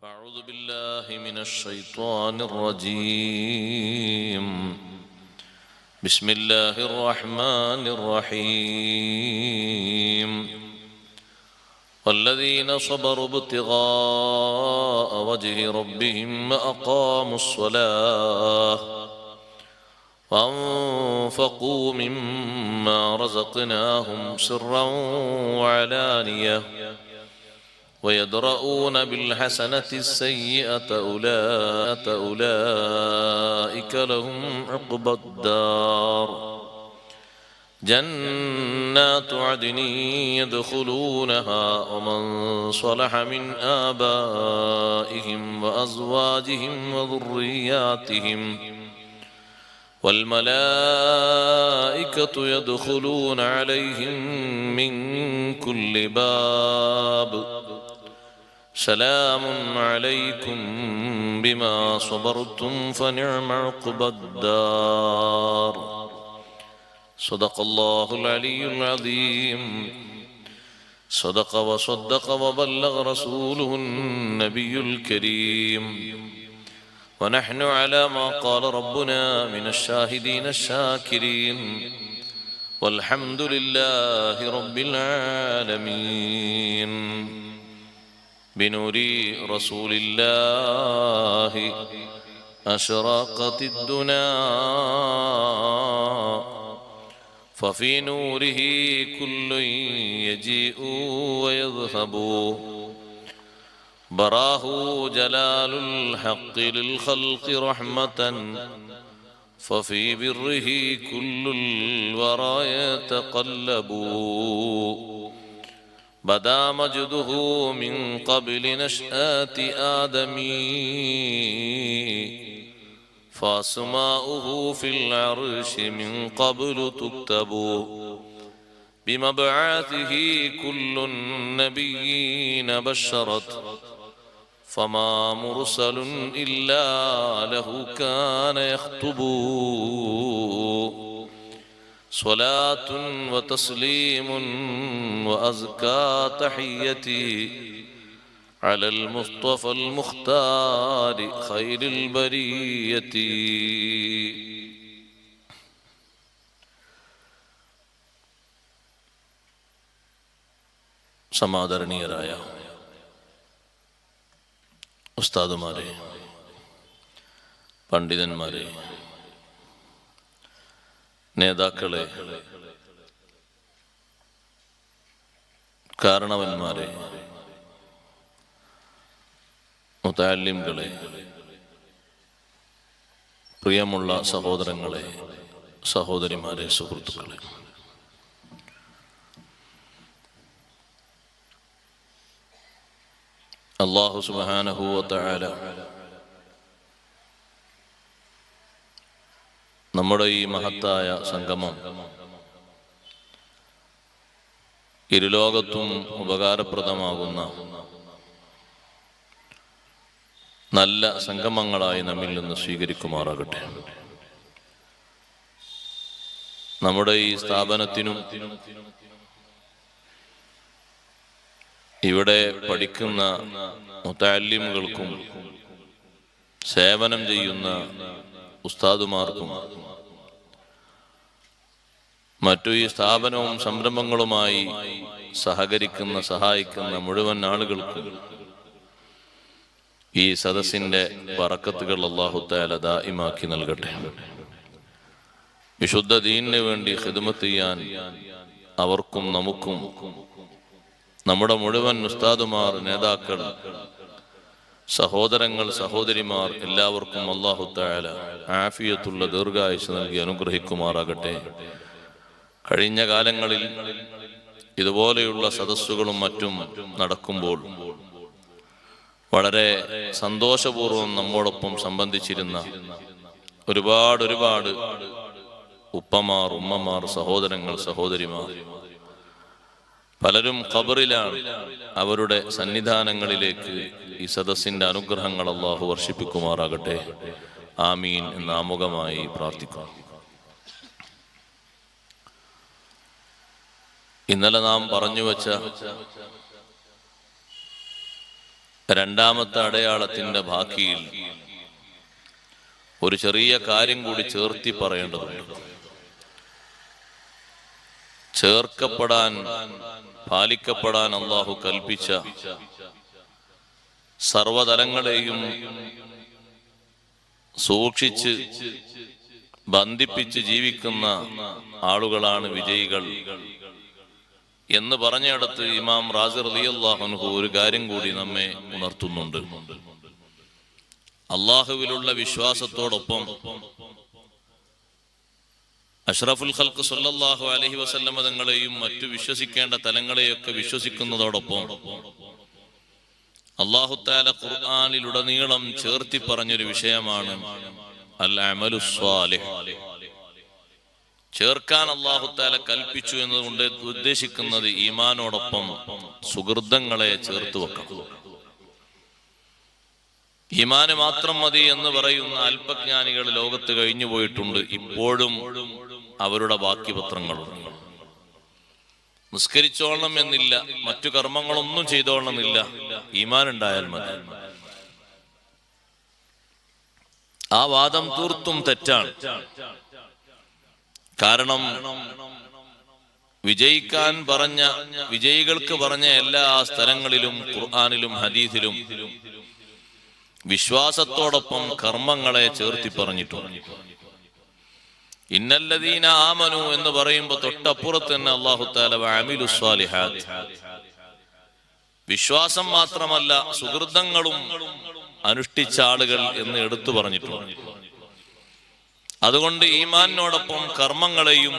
فأعوذ بالله من الشيطان الرجيم. بسم الله الرحمن الرحيم. والذين صبروا ابتغاء وجه ربهم وأقاموا الصلاة وأنفقوا مما رزقناهم سرا وعلانية ويدرؤون بالحسنة السيئة أولئك لهم عقبى الدار جنات عدن يدخلونها ومن صلح من آبائهم وأزواجهم وذرياتهم والملائكة يدخلون عليهم من كل باب سلام عليكم بما صبرتم فنعم عقبى الدار. صدق الله العلي العظيم. صدق وصدق وبلغ رسوله النبي الكريم. ونحن على ما قال ربنا من الشاهدين الشاكرين والحمد لله رب العالمين. بنور رسول الله أشرقت الدنا ففي نوره كل يجيء ويذهب براه جلال الحق للخلق رحمة ففي بره كل الورى يتقلب بدا مجده من قبل نشأة آدم فاسماؤه في العرش من قبل تكتب بمبعاثه كل النبيين بشرت فما مرسل إلا له كان يخطب صلاة وتسليم وأزكى تحيتي على المصطفى المختار خير البرية. സമാദരണീയരായ ഉസ്താദുമാരെ, പണ്ഡിതന്മാരെ, നേതാക്കളെ, കാരണവന്മാരെ, മുതഅല്ലിംകളെ, പ്രിയമുള്ള സഹോദരങ്ങളെ, സഹോദരിമാരെ, സുഹൃത്തുക്കളെ, അല്ലാഹു സുബ്ഹാനഹു വ തആല നമ്മുടെ ഈ മഹത്തായ സംഗമം ഇരുലോകത്തും ഉപകാരപ്രദമാകുന്ന നല്ല സംഗമങ്ങളായി നമ്മിൽ നിന്ന് സ്വീകരിക്കുമാറാകട്ടെ. നമ്മുടെ ഈ സ്ഥാപനത്തിനും ഇവിടെ പഠിക്കുന്ന മുതഅല്ലിമുകൾക്കും സേവനം ചെയ്യുന്ന ഉസ്താദുമാർക്കും മറ്റു ഈ സ്ഥാപനവും സംരംഭങ്ങളുമായി സഹകരിക്കുന്ന സഹായിക്കുന്ന മുഴുവൻ ആളുകൾക്കും ഈ സദസ്സിന്റെ ബറക്കത്തുകൾ അല്ലാഹു തആല ദായിമാക്കി നൽകട്ടെ. വിശുദ്ധ ദീനിന് വേണ്ടി ഖിദ്മത്ത് ചെയ്യാൻ അവർക്കും നമുക്കും നമ്മുടെ മുഴുവൻ ഉസ്താദുമാർ, നേതാക്കൾ, സഹോദരങ്ങൾ, സഹോദരിമാർ എല്ലാവർക്കും അല്ലാഹു തആല ആഫിയത്തുള്ള ദീർഘായുസ്സ് നൽകി അനുഗ്രഹിക്കുമാറാകട്ടെ. കഴിഞ്ഞ കാലങ്ങളിൽ ഇതുപോലെയുള്ള സദസ്സുകളും മറ്റും നടക്കുമ്പോൾ വളരെ സന്തോഷപൂർവ്വം നമ്മോടൊപ്പം സംബന്ധിച്ചിരുന്ന ഒരുപാട് ഉപ്പമാർ, ഉമ്മമാർ, സഹോദരങ്ങൾ, സഹോദരിമാർ പലരും ഖബറിലാണ്. അവരുടെ സന്നിധാനങ്ങളിലേക്ക് ഈ സദസ്സിന്റെ അനുഗ്രഹങ്ങൾ അല്ലാഹു വർഷിപ്പിക്കുമാറാകട്ടെ. ആമീൻ എന്ന് ആമുഖമായി പ്രാർത്ഥിക്കുന്നു. ഇന്നലെ നാം പറഞ്ഞു വച്ച രണ്ടാമത്തെ അടയാളത്തിന്റെ ബാക്കിയിൽ ഒരു ചെറിയ കാര്യം കൂടി ചേർത്തി പറയേണ്ടതുണ്ട്. ചേർക്കപ്പെടാൻ, പാലിക്കപ്പെടാൻ അല്ലാഹു കൽപ്പിച്ച സർവതലങ്ങളെയും സൂക്ഷിച്ച് ബന്ധിപ്പിച്ച് ജീവിക്കുന്ന ആളുകളാണ് വിജയികൾ എന്ന് പറഞ്ഞിടത്ത് ഇമാം റാസി റളിയല്ലാഹു അൻഹു ഒരു കാര്യം കൂടി നമ്മെ ഉണർത്തുന്നുണ്ട്. അള്ളാഹുവിലുള്ള വിശ്വാസത്തോടൊപ്പം അഷ്റഫുൽ ഖൽഖ് സല്ലല്ലാഹു അലൈഹി വസല്ലമ തങ്ങളെയും മറ്റു വിശ്വസിക്കേണ്ട തലങ്ങളെയൊക്കെ വിശ്വസിക്കുന്നതോടൊപ്പം അല്ലാഹു തആല ഖുർആനിലുടനീളം ചേർത്തി പറഞ്ഞൊരു വിഷയമാണ് അൽ അമലു സ്വാലിഹ്. ചേർക്കാൻ അല്ലാഹു തആല കൽപ്പിച്ചു എന്നതുകൊണ്ട് ഉദ്ദേശിക്കുന്നത് ഈമാനോടൊപ്പം സുഹൃതങ്ങളെ ചേർത്ത് വെക്കണം. ഈമാന് മാത്രം മതി എന്ന് പറയുന്ന അല്പജ്ഞാനികൾ ലോകത്ത് കഴിഞ്ഞു പോയിട്ടുണ്ട്. ഇപ്പോഴും അവരുടെ ബാക്കി പത്രങ്ങളുണ്ട്. നിസ്കരിച്ചോളണം എന്നില്ല, മറ്റു കർമ്മങ്ങളൊന്നും ചെയ്തോളണമെന്നില്ല, ഈമാൻ ഉണ്ടായാൽ മതി. ആ വാദം തീർത്തും തെറ്റാണ്. കാരണം വിജയിക്കാൻ പറഞ്ഞ, വിജയികൾക്ക് പറഞ്ഞ എല്ലാ സ്ഥലങ്ങളിലും ഖുർആനിലും ഹദീസിലും വിശ്വാസത്തോടൊപ്പം കർമ്മങ്ങളെ ചേർത്തി പറഞ്ഞിട്ടുണ്ട്. ഇന്നല്ലദീന ആമനു എന്ന് പറയുമ്പോൾ തൊട്ടപ്പുറത്ത് തന്നെ അല്ലാഹു തആല വഅമിലുസ് സ്വാലിഹാത്ത്, വിശ്വാസം മാത്രമല്ല സുഹൃതങ്ങളും അനുഷ്ഠിച്ച ആളുകൾ എന്ന് എടുത്തു പറഞ്ഞിട്ടുണ്ട്. അതുകൊണ്ട് ഈമാനിനോടൊപ്പം കർമ്മങ്ങളെയും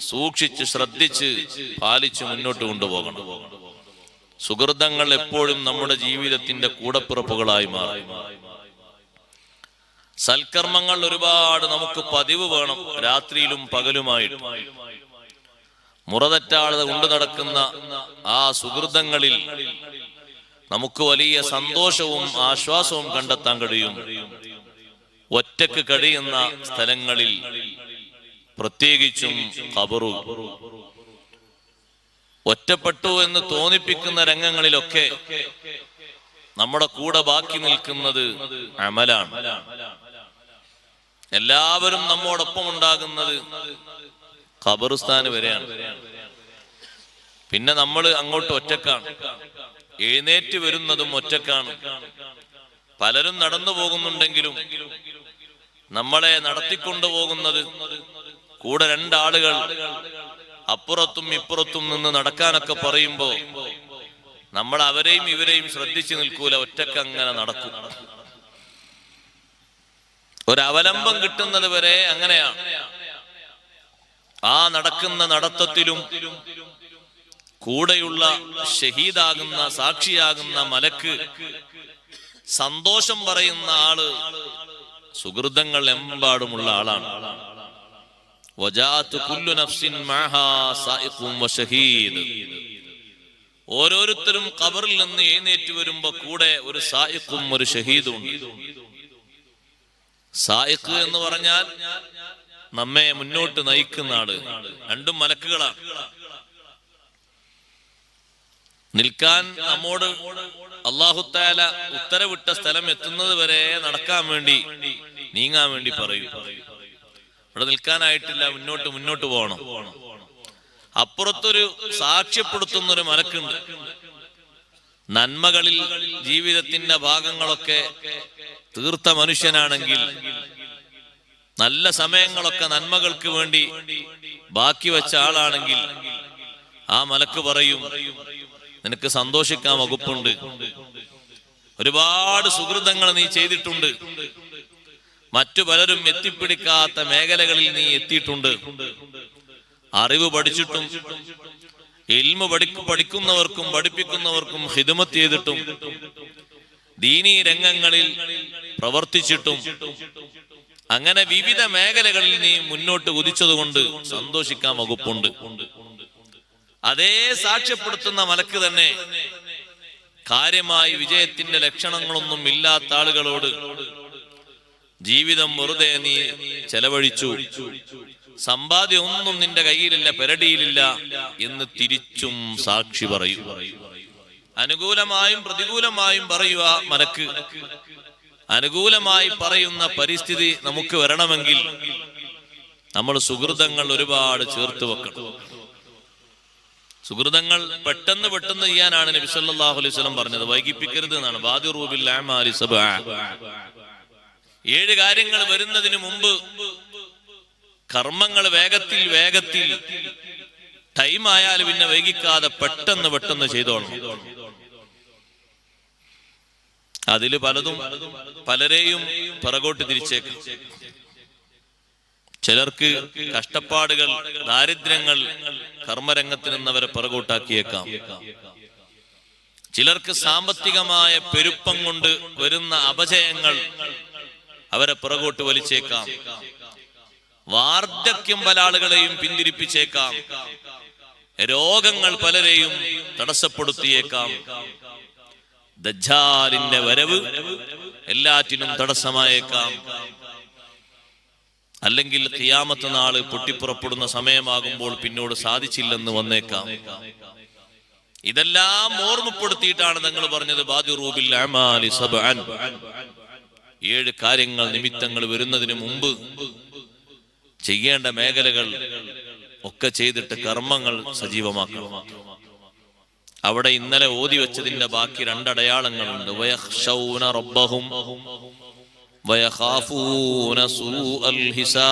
സൂക്ഷിച്ച് ശ്രദ്ധിച്ച് പാലിച്ച് മുന്നോട്ട് കൊണ്ടുപോകണം. സുഹൃതങ്ങൾ എപ്പോഴും നമ്മുടെ ജീവിതത്തിന്റെ കൂടപ്പിറപ്പുകളായി മാറും. സൽക്കർമ്മങ്ങൾ ഒരുപാട് നമുക്ക് പതിവ് വേണം, രാത്രിയിലും പകലുമായിട്ട്. മുറതെറ്റാതെ കൊണ്ടു നടക്കുന്ന ആ സുഹൃതങ്ങളിൽ നമുക്ക് വലിയ സന്തോഷവും ആശ്വാസവും കണ്ടെത്താൻ കഴിയും. ഒറ്റക്ക് കഴിയുന്ന സ്ഥലങ്ങളിൽ, പ്രത്യേകിച്ചും ഖബറു, ഒറ്റപ്പെട്ടു എന്ന് തോന്നിപ്പിക്കുന്ന രംഗങ്ങളിലൊക്കെ നമ്മുടെ കൂടെ ബാക്കി നിൽക്കുന്നത് അമലാണ്. എല്ലാവരും നമ്മോടൊപ്പം ഉണ്ടാകുന്നത് ഖബറിസ്ഥാന് വരെയാണ്. പിന്നെ നമ്മൾ അങ്ങോട്ട് ഒറ്റക്കാണ്. എഴുന്നേറ്റ് വരുന്നതും ഒറ്റക്കാണ്. പലരും നടന്നു പോകുന്നുണ്ടെങ്കിലും നമ്മളെ നടത്തിക്കൊണ്ടുപോകുന്നത് കൂടെ രണ്ടാളുകൾ അപ്പുറത്തും ഇപ്പുറത്തും നിന്ന് നടക്കാനൊക്കെ പറയുമ്പോ നമ്മൾ അവരെയും ഇവരെയും ശ്രദ്ധിച്ചു നിൽക്കൂല, ഒറ്റക്ക് അങ്ങനെ നടക്കും. ഒരവലംബം കിട്ടുന്നത് വരെ അങ്ങനെയാണ്. ആ നടക്കുന്ന നടത്തത്തിലും കൂടെയുള്ള ഷഹീദാകുന്ന, സാക്ഷിയാകുന്ന മലക്ക്, സന്തോഷം പറയുന്ന ആള് സുഹൃതങ്ങൾ എമ്പാടുമുള്ള ആളാണ്. ഓരോരുത്തരും ഖബറിൽ നിന്ന് എഴുന്നേറ്റ് വരുമ്പോ കൂടെ ഒരു സായിഖും ഒരു ഷഹീദും ഉണ്ട്. സായിഖ് എന്ന് പറഞ്ഞാൽ നമ്മെ മുന്നോട്ട് നയിക്കുന്ന ആള്. രണ്ടും മലക്കുകളാണ്. നിൽക്കാൻ നമ്മോട് അല്ലാഹു തആല ഉത്തരവിട്ട സ്ഥലം എത്തുന്നത് വരെ നടക്കാൻ വേണ്ടി, നീങ്ങാൻ വേണ്ടി പറയും. ഇവിടെ നിൽക്കാനായിട്ടില്ല, മുന്നോട്ട് പോകണം. അപ്പുറത്തൊരു സാക്ഷ്യപ്പെടുത്തുന്ന ഒരു മലക്കുണ്ട്. നന്മകളിൽ ജീവിതത്തിന്റെ ഭാഗങ്ങളൊക്കെ തീർത്ത മനുഷ്യനാണെങ്കിൽ, നല്ല സമയങ്ങളൊക്കെ നന്മകൾക്ക് വേണ്ടി ബാക്കി വെച്ച ആളാണെങ്കിൽ, ആ മലക്ക് പറയും, നിനക്ക് സന്തോഷിക്കാൻ വകുപ്പുണ്ട്. ഒരുപാട് സുഹൃതങ്ങൾ നീ ചെയ്തിട്ടുണ്ട്. മറ്റു പലരും എത്തിപ്പിടിക്കാത്ത മേഖലകളിൽ നീ എത്തിയിട്ടുണ്ട്. അറിവ് പഠിച്ചിട്ടും, ഇൽമു പഠിക്കുന്നവർക്കും പഠിപ്പിക്കുന്നവർക്കും ഖിദ്മത്ത് ചെയ്തിട്ടും, ദീനീ രംഗങ്ങളിൽ പ്രവർത്തിച്ചിട്ടും, അങ്ങനെ വിവിധ മേഖലകളിൽ നീ മുന്നോട്ട് കുതിച്ചതുകൊണ്ട് സന്തോഷിക്കാൻ വകുപ്പുണ്ട്. അതേ സാക്ഷ്യപ്പെടുത്തുന്ന മലക്ക് തന്നെ കാര്യമായി വിജയത്തിന്റെ ലക്ഷണങ്ങളൊന്നും ഇല്ലാത്ത ആളുകളോട് ജീവിതം വെറുതെ നീ ചെലവഴിച്ചു, സമ്പാദ്യം ഒന്നും നിന്റെ കയ്യിലില്ല, പെരടിയിലില്ല എന്ന് തിരിച്ചും സാക്ഷി പറയും. അനുകൂലമായും പ്രതികൂലമായും പറയുക മലക്ക്. അനുകൂലമായി പറയുന്ന പരിസ്ഥിതി നമുക്ക് വരണമെങ്കിൽ നമ്മൾ സുഹൃതങ്ങൾ ഒരുപാട് ചേർത്ത് വെക്കണം. സുഹൃതങ്ങൾ പെട്ടെന്ന് ചെയ്യാനാണ് നബി സല്ലല്ലാഹു അലൈഹി വസല്ലം പറഞ്ഞത്. വൈകിപ്പിക്കരുത് എന്നാണ്. ബാദിറൂ ബിൽ അഅമാലി സബ്അ. 7 കാര്യങ്ങൾ വരുന്നതിന് മുമ്പ് കർമ്മങ്ങൾ വേഗത്തിൽ ടൈം ആയാലും പിന്നെ വൈകിക്കാതെ പെട്ടെന്ന് ചെയ്തോളണം. അതില് പലതും പലരെയും പിറകോട്ട് തിരിച്ചേക്കും. ചിലർക്ക് കഷ്ടപ്പാടുകൾ, ദാരിദ്ര്യങ്ങൾ കർമ്മരംഗത്ത് നിന്നവരെ പിറകോട്ടാക്കിയേക്കാം. ചിലർക്ക് സാമ്പത്തികമായ പെരുപ്പം കൊണ്ട് വരുന്ന അപജയങ്ങൾ അവരെ പിറകോട്ട് വലിച്ചേക്കാം. വാർദ്ധക്യം പല ആളുകളെയും പിന്തിരിപ്പിച്ചേക്കാം. രോഗങ്ങൾ പലരെയും തടസ്സപ്പെടുത്തിയേക്കാം. ദജ്ജാലിന്റെ വരവ് എല്ലാറ്റിനും തടസ്സമായേക്കാം. അല്ലെങ്കിൽ ഖിയാമത്ത് നാള് പൊട്ടിപ്പുറപ്പെടുന്ന സമയമാകുമ്പോൾ പിന്നോട് സാധിച്ചില്ലെന്ന് വന്നേക്കാം. ഇതെല്ലാം ഓർമ്മപ്പെടുത്തിയിട്ടാണ് തങ്ങൾ പറഞ്ഞത് ബാദിറൂ ബിൽ അഅമാലി സബ്അൻ. 7 കാര്യങ്ങൾ നിമിത്തങ്ങൾ വരുന്നതിന് മുമ്പ് ചെയ്യേണ്ട മേഖലകൾ ഒക്കെ ചെയ്തിട്ട് കർമ്മങ്ങൾ സജീവമാക്കണം. അവിടെ ഇന്നലെ ഓതി വെച്ചതിന്റെ ബാക്കി 2 അടയാളങ്ങളുണ്ട്. വയഖ്ശൗന റബ്ബഹും വയഖാഫൂന സൂഅൽ ഹിസാബ്.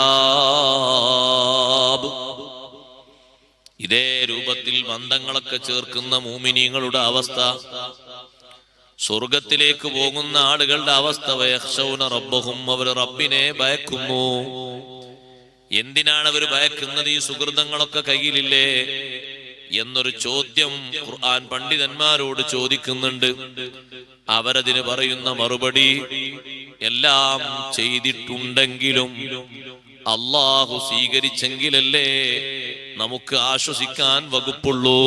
ഇതേ രൂപത്തിൽ ബന്ധങ്ങളൊക്കെ ചേർക്കുന്ന മുഅ്മിനീങ്ങളുടെ അവസ്ഥ, സ്വർഗത്തിലേക്ക് പോകുന്ന ആളുകളുടെ അവസ്ഥ. വയഖ്ശൗന റബ്ബഹും, അവർ റബ്ബിനെ ഭയക്കുന്നു. എന്തിനാണ് അവർ ഭയക്കുന്നത്? ഈ സുഹൃതങ്ങളൊക്കെ കയ്യിലില്ലേ എന്നൊരു ചോദ്യം ഖുർആൻ പണ്ഡിതന്മാരോട് ചോദിക്കുന്നുണ്ട്. അവരതിന് പറയുന്ന മറുപടി, എല്ലാം ചെയ്തിട്ടുണ്ടെങ്കിലും അല്ലാഹു സ്വീകരിച്ചെങ്കിലല്ലേ നമുക്ക് ആശ്വസിക്കാൻ വകുപ്പുള്ളൂ.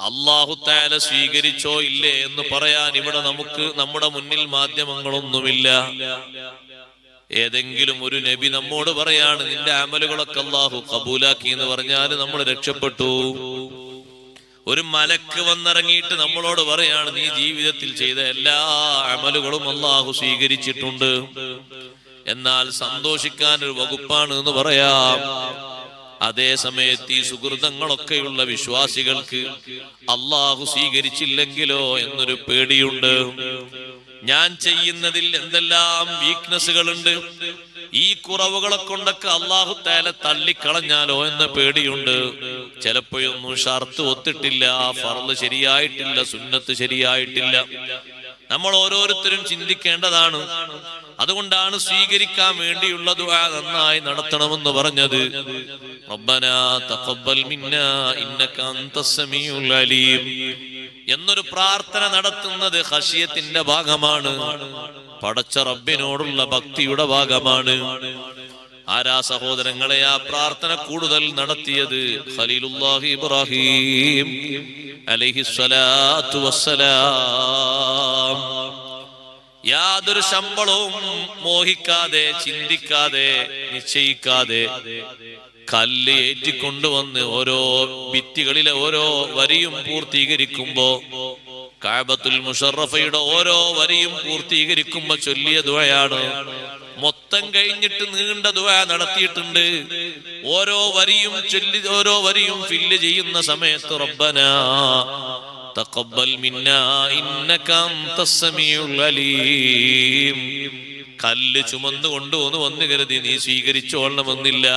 അല്ലാഹു തആല സ്വീകരിച്ചോ ഇല്ലേ എന്ന് പറയാൻ ഇവിടെ നമുക്ക് നമ്മുടെ മുന്നിൽ മാധ്യമങ്ങളൊന്നുമില്ല. ഏതെങ്കിലും ഒരു നബി നമ്മോട് പറയാണ് നിന്റെ അമലുകളൊക്കെ അല്ലാഹു കബൂലാക്കി എന്ന് പറഞ്ഞാൽ നമ്മൾ രക്ഷപ്പെട്ടു. ഒരു മലക്ക് വന്നിറങ്ങിയിട്ട് നമ്മളോട് പറയാണ് നീ ജീവിതത്തിൽ ചെയ്ത എല്ലാ അമലുകളും അല്ലാഹു സ്വീകരിച്ചിട്ടുണ്ട്, എന്നാൽ സന്തോഷിക്കാൻ ഒരു വകുപ്പാണ് എന്ന് പറയാം. അതേ സമയത്ത് ഈ സുഹൃതങ്ങളൊക്കെയുള്ള വിശ്വാസികൾക്ക് അല്ലാഹു സ്വീകരിച്ചില്ലെങ്കിലോ എന്നൊരു പേടിയുണ്ട്. ഞാൻ ചെയ്യുന്നതിൽ എന്തെല്ലാം വീക്ക്നെസ്സുകളുണ്ട്, ഈ കുറവുകളെ കൊണ്ടൊക്കെ അല്ലാഹു തആല തള്ളിക്കളഞ്ഞാലോ എന്ന പേടിയുണ്ട്. ചിലപ്പോഴൊന്നും ഷർത്ത് ഒത്തിട്ടില്ല, ഫർള് ശരിയായിട്ടില്ല, സുന്നത്ത് ശരിയായിട്ടില്ല. നമ്മൾ ഓരോരുത്തരും ചിന്തിക്കേണ്ടതാണ്. അതുകൊണ്ടാണ് സ്വീകരിക്കാൻ വേണ്ടിയുള്ള ദുആ നന്നായി നടത്തണമെന്ന് പറഞ്ഞത്. റബ്ബനാ തഖബ്ബൽ മിന്നാ ഇന്നക അൻതസ് സമീഉൽ അലീം എന്നൊരു പ്രാർത്ഥന നടത്തുന്നത് ഖശിയത്തിന്റെ ഭാഗമാണ്, പടച്ച റബ്ബിനോടുള്ള ഭക്തിയുടെ ഭാഗമാണ്. ആരാ സഹോദരങ്ങളെ ആ പ്രാർത്ഥന കൂടുതൽ നടത്തിയത്? ഖലീലുല്ലാഹി ഇബ്രാഹിം അലൈഹിസ്സലാത്തു വസ്സലാം. യാതൊരു ശമ്പളവും മോഹിക്കാതെ, ചിന്തിക്കാതെ, നിശ്ചയിക്കാതെ കല്ല് ഏറ്റിക്കൊണ്ടുവന്ന് ഓരോ ഭിത്തികളിലെ ഓരോ വരിയും പൂർത്തീകരിക്കുമ്പോ, കഅബത്തുൽ മുശറഫയുടെ ഓരോ വരിയും പൂർത്തീകരിക്കുമ്പോ ചൊല്ലിയ ദുആയാണ്. മൊത്തം കഴിഞ്ഞിട്ട് നീണ്ട ദുആ നടത്തിയിട്ടുണ്ട്. ഓരോ വരിയും ചൊല്ലി, ഓരോ വരിയും ഫില്ല് ചെയ്യുന്ന സമയത്ത് റബ്ബനാ തഖബ്ബൽ മിന്നാ ഇന്നക അൻതസ് സമീഉൽ അലീം. കല്ല് ചുമന്നു കൊണ്ടുവന്ന് കരുതി നീ സ്വീകരിച്ചോളണമെന്നില്ല.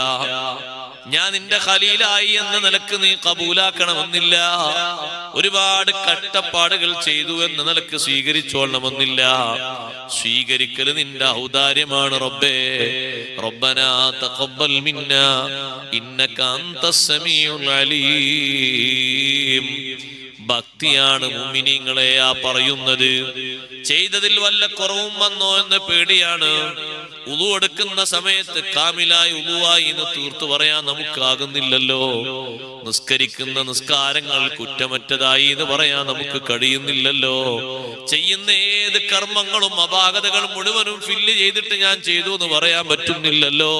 ഞാൻ നിന്റെ ഖലീലായി എന്ന നിലക്ക് നീ കബൂലാക്കണമെന്നില്ല. ഒരുപാട് കഷ്ടപ്പാടുകൾ ചെയ്തു എന്ന നിലക്ക് സ്വീകരിച്ചോളണമെന്നില്ല. സ്വീകരിക്കല് നിന്റെ ഔദാര്യമാണ് റബ്ബേ. റബ്ബനാ തഖബ്ബൽ മിന്നാ ഇന്നക അൻതസ് സമീഉൽ അലീം. ഭക്തിയാണ് മുഅ്മിനീങ്ങളെ ആ പറയുന്നത്. ചെയ്തതിൽ വല്ല കുറവും വന്നോ എന്ന പേടിയാണ്. ഉളു എടുക്കുന്ന സമയത്ത് കാമിലായി ഉളുവായി എന്ന് തീർത്തു പറയാൻ നമുക്കാകുന്നില്ലല്ലോ. നിസ്കരിക്കുന്ന നിസ്കാരങ്ങൾ കുറ്റമറ്റതായി എന്ന് പറയാൻ നമുക്ക് കഴിയുന്നില്ലല്ലോ. ചെയ്യുന്ന ഏത് കർമ്മങ്ങളും അപാകതകൾ മുഴുവനും ഫില്ല് ചെയ്തിട്ട് ഞാൻ ചെയ്തു എന്ന് പറയാൻ പറ്റുന്നില്ലല്ലോ.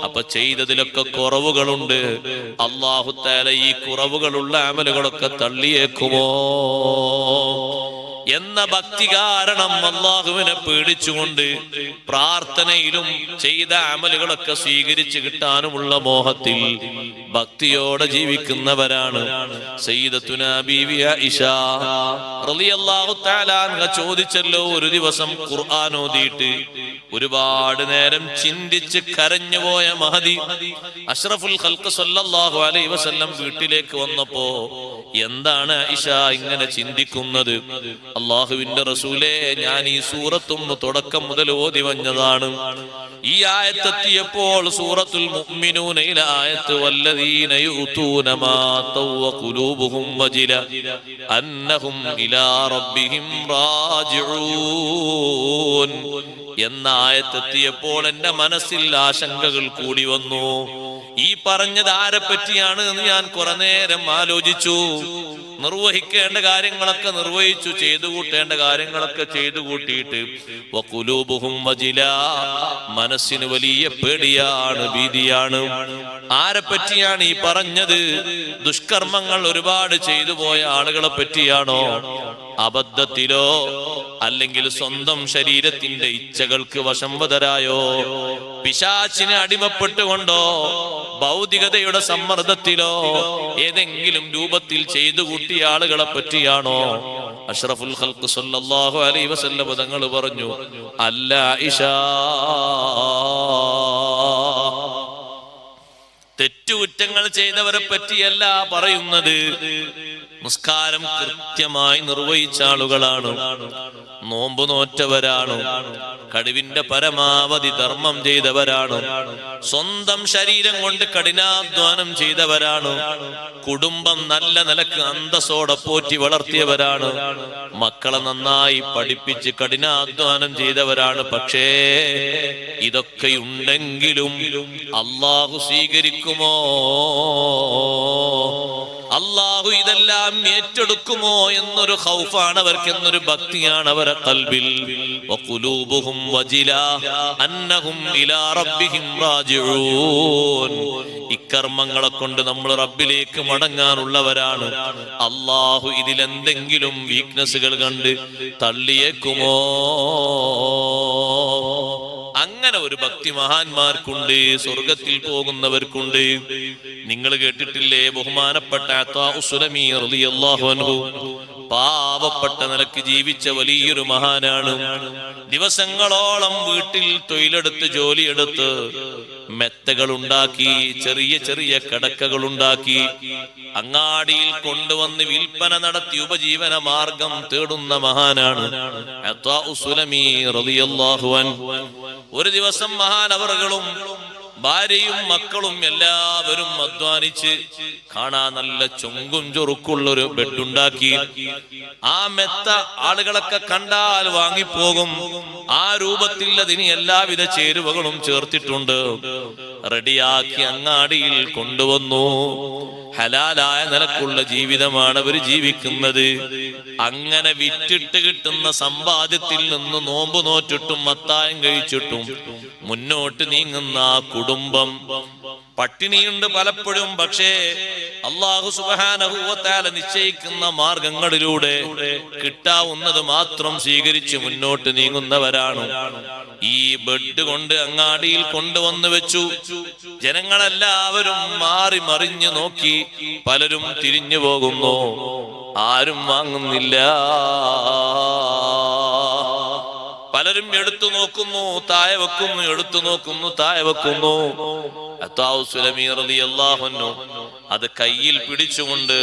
അപ്പൊ ചെയ്തതിലൊക്കെ കുറവുകളുണ്ട്. അല്ലാഹു തആല ഈ കുറവുകളുള്ള അമലുകളൊക്കെ തള്ളിയേക്കുമോ എന്ന ഭക്തി കാരണം അല്ലാഹുവിനെ പേടിച്ചുകൊണ്ട് പ്രാർത്ഥനയിലും ചെയ്ത അമലുകളൊക്കെ സ്വീകരിച്ചു കിട്ടാനുമുള്ള മോഹത്തിൽ ഭക്തിയോടെ ജീവിക്കുന്നവരാണ് സയ്യിദത്തുനാ ബീവി ആയിഷ റളിയല്ലാഹു തആല അൻഹ ചോദിച്ചല്ലോ, ഒരു ദിവസം ഖുർആൻ ഓതിയിട്ട് ഒരുപാട് നേരം ചിന്തിച്ച് കരഞ്ഞുപോയ മഹദി അഷ്റഫുൽ ഖൽഖ് സല്ലല്ലാഹു അലൈഹി വസല്ലം വീട്ടിലേക്ക് വന്നപ്പോ എന്താണ് ആയിഷ ഇങ്ങനെ ചിന്തിക്കുന്നത്? അല്ലാഹുവിന്റെ റസൂലേ, ഞാൻ ഈ സൂറത്തും തുടക്കം മുതൽ ഓതി വന്നതാണ്. ഈ ആയത്തെത്തിയപ്പോൾ സൂറത്തുൽ മുഅ്മിനൂനയിലെ ആയത്ത് വല്ലദീന യൂതൂന മാ തവ ഖുലൂബുഹും വജില അന്നഹും ഇലാ റബ്ബിഹിം റാജിഊൻ എന്ന ആയത്തെത്തിയപ്പോൾ എന്റെ മനസ്സിൽ ആശങ്കകൾ കൂടി വന്നു. ഈ പറഞ്ഞത് ആരെ പറ്റിയാണ് എന്ന് ഞാൻ കുറെ നേരം ആലോചിച്ചു. നിർവഹിക്കേണ്ട കാര്യങ്ങളൊക്കെ നിർവഹിച്ചു, ചെയ്തു കൂട്ടേണ്ട കാര്യങ്ങളൊക്കെ ചെയ്തു കൂട്ടിയിട്ട് വഖുലൂബുഹും വജില, മനസ്സിന് വലിയ പേടിയാണ്, ഭീതിയാണ്. ആരെ പറ്റിയാണ് ഈ പറഞ്ഞത്? ദുഷ്കർമ്മങ്ങൾ ഒരുപാട് ചെയ്തു പോയ ആളുകളെ പറ്റിയാണോ? അബദ്ധത്തിലോ അല്ലെങ്കിൽ സ്വന്തം ശരീരത്തിന്റെ ഇച്ഛകൾക്ക് വശംവദരായോ? പിശാചിന് അടിമപ്പെട്ടുകൊണ്ടോ? ഭൗതികതയുടെ സമ്മർദ്ദത്തിലോ ഏതെങ്കിലും രൂപത്തിൽ ചെയ്തു കൂട്ടിയ ആളുകളെ പറ്റിയാണോ? അഷ്റഫുൽ ഖൽഖ് സല്ലല്ലാഹു അലൈഹി വസല്ലം തങ്ങൾ പറഞ്ഞു, അല്ല ആയിഷ, തെറ്റുകുറ്റങ്ങൾ ചെയ്തവരെ പറ്റിയല്ല പറയുന്നത്. നിസ്കാരം കൃത്യമായി നിർവഹിച്ച ആളുകളാണ്, നോമ്പ് നോറ്റവരാണ്, കഴിവിന്റെ പരമാവധി ധർമ്മം ചെയ്തവരാണ്, സ്വന്തം ശരീരം കൊണ്ട് കഠിനാധ്വാനം ചെയ്തവരാണ്, കുടുംബം നല്ല നിലക്ക് അന്തസ്സോടെ പോറ്റി വളർത്തിയവരാണ്, മക്കളെ നന്നായി പഠിപ്പിച്ച് കഠിനാധ്വാനം ചെയ്തവരാണ്. പക്ഷേ ഇതൊക്കെയുണ്ടെങ്കിലും അല്ലാഹു സ്വീകരിക്കുമോ? അല്ലാഹു ഇതെല്ലാം ഏറ്റെടുക്കുമോ എന്നൊരു ഖൗഫാണ് അവർക്ക്, എന്നൊരു ഭക്തിയാണ് അവരെ ഖൽബിൽ. വഖുലൂബുഹും വജില അന്നഹും ഇലാ റബ്ബിഹിം റാജിഊൻ. ഇക്കർമ്മങ്ങളെ കൊണ്ട് നമ്മൾ റബ്ബിലേക്ക് മടങ്ങാനുള്ളവരാണ്. അല്ലാഹു ഇതിലെന്തെങ്കിലും വീക്ക്നെസ്സുകൾ കണ്ട് തള്ളിയേക്കുമോ? അങ്ങനെ ഒരു ഭക്തി മഹാന്മാർക്കുണ്ട്, സ്വർഗത്തിൽ പോകുന്നവർക്കുണ്ട്. നിങ്ങൾ കേട്ടിട്ടില്ലേ, ബഹുമാനപ്പെട്ട അത്താഉ സുലമി റളിയല്ലാഹു അൻഹു പാവപ്പെട്ട നിലക്ക് ജീവിച്ച വലിയൊരു മഹാനാണ്. ദിവസങ്ങളോളം വീട്ടിൽ തൊഴിലെടുത്ത് ജോലിയെടുത്ത് മെത്തകൾ ഉണ്ടാക്കി, ചെറിയ ചെറിയ കിടക്കകൾ ഉണ്ടാക്കി, അങ്ങാടിയിൽ കൊണ്ടുവന്ന് വിൽപ്പന നടത്തി ഉപജീവന മാർഗം തേടുന്ന മഹാനാണ് അത്താഉ സുലമി റളിയല്ലാഹു അൻഹു. ഒരു ദിവസം മഹാനവറുകളും ഭാര്യയും മക്കളും എല്ലാവരും അധ്വാനിച്ച് കാണാൻ നല്ല ചൊങ്കും ചൊറുക്കുള്ളൊരു ബെഡുണ്ടാക്കി. ആ മെത്ത ആളുകളൊക്കെ കണ്ടാൽ വാങ്ങിപ്പോകും. ആ രൂപത്തിൽ അതിന് എല്ലാവിധ ചേരുവകളും ചേർത്തിട്ടുണ്ട്. റെഡിയാക്കി അങ്ങാടിയിൽ കൊണ്ടുവന്നു. ഹലാലായ നിലക്കുള്ള ജീവിതമാണ് അവർ ജീവിക്കുന്നത്. അങ്ങനെ വിറ്റിട്ട് കിട്ടുന്ന സമ്പാദ്യത്തിൽ നിന്ന് നോമ്പ് നോറ്റിട്ടും അത്തായം കഴിച്ചിട്ടും മുന്നോട്ട് നീങ്ങുന്ന ആ കുടുംബം പട്ടിണിയുണ്ട് പലപ്പോഴും. പക്ഷേ അല്ലാഹു സുബ്ഹാനഹു വ തആല നിശ്ചയിക്കുന്ന മാർഗങ്ങളിലൂടെ കിട്ടാവുന്നത് മാത്രം സ്വീകരിച്ച് മുന്നോട്ട് നീങ്ങുന്നവരാണ്. ഈ ബെഡ് കൊണ്ട് അങ്ങാടിയിൽ കൊണ്ടുവന്നു വെച്ചു. ജനങ്ങളെല്ലാവരും മാറി മറിഞ്ഞു നോക്കി. പലരും തിരിഞ്ഞു പോകുന്നു, ആരും വാങ്ങുന്നില്ല. പലരും എടുത്തു നോക്കുന്നു, താഴെ വെക്കുന്നു, എടുത്തു നോക്കുന്നു, താഴെ വെക്കുന്നു. അത്താഉ സുലമി റളിയല്ലാഹു അൻഹു അത് കയ്യിൽ പിടിച്ചുകൊണ്ട്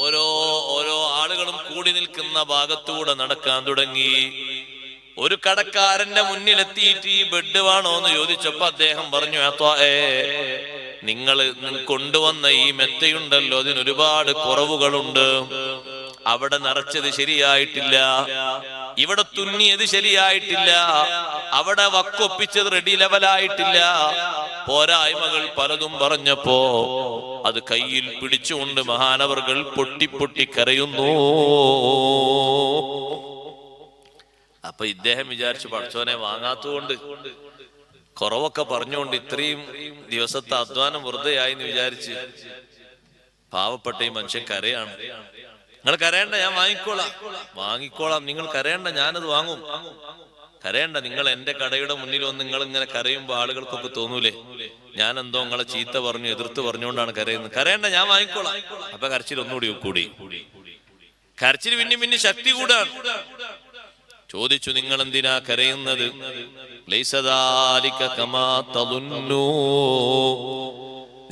ഓരോ ആളുകളും കൂടി നിൽക്കുന്ന ഭാഗത്തൂടെ നടക്കാൻ തുടങ്ങി. ഒരു കടക്കാരന്റെ മുന്നിലെത്തിയിട്ട് ഈ ബെഡ് വേണോ എന്ന് ചോദിച്ചപ്പോ അദ്ദേഹം പറഞ്ഞു, നിങ്ങൾ കൊണ്ടുവന്ന ഈ മെത്തയുണ്ടല്ലോ, അതിനൊരുപാട് കുറവുകളുണ്ട്, അവിടെ നിറച്ചത് ശരിയായിട്ടില്ല. ഇവിടെ തുന്നിയത് ശരിയായിട്ടില്ല, അവിടെ വക്കൊപ്പിച്ചത് റെഡി ലെവലായിട്ടില്ല, പോരായ്മകൾ പലതും പറഞ്ഞപ്പോ അത് കയ്യിൽ പിടിച്ചുകൊണ്ട് മഹാനവറുകൾ പൊട്ടി പൊട്ടി കരയുന്നു. അപ്പൊ ഇദ്ദേഹം വിചാരിച്ചു പഠിച്ചോനെ വാങ്ങാത്തതുകൊണ്ട് കുറവൊക്കെ പറഞ്ഞുകൊണ്ട് ഇത്രയും ദിവസത്തെ അധ്വാനം വെറുതെ ആയിന്ന് വിചാരിച്ച് പാവപ്പെട്ട ഈ മനുഷ്യൻ കരയാണ്. നിങ്ങൾ കരയണ്ട, ഞാൻ വാങ്ങിക്കോളാം, നിങ്ങൾ കരയണ്ട, ഞാനത് വാങ്ങും. കരയണ്ട, നിങ്ങൾ എന്റെ കടയുടെ മുന്നിൽ വന്ന് നിങ്ങൾ ഇങ്ങനെ കരയുമ്പോ ആളുകൾക്കൊക്കെ തോന്നൂലേ ഞാൻ എന്തോ നിങ്ങളെ ചീത്ത പറഞ്ഞു എതിർത്ത് പറഞ്ഞുകൊണ്ടാണ് കരയുന്നത്. കരയണ്ട, ഞാൻ വാങ്ങിക്കോളാം. അപ്പൊ കരച്ചിൽ ഒന്നുകൂടി കരച്ചിൽ പിന്നെ ശക്തി കൂടാണ്. ചോദിച്ചു, നിങ്ങൾ എന്തിനാ കരയുന്നത്?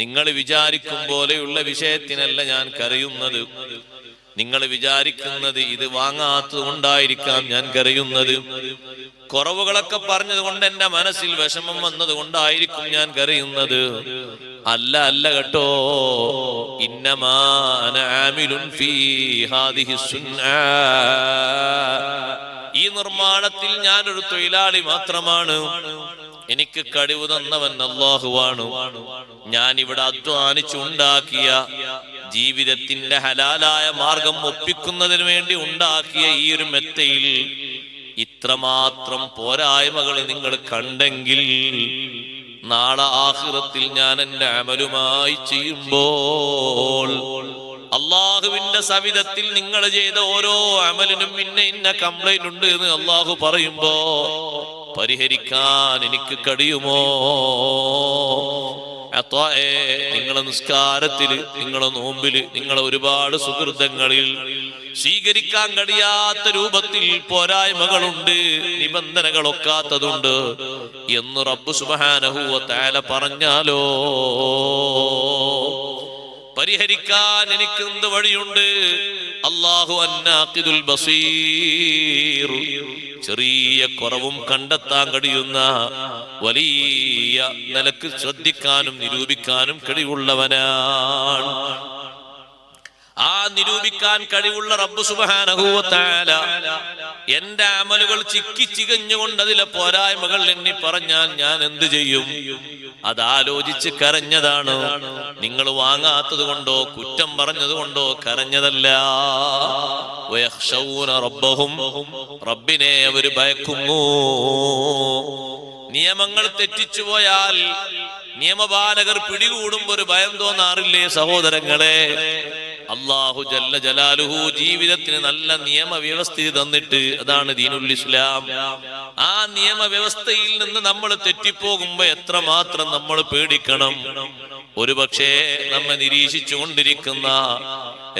നിങ്ങൾ വിചാരിക്കും പോലെയുള്ള വിഷയത്തിനല്ല ഞാൻ കരയുന്നത്. നിങ്ങൾ വിചാരിക്കുന്നത് ഇത് വാങ്ങാത്തത് കൊണ്ടായിരിക്കാം ഞാൻ കരയുന്നത്. കുറവുകളൊക്കെ പറഞ്ഞത് കൊണ്ട് എന്റെ മനസ്സിൽ വിഷമം വന്നത് കൊണ്ടായിരിക്കും ഞാൻ കരയുന്നത്. അല്ല കേട്ടോ, ഇന്നമാ അന ആമിലുൻ ഫീ ഹാദിഹി സുന്നാ, ഈ നിർമ്മാണത്തിൽ ഞാനൊരു തൊഴിലാളി മാത്രമാണ്. എനിക്ക് കഴിവ് തന്നവൻ അല്ലാഹുവാണ്. ഞാൻ ഇവിടെ അധ്വാനിച്ചുണ്ടാക്കിയ ജീവിതത്തിന്റെ ഹലാലായ മാർഗം ഒപ്പിക്കുന്നതിന് വേണ്ടി ഉണ്ടാക്കിയ ഈ ഒരു മെത്തയിൽ ഇത്രമാത്രം പോരായ്മകൾ നിങ്ങൾ കണ്ടെങ്കിൽ നാളെ ആഖിറത്തിൽ ഞാൻ എന്റെ അമലുമായി ചെയ്യുമ്പോൾ അള്ളാഹുവിന്റെ സവിധത്തിൽ നിങ്ങൾ ചെയ്ത ഓരോ അമലിനും ഇന്ന കംപ്ലൈന്റ് ഉണ്ട് എന്ന് അള്ളാഹു പറയുമ്പോ പരിഹരിക്കാൻ എനിക്ക് കഴിയുമോ? നിങ്ങളെ നിസ്കാരത്തില്, നിങ്ങളെ നോമ്പില്, നിങ്ങളെ ഒരുപാട് സുഹൃതങ്ങളിൽ സ്വീകരിക്കാൻ കഴിയാത്ത രൂപത്തിൽ പോരായ്മകളുണ്ട്, നിബന്ധനകൾ ഒക്കാത്തതുണ്ട് എന്ന് റബ്ബ് സുബ്ഹാനഹു വ തആല പറഞ്ഞാലോ പരിഹരിക്കാൻ എനിക്ക് എന്ത് വഴിയുണ്ട്? അല്ലാഹു അന്നാഖിദുൽ ബസീർ, ചെറിയ കുറവും കണ്ടെത്താൻ കഴിയുന്ന വലിയ നിലക്ക് ശ്രദ്ധിക്കാനും നിരൂപിക്കാനും കഴിവുള്ളവനാണ്. ആ നിരൂപിക്കാൻ കഴിവുള്ള റബ്ബ് സുബ്ഹാനഹു വ തആല എന്റെ അമലുകൾ ചിക്കി ചികഞ്ഞുകൊണ്ട് അതിലെ പോരായ്മകൾ എണ്ണി പറഞ്ഞാൽ ഞാൻ എന്ത് ചെയ്യും? അതാലോചിച്ച് കരഞ്ഞതാണ്. നിങ്ങൾ വാങ്ങാത്തത് കൊണ്ടോ കുറ്റം പറഞ്ഞത് കൊണ്ടോ കരഞ്ഞതല്ല. വയഖ്ശൗന റബ്ബഹും, റബ്ബിനെ അവർ ഭയക്കുന്നു. നിയമങ്ങൾ തെറ്റിച്ചു പോയാൽ നിയമപാലകർ പിടികൂടുമ്പോ ഒരു ഭയം തോന്നാറില്ലേ സഹോദരങ്ങളെ? അല്ലാഹു ജല്ല ജലാലുഹു ജീവിതത്തിന് നല്ല നിയമവ്യവസ്ഥ തന്നിട്ട്, അതാണ് ദീനുൽ ഇസ്ലാം. ആ നിയമവ്യവസ്ഥയിൽ നിന്ന് നമ്മൾ തെറ്റിപ്പോകുമ്പോ എത്രമാത്രം നമ്മൾ പേടിക്കണം. ഒരുപക്ഷേ നമ്മെ നിരീക്ഷിച്ചു കൊണ്ടിരിക്കുന്ന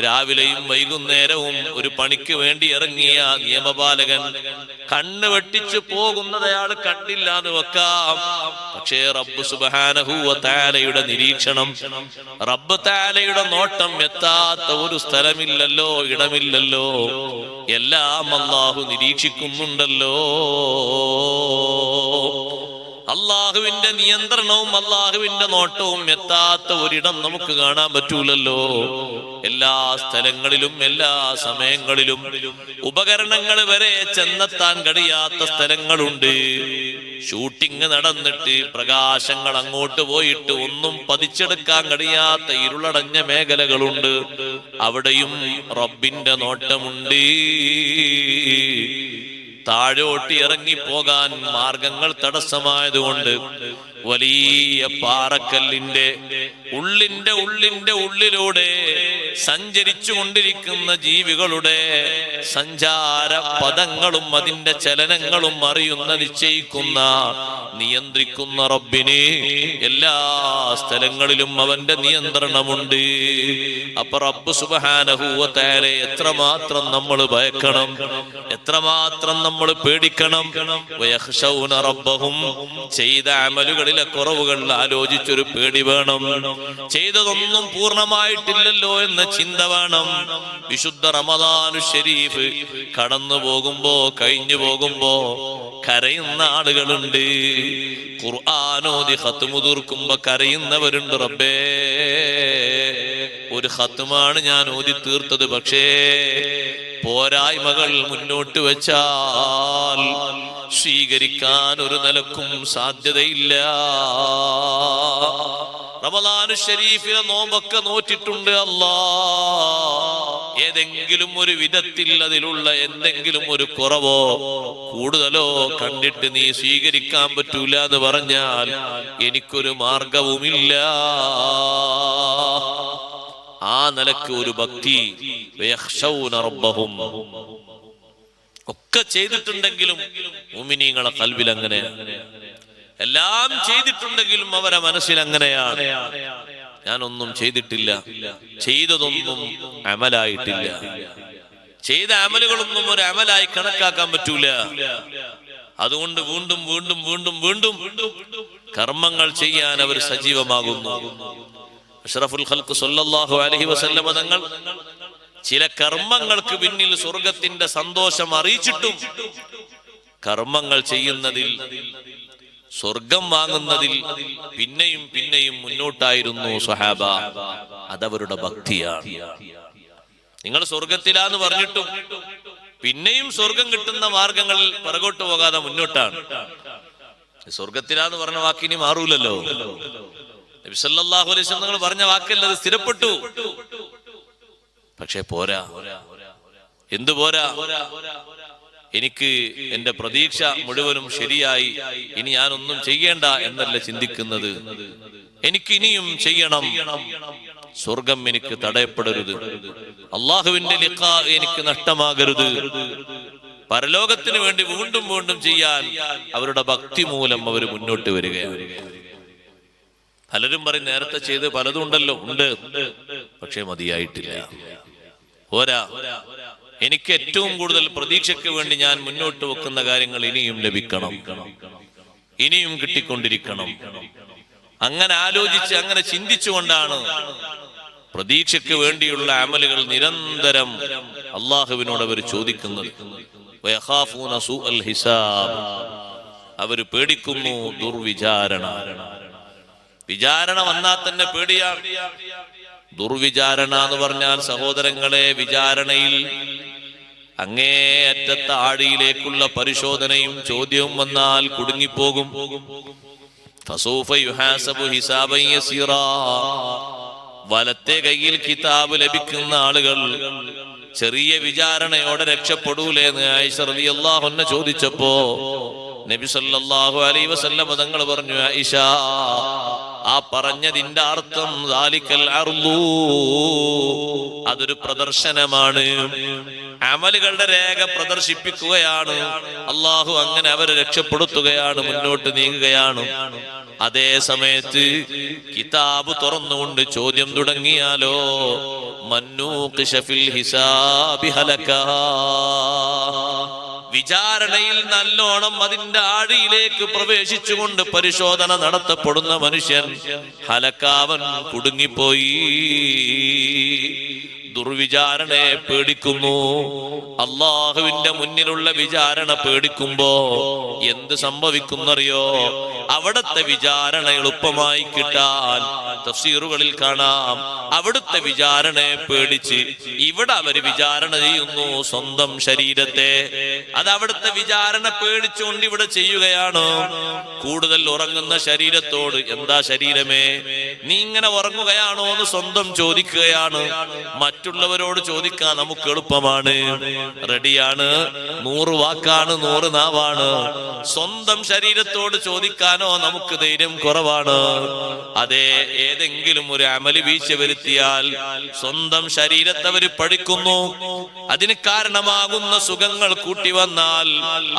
രാവിലെയും വൈകുന്നേരവും ഒരു പണിക്ക് വേണ്ടി ഇറങ്ങിയ നിയമപാലകൻ കണ്ണ് വെട്ടിച്ചു പോകുന്നത് അയാൾ കണ്ടില്ല എന്ന് വെക്കാം. പക്ഷേ റബ്ബ് സുബ്ഹാനഹു വ തആലയുടെ നിരീക്ഷണം, റബ്ബ് തആലയുടെ നോട്ടം എത്താത്ത ഒരു സ്ഥലമില്ലല്ലോ, ഇടമില്ലല്ലോ. എല്ലാം അല്ലാഹു നിരീക്ഷിക്കുന്നുണ്ടല്ലോ. അള്ളാഹുവിന്റെ നിയന്ത്രണവും അള്ളാഹുവിന്റെ നോട്ടവും എത്താത്ത ഒരിടം നമുക്ക് കാണാൻ പറ്റൂലല്ലോ. എല്ലാ സ്ഥലങ്ങളിലും എല്ലാ സമയങ്ങളിലും ഉപകരണങ്ങൾ വരെ ചെന്നെത്താൻ കഴിയാത്ത സ്ഥലങ്ങളുണ്ട്. ഷൂട്ടിംഗ് നടന്നിട്ട് പ്രകാശങ്ങൾ അങ്ങോട്ട് പോയിട്ട് ഒന്നും പതിച്ചെടുക്കാൻ കഴിയാത്ത ഇരുളടഞ്ഞ മേഖലകളുണ്ട്. അവിടെയും റബ്ബിന്റെ നോട്ടമുണ്ട്. താഴോട്ട് ഇറങ്ങിപ്പോകാൻ മാർഗങ്ങൾ തടസ്സമായതുകൊണ്ട് വലിയ പാറക്കല്ലിന്റെ ഉള്ളിലൂടെ സഞ്ചരിച്ചു കൊണ്ടിരിക്കുന്ന ജീവികളുടെ സഞ്ചാര പദങ്ങളും അതിന്റെ ചലനങ്ങളും അറിയുന്ന, നിശ്ചയിക്കുന്ന, നിയന്ത്രിക്കുന്ന റബ്ബിന് എല്ലാ സ്ഥലങ്ങളിലും അവന്റെ നിയന്ത്രണമുണ്ട്. അപ്പൊ റബ്ബ് സുബ്ഹാനഹു വ തആല എത്രമാത്രം നമ്മൾ ഭയക്കണം, എത്രമാത്രം നമ്മൾ പേടിക്കണം. വയഖ്ശൗന റബ്ബഹും, ചെയ്ത അമലുകളിലെ കുറവുകൾ ആലോചിച്ചൊരു പേടി വേണം. ചെയ്തതൊന്നും പൂർണ്ണമായിട്ടില്ലല്ലോ എന്ന ചിന്ത വേണം. വിശുദ്ധ റമദാനു ശരീഫ് കടന്നു പോകുമ്പോ, കഴിഞ്ഞു പോകുമ്പോ കരയുന്ന ആളുകളുണ്ട്. ഖുർആനോദി ഖത്മു തീർക്കുമ്പോ കരയുന്നവരുണ്ട്. റബ്ബേ, ഒരു ഖത്മാണ് ഞാൻ ഓതി തീർത്തത്, പക്ഷേ പോരായ്മകൾ മുന്നോട്ട് വെച്ചാൽ സ്വീകരിക്കാൻ ഒരു നിലക്കും സാധ്യതയില്ല. റമളാനു ശരീഫിലെ നോമ്പൊക്കെ നോറ്റിട്ടുണ്ട് അല്ലാ, ഏതെങ്കിലും ഒരു വിധത്തിൽ അതിലുള്ള എന്തെങ്കിലും ഒരു കുറവോ കൂടുതലോ കണ്ടിട്ട് നീ സ്വീകരിക്കാൻ പറ്റൂല എന്ന് പറഞ്ഞാൽ എനിക്കൊരു മാർഗവുമില്ല. ആ നിലക്ക് ഒരു ഭക്തി ഒക്കെ ചെയ്തിട്ടുണ്ടെങ്കിലും മുഅ്മിനീങ്ങളെ ഖൽബിൽ അങ്ങനെ, എല്ലാം ചെയ്തിട്ടുണ്ടെങ്കിലും അവരെ മനസ്സിൽ അങ്ങനെയാണ്, ഞാനൊന്നും ചെയ്തിട്ടില്ല, ചെയ്തതൊന്നും അമലായിട്ടില്ല. ചെയ്ത അമലുകളൊന്നും ഒരു അമലായി കണക്കാക്കാൻ പറ്റൂല. അതുകൊണ്ട് വീണ്ടും വീണ്ടും വീണ്ടും വീണ്ടും കർമ്മങ്ങൾ ചെയ്യാൻ അവർ സജീവമാകുന്നു. അഷ്റഫുൽ ഖൽഖ് സ്വല്ലല്ലാഹു അലൈഹി വസല്ലം തങ്ങൾ ചില കർമ്മങ്ങൾക്ക് പിന്നിൽ സ്വർഗത്തിന്റെ സന്തോഷം അറിയിച്ചിട്ടും കർമ്മങ്ങൾ ചെയ്യുന്നതിൽ, സ്വർഗം വാങ്ങുന്നതിൽ പിന്നെയും പിന്നെയും മുന്നോട്ടായിരുന്നു സ്വഹാബ. അതവരുടെ ഭക്തിയാണ്. നിങ്ങൾ സ്വർഗത്തിലാന്ന് പറഞ്ഞിട്ടും പിന്നെയും സ്വർഗം കിട്ടുന്ന മാർഗങ്ങളിൽ പിറകോട്ട് പോകാതെ മുന്നോട്ടാണ്. സ്വർഗത്തിലാന്ന് പറഞ്ഞ വാക്കിനി മാറൂലല്ലോ. നബി സല്ലല്ലാഹു അലൈഹി വസല്ലം നിങ്ങൾ പറഞ്ഞ വാക്കല്ല, അത് സ്ഥിരപ്പെട്ടു. പക്ഷെ പോരാ. എന്തു പോരാ? എനിക്ക് എന്റെ പ്രതീക്ഷ മുഴുവനും ശരിയായി, ഇനി ഞാനൊന്നും ചെയ്യേണ്ട എന്നല്ല ചിന്തിക്കുന്നത്. എനിക്ക് ഇനിയും ചെയ്യണം. സ്വർഗം എനിക്ക് തടയപ്പെടരുത്, അള്ളാഹുവിന്റെ ലിഖാ എനിക്ക് നഷ്ടമാകരുത്. പരലോകത്തിന് വേണ്ടി വീണ്ടും വീണ്ടും ചെയ്യാൻ അവരുടെ ഭക്തി മൂലം അവർ മുന്നോട്ട് വരികയാണ്. പലരും പറയും നേരത്തെ ചെയ്ത് പലതും ഉണ്ടല്ലോ. ഉണ്ട്, പക്ഷെ മതിയായിട്ടില്ല, പോരാ. എനിക്ക് ഏറ്റവും കൂടുതൽ പ്രതീക്ഷയ്ക്ക് വേണ്ടി ഞാൻ മുന്നോട്ട് വെക്കുന്ന കാര്യങ്ങൾ ഇനിയും ലഭിക്കണം, ഇനിയും കിട്ടിക്കൊണ്ടിരിക്കണം. അങ്ങനെ ആലോചിച്ച് അങ്ങനെ ചിന്തിച്ചുകൊണ്ടാണ് പ്രതീക്ഷയ്ക്ക് വേണ്ടിയുള്ള അമലുകൾ നിരന്തരം അള്ളാഹുവിനോട് അവർ ചോദിക്കുന്നത്. അവർ പേടിക്കുന്നു ദുർവിചാരണ. വിചാരണ വന്നാൽ തന്നെ പേടിയാണ്. ദുർവിചാരണ എന്ന് പറഞ്ഞാൽ സഹോദരങ്ങളെ, വിചാരണയിൽ അങ്ങേയറ്റത്തെ ആഴിയിലേക്കുള്ള പരിശോധനയും ചോദ്യവും വന്നാൽ കുടുങ്ങിപ്പോകും. വലത്തെ കയ്യിൽ കിതാബ് ലഭിക്കുന്ന ആളുകൾ ചെറിയ വിചാരണയോടെ രക്ഷപ്പെടൂലേന്ന് ആയിഷ റളിയല്ലാഹു അൻഹ ചോദിച്ചപ്പോ നബി സല്ലല്ലാഹു അലൈഹി വസല്ലം തങ്ങൾ പറഞ്ഞു, ആയിഷ, ആ പറഞ്ഞതിന്റെ അർത്ഥം ദാലിക്കൽ അർളു, അതൊരു പ്രദർശനമാണ്, അമലുകളുടെ രേഖ പ്രദർശിപ്പിക്കുകയാണ്. അള്ളാഹു അങ്ങനെ അവരെ രക്ഷപ്പെടുത്തുകയാണ്, മുന്നോട്ട് നീങ്ങുകയാണ്. അതേ സമയത്ത് കിതാബ് തുറന്നുകൊണ്ട് ചോദ്യം തുടങ്ങിയാലോ, മന്നൂഖിശ ഫിൽ ഹിസാബി ഹലക, വിചാരണയിൽ നല്ലോണം അതിന്റെ ആഴിയിലേക്ക് പ്രവേശിച്ചുകൊണ്ട് പരിശോധന നടത്തപ്പെടുന്ന മനുഷ്യൻ ഹലക്കാവൻ, കുടുങ്ങിപ്പോയി. ദുർവിചാരണയെ പേടിക്കുന്നു. അള്ളാഹുവിന്റെ മുന്നിലുള്ള വിചാരണ പേടിക്കുമ്പോ എന്ത് സംഭവിക്കുന്നറിയോ? അവിടുത്തെ വിചാരണ എളുപ്പമായി കിട്ടാൻ തഫ്സീറുകളിൽ കാണാം, അവിടുത്തെ വിചാരണയെ പേടിച്ച് ഇവിടെ അവര് വിചാരണ ചെയ്യുന്നു സ്വന്തം ശരീരത്തെ. അത് അവിടുത്തെ വിചാരണ പേടിച്ചുകൊണ്ട് ഇവിടെ ചെയ്യുകയാണ്. കൂടുതൽ ഉറങ്ങുന്ന ശരീരത്തോട്, എന്താ ശരീരമേ നീ ഇങ്ങനെ ഉറങ്ങുകയാണോ എന്ന് സ്വന്തം ചോദിക്കുകയാണ്. മറ്റുള്ളവരോട് ചോദിക്കാൻ നമുക്ക് എളുപ്പമാണ്, റെഡിയാണ്, 100 വാക്കാണ്, 100 നാവാണ്. സ്വന്തം ശരീരത്തോട് ചോദിക്കാനോ നമുക്ക് ധൈര്യം കുറവാണ്. അതേ, ഏതെങ്കിലും ഒരു അമല് വീഴ്ച വരുത്തിയാൽ സ്വന്തം ശരീരത്തെ അവര് പഠിക്കുന്നു. അതിന് കാരണമാകുന്ന സുഖങ്ങൾ കൂട്ടി വന്നാൽ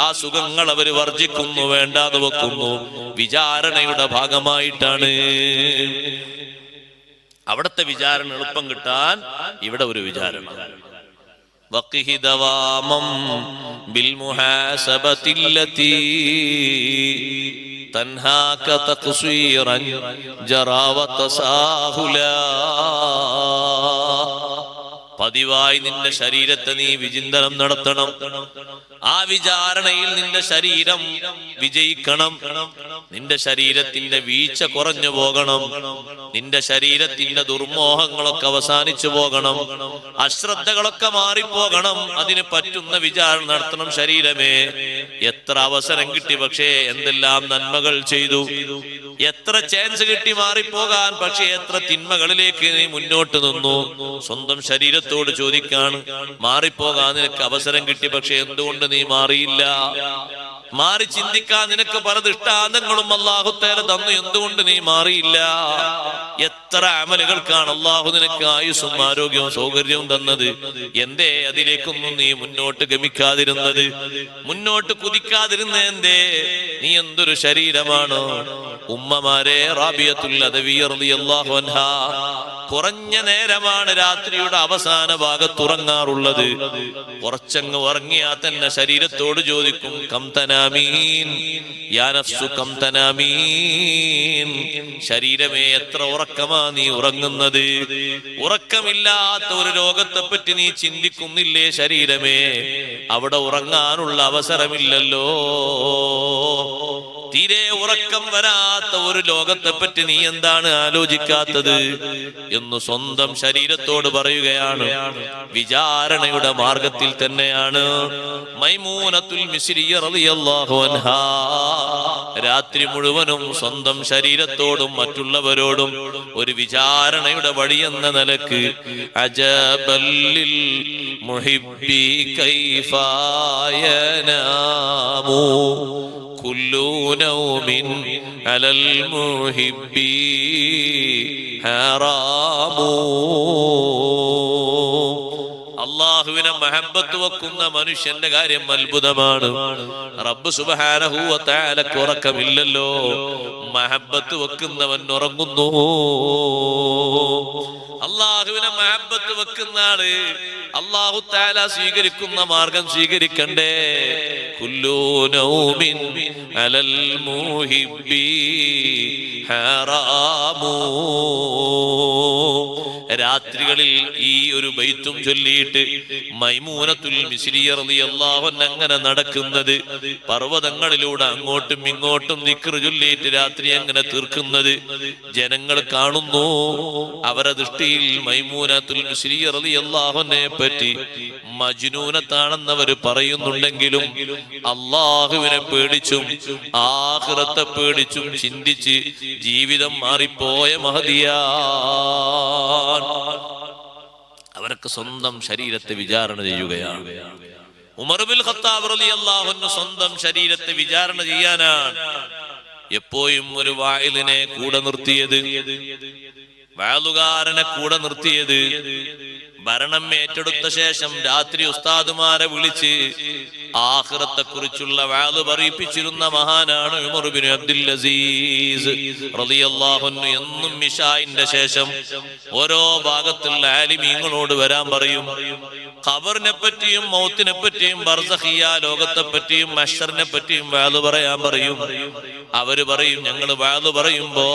ആ സുഖങ്ങൾ അവര് വർജിക്കുന്നു, വേണ്ടാതെ വെക്കുന്നു. വിചാരണയുടെ ഭാഗമായിട്ടാണ്. അവിടത്തെ വിചാരണ എളുപ്പം കിട്ടാൻ ഇവിടെ ഒരു വിചാരണ. വഖിഹി ദവാമം ബിൽ മുഹാസബതില്ലതി തൻഹാക തഖ്സീറൻ ജറാ വതസാഹുല. പതിവായി നിന്റെ ശരീരത്തെ നീ വിചിന്തനം നടത്തണം. ആ വിചാരണയിൽ നിന്റെ ശരീരം വിജയിക്കണം. നിന്റെ ശരീരത്തിന്റെ വീഴ്ച കുറഞ്ഞു പോകണം. നിന്റെ ശരീരത്തിന്റെ ദുർമോഹങ്ങളൊക്കെ അവസാനിച്ചു പോകണം. അശ്രദ്ധകളൊക്കെ മാറിപ്പോകണം. അതിന് പറ്റുന്ന വിചാരണ നടത്തണം. ശരീരമേ, എത്ര അവസരം കിട്ടി, പക്ഷേ എന്തെല്ലാം നന്മകൾ ചെയ്തു. എത്ര ചാൻസ് കിട്ടി മാറിപ്പോകാൻ, പക്ഷേ എത്ര തിന്മകളിലേക്ക് നീ മുന്നോട്ട് നിന്നു. സ്വന്തം ശരീരത്തോട് ചോദിക്കാണ്, മാറിപ്പോകാൻ നിനക്ക് അവസരം കിട്ടി, പക്ഷെ എന്തുകൊണ്ട് നീ മാറിയില്ല? മാറി ചിന്തിക്കാൻ നിനക്ക് പല ദൃഷ്ടാന്തങ്ങളും അല്ലാഹു തആല തന്നു, എന്തുകൊണ്ട് നീ മാറിയില്ല? എത്ര അമലുകൾക്കാണ് അല്ലാഹു നിനക്ക് ആയുസ്സും ആരോഗ്യവും സൗകര്യവും തന്നത്. എന്തേ അതിലേക്കൊന്നും നീ മുന്നോട്ട് ഗമിക്കാതിരുന്നത്? മുന്നോട്ട് കുതിക്കാതിരുന്ന എന്തേ? നീ എന്തൊരു ശരീരമാണ്. ഉമ്മമാരെ, റാബിയത്തുൽ അദവിയ്യ റളിയല്ലാഹു അൻഹാ കുറഞ്ഞ നേരമാണ് രാത്രിയുടെ അവസാന ഭാഗത്ത് ഉറങ്ങാറുള്ളത്. കുറച്ചങ്ങ് ഉറങ്ങിയാൽ തന്നെ ശരീരത്തോട് ചോദിക്കും, കം തനാമീൻ യാ നഫ്സു കം തനാമീൻ. ശരീരമേ, എത്ര ഉറക്കമാ നീ ഉറങ്ങുന്നത്? ഉറക്കമില്ലാത്ത ഒരു രോഗത്തെ പറ്റി നീ ചിന്തിക്കുന്നില്ലേ ശരീരമേ? അവിടെ ഉറങ്ങാനുള്ള അവസരമില്ലല്ലോ. തീരെ ഉറക്കം വരാത്ത ഒരു ലോകത്തെ പറ്റി നീ എന്താണ് ആലോചിക്കാത്തത് എന്ന് സ്വന്തം ശരീരത്തോട് പറയുകയാണ്. വിചാരണയുടെ മാർഗത്തിൽ തന്നെയാണ് മൈമൂനത്തുൽ മിസ്രിയ്യ റളിയല്ലാഹു അൻഹാ രാത്രി മുഴുവനും സ്വന്തം ശരീരത്തോടും മറ്റുള്ളവരോടും ഒരു വിചാരണയുടെ വഴി എന്ന നിലക്ക് അജബല്ലിൽ മുഹിബ്ബി കൈഫ യനാമു കുല്ലു നൗമിൻ അലൽ മുഹിബ്ബി ഹറാമു. അല്ലാഹുവിനെ മഹബ്ബത്ത് വെക്കുന്ന മനുഷ്യന്റെ കാര്യം അത്ഭുതമാണ്. റബ്ബ് സുബ്ഹാനഹു വ തആലക്ക് ഉറക്കമില്ലല്ലോ. മഹബ്ബത്ത് വെക്കുന്നവൻ ഉറങ്ങുന്നു. അല്ലാഹുവിനെ മഹബ്ബത്ത് വെക്കുന്ന ആള് അല്ലാഹു തആല സ്വീകരിക്കുന്ന മാർഗം സ്വീകരിക്കണ്ടേ? കുല്ലു നൗമിൻ അലൽ മുഹിബ്ബി ഹറാമു. രാത്രികളിൽ ഈ ഒരു ബൈത്തും ചൊല്ലിയിട്ട് മൈമൂനത്തുൽ മിസ്രിയ്യ റളിയല്ലാഹു അൻഹ അങ്ങനെ നടക്കുന്നത്, പർവ്വതങ്ങളിലൂടെ അങ്ങോട്ടും ഇങ്ങോട്ടും ദിക്ർ ചൊല്ലിയിട്ട് രാത്രി അങ്ങനെ തീർക്കുന്നത് ജനങ്ങൾ കാണുന്നു. അവരുടെ ദൃഷ്ടിയിൽ മൈമൂനത്തുൽ മിസ്രിയ്യ റളിയല്ലാഹു അൻഹയെ പറ്റി മജ്നൂനത്താണെന്നവർ പറയുന്നുണ്ടെങ്കിലും അല്ലാഹുവിനെ പേടിച്ചും ആഖിറത്തെ പേടിച്ചും ചിന്തിച്ച് ജീവിതം മാറിപ്പോയ മഹദിയാണ്. അവർക്ക് സ്വന്തം ശരീരത്തെ വിചാരണ ചെയ്യുകയാണ്. ഉമർ ഇബ്നുൽ ഖത്താബ് റളിയല്ലാഹു അൻഹു സ്വന്തം ശരീരത്തെ വിചാരണ ചെയ്യാനാണ് എപ്പോഴും ഒരു വായിലിനെ കൂടെ നിർത്തിയത്, വാളുകാരനെ കൂടെ നിർത്തിയത്. ഭരണം ഏറ്റെടുത്ത ശേഷം രാത്രി ഉസ്താദുമാരെ വിളിച്ച് ആഖിറത്തെ കുറിച്ചുള്ള വാള് പറയിപ്പിച്ചിരുന്ന മഹാനാണ് ഉമർ ഇബ്നു അബ്ദുൽ അസീസ് റളിയല്ലാഹു അൻഹു. എന്നും ഇശാഇന്റെ ശേഷം ഓരോ ഭാഗത്തുള്ള ആലിമീങ്ങളോട് വരാൻ പറയും. ഖബറിനെ പറ്റിയും മൗത്തിനെ പറ്റിയും ബർസഖിയ ലോകത്തെ പറ്റിയും മഹ്ശറിനെ പറ്റിയും വാള് പറയാൻ പറയും. അവര് പറയും, ഞങ്ങൾ വാള് പറയുമ്പോ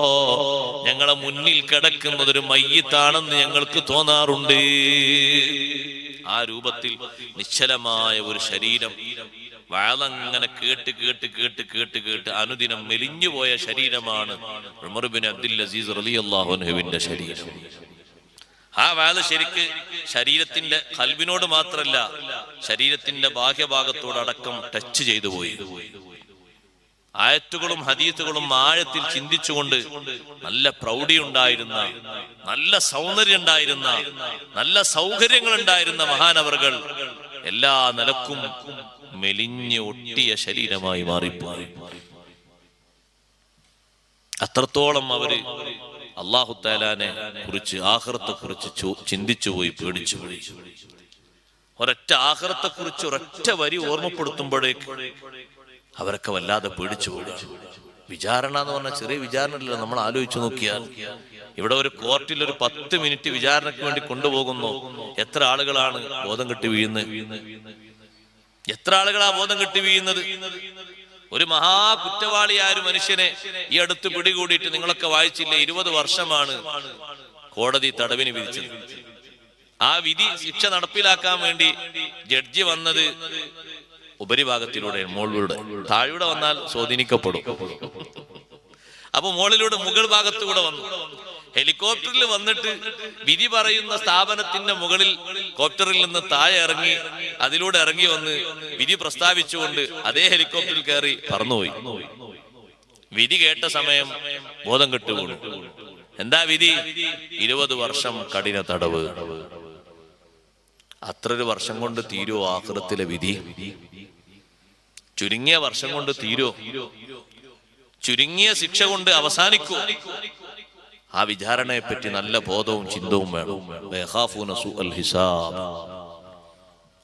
ഞങ്ങളെ മുന്നിൽ കിടക്കുന്നത് ഒരു മയ്യിത്താണെന്ന് ഞങ്ങൾക്ക് തോന്നാറുണ്ട്. ആ രൂപത്തിൽ നിശ്ചലമായ ഒരു ശരീരം, വാളങ്ങനെ കേട്ട് കേട്ട് കേട്ട് കേട്ട് കേട്ട് അനുദിനം മെലിഞ്ഞുപോയ ശരീരമാണ് ഉമർ ഇബ്നു അബ്ദുൽ അസീസ് റളിയല്ലാഹു അൻഹുവിന്റെ ശരീരം. ആ വാള് ശരിക്ക് ശരീരത്തിന്റെ ഖൽബിനോട് മാത്രല്ല, ശരീരത്തിന്റെ ബാഹ്യഭാഗത്തോടടക്കം ടച്ച് ചെയ്തു പോയി. ആയത്തുകളും ഹദീസുകളും ആഴത്തിൽ ചിന്തിച്ചുകൊണ്ട് നല്ല പ്രൗഢി ഉണ്ടായിരുന്ന, നല്ല സൗന്ദര്യം ഉണ്ടായിരുന്ന, നല്ല സൗകര്യങ്ങൾ ഉണ്ടായിരുന്ന മഹാനവറുകൾ എല്ലാ നിലക്കും മെലിഞ്ഞ് ഒട്ടിയ ശരീരമായി മാറിപ്പോയി. അത്രത്തോളം അവര് അല്ലാഹു തആലാനെ കുറിച്ച്, ആഖിറത്തെ കുറിച്ച് ചിന്തിച്ചുപോയി, പേടിച്ചുപോയി. ഒരൊറ്റ ആഖിറത്തെ കുറിച്ച് ഒരൊറ്റ വരി ഓർമ്മപ്പെടുത്തുമ്പോഴേക്ക് അവരൊക്കെ വല്ലാതെ പേടിച്ചു പോവുക. വിചാരണ എന്ന് പറഞ്ഞാൽ ചെറിയ വിചാരണ അല്ല. നമ്മൾ ആലോചിച്ചു നോക്കിയാൽ ഇവിടെ ഒരു കോർട്ടിൽ ഒരു 10 മിനിറ്റ് വിചാരണയ്ക്ക് വേണ്ടി കൊണ്ടുപോകുന്നു. എത്ര ആളുകളാണ് ബോധം കെട്ടി വീഴുന്നത്? എത്ര ആളുകളാ ബോധം കെട്ടി വീഴുന്നത്? ഒരു മഹാ കുറ്റവാളിയായ ഒരു മനുഷ്യനെ ഈ അടുത്ത് പിടികൂടിയിട്ട് നിങ്ങളൊക്കെ വായിച്ചില്ലേ, 20 വർഷമാണ് കോടതി തടവിന് വിധിച്ചത്. ആ വിധി ശിക്ഷ നടപ്പിലാക്കാൻ വേണ്ടി ജഡ്ജി വന്നത് ഉപരിഭാഗത്തിലൂടെ, മുകളിലൂടെ. താഴെ വന്നാൽ സ്വാധീനിക്കപ്പെടും. അപ്പൊ മുകളിലൂടെ മുകൾ ഭാഗത്തുകൂടെ വന്നു. ഹെലികോപ്റ്ററിൽ വന്നിട്ട് വിധി പറയുന്ന സ്ഥാപനത്തിന്റെ മുകളിൽ കോപ്റ്ററിൽ നിന്ന് താഴെ ഇറങ്ങി അതിലൂടെ ഇറങ്ങി വന്ന് വിധി പ്രസ്താവിച്ചുകൊണ്ട് അതേ ഹെലികോപ്റ്ററിൽ കയറി പറന്നുപോയി. വിധി കേട്ട സമയം ബോധം കെട്ടുപോണു. എന്താ വിധി? 20 വർഷം കഠിന തടവ്. അത്രൊരു വർഷം കൊണ്ട് തീരോ ആഖിറത്തിലെ വിധി? ചുരുങ്ങിയ വർഷം കൊണ്ട് തീരോ? ചുരുങ്ങിയ ശിക്ഷ കൊണ്ട് അവസാനിക്കൂ? ആ വിചാരണയെ പറ്റി നല്ല ബോധവും ചിന്തവും വേണം.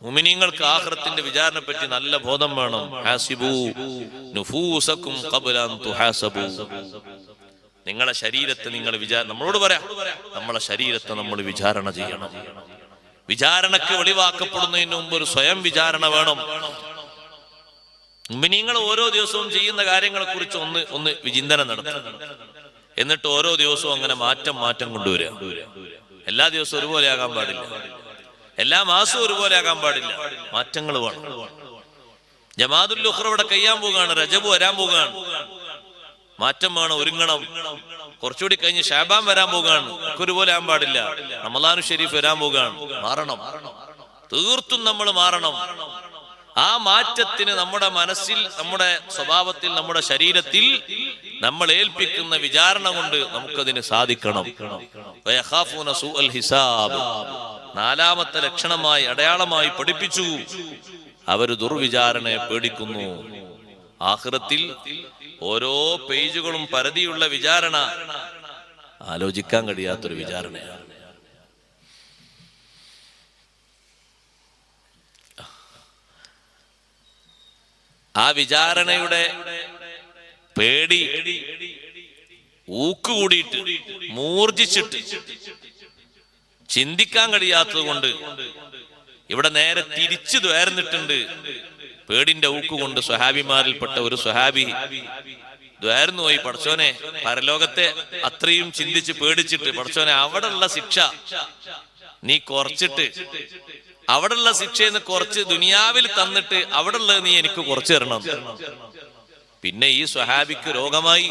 മുഅ്മിനീങ്ങൾക്ക് ആഖിറത്തിന്റെ വിചാരണയെ പറ്റി നല്ല ബോധം വേണം. ഹാസിബു നുഫൂസകും ഖബ്ല അൻ തുഹാസബു. നിങ്ങളെ ശരീരത്തെ നിങ്ങൾ നമ്മളോട് പറയാം, നമ്മളെ ശരീരത്തെ നമ്മൾ വിചാരണ ചെയ്യണം. വിചാരണക്ക് വെളിവാക്കപ്പെടുന്നതിന് മുമ്പ് ഒരു സ്വയം വിചാരണ വേണം. മുഅ്മിനീങ്ങൾ ഓരോ ദിവസവും ചെയ്യുന്ന കാര്യങ്ങളെ കുറിച്ച് ഒന്ന് വിചിന്തനം നടത്തും. എന്നിട്ട് ഓരോ ദിവസവും അങ്ങനെ മാറ്റം കൊണ്ടുവരിക. എല്ലാ ദിവസവും ഒരുപോലെ ആകാൻ പാടില്ല, എല്ലാ മാസവും ഒരുപോലെ ആകാൻ പാടില്ല. മാറ്റങ്ങൾ വേണം. ജമാഅത്തുൽ ഉഖ്റ ഇവിടെ കഴിയാൻ പോവുകയാണ്, റജബ് വരാൻ പോവുകയാണ്. മാറ്റം വേണം, ഒരുങ്ങണം. കുറച്ചുകൂടി കഴിഞ്ഞ് ശഅബാൻ വരാൻ പോവുകയാണ്, ഒക്കെ ഒരുപോലെ ആകാൻ പാടില്ല. റമളാനു ശരീഫ് വരാൻ പോവുകയാണ്. മാറണം, തീർത്തും നമ്മൾ മാറണം. ആ മാറ്റത്തിന് നമ്മുടെ മനസ്സിൽ, നമ്മുടെ സ്വഭാവത്തിൽ, നമ്മുടെ ശരീരത്തിൽ നമ്മൾ ഏൽപ്പിക്കുന്ന വിചാരണ കൊണ്ട് നമുക്കതിന് സാധിക്കണം. നാലാമത്തെ ലക്ഷണമായി, അടയാളമായി പഠിപ്പിച്ചു, അവര് ദുർവിചാരണയെ പേടിക്കുന്നു. ആഖിറത്തിൽ ഓരോ പേജുകളും പരതിയുള്ള വിചാരണ ആലോചിക്കാൻ കഴിയാത്തൊരു വിചാരണയാണ്. ആ വിചാരണയുടെ പേടി ഊക്കുകൂടിയിട്ട് മൂർജിച്ചിട്ട് ചിന്തിക്കാൻ കഴിയാത്തത് കൊണ്ട് ഇവിടെ നേരെ തിരിച്ചു ദ്വാരുന്നിട്ടുണ്ട്. പേടിന്റെ ഊക്കുകൊണ്ട് സ്വഹാബിമാരിൽപ്പെട്ട ഒരു സ്വഹാബി ദ്വാരുന്നു പോയി, പടച്ചോനെ പരലോകത്തെ അത്രയും ചിന്തിച്ച് പേടിച്ചിട്ട്, പടച്ചോനെ അവിടെയുള്ള ശിക്ഷ നീ കുറച്ചിട്ട്, അവിടെയുള്ള ശിക്ഷയെന്ന് കുറച്ച് ദുനിയാവിൽ തന്നിട്ട് അവിടെയുള്ളത് നീ എനിക്ക് കുറച്ചു തരണം. പിന്നെ ഈ സ്വഹാബിക്ക് രോഗമായി.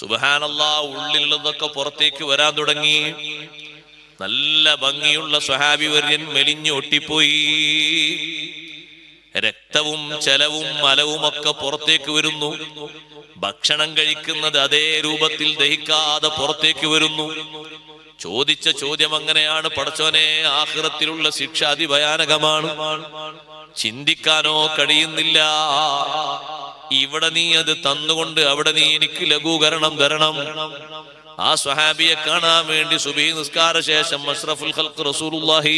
സുബ്ഹാനല്ലാഹ്, ഉള്ളിലുള്ളതൊക്കെ പുറത്തേക്ക് വരാൻ തുടങ്ങി. നല്ല ഭംഗിയുള്ള സ്വഹാബി വര്യൻ മെലിഞ്ഞു ഒട്ടിപ്പോയി. രക്തവും ചലവും മലവും ഒക്കെ പുറത്തേക്ക് വരുന്നു. ഭക്ഷണം കഴിക്കുന്നത് അതേ രൂപത്തിൽ ദഹിക്കാതെ പുറത്തേക്ക് വരുന്നു. ചോദിച്ച ചോദ്യം അങ്ങനെയാണ്, പടച്ചോനെ ആഖിറത്തിലുള്ള ശിക്ഷ അതിഭയാനകമാണ്, ചിന്തിക്കാനോ കഴിയുന്നില്ല. ഇവിടെ നീ അത് തന്നുകൊണ്ട് അവിടെ നീ എനിക്ക് ലഘൂകരണം തരണം. ആ സ്വഹാബിയെ കാണാൻ വേണ്ടി സുബഹി നിസ്കാര ശേഷം അഷ്റഫുൽ ഖൽഖ് റസൂലുള്ളാഹി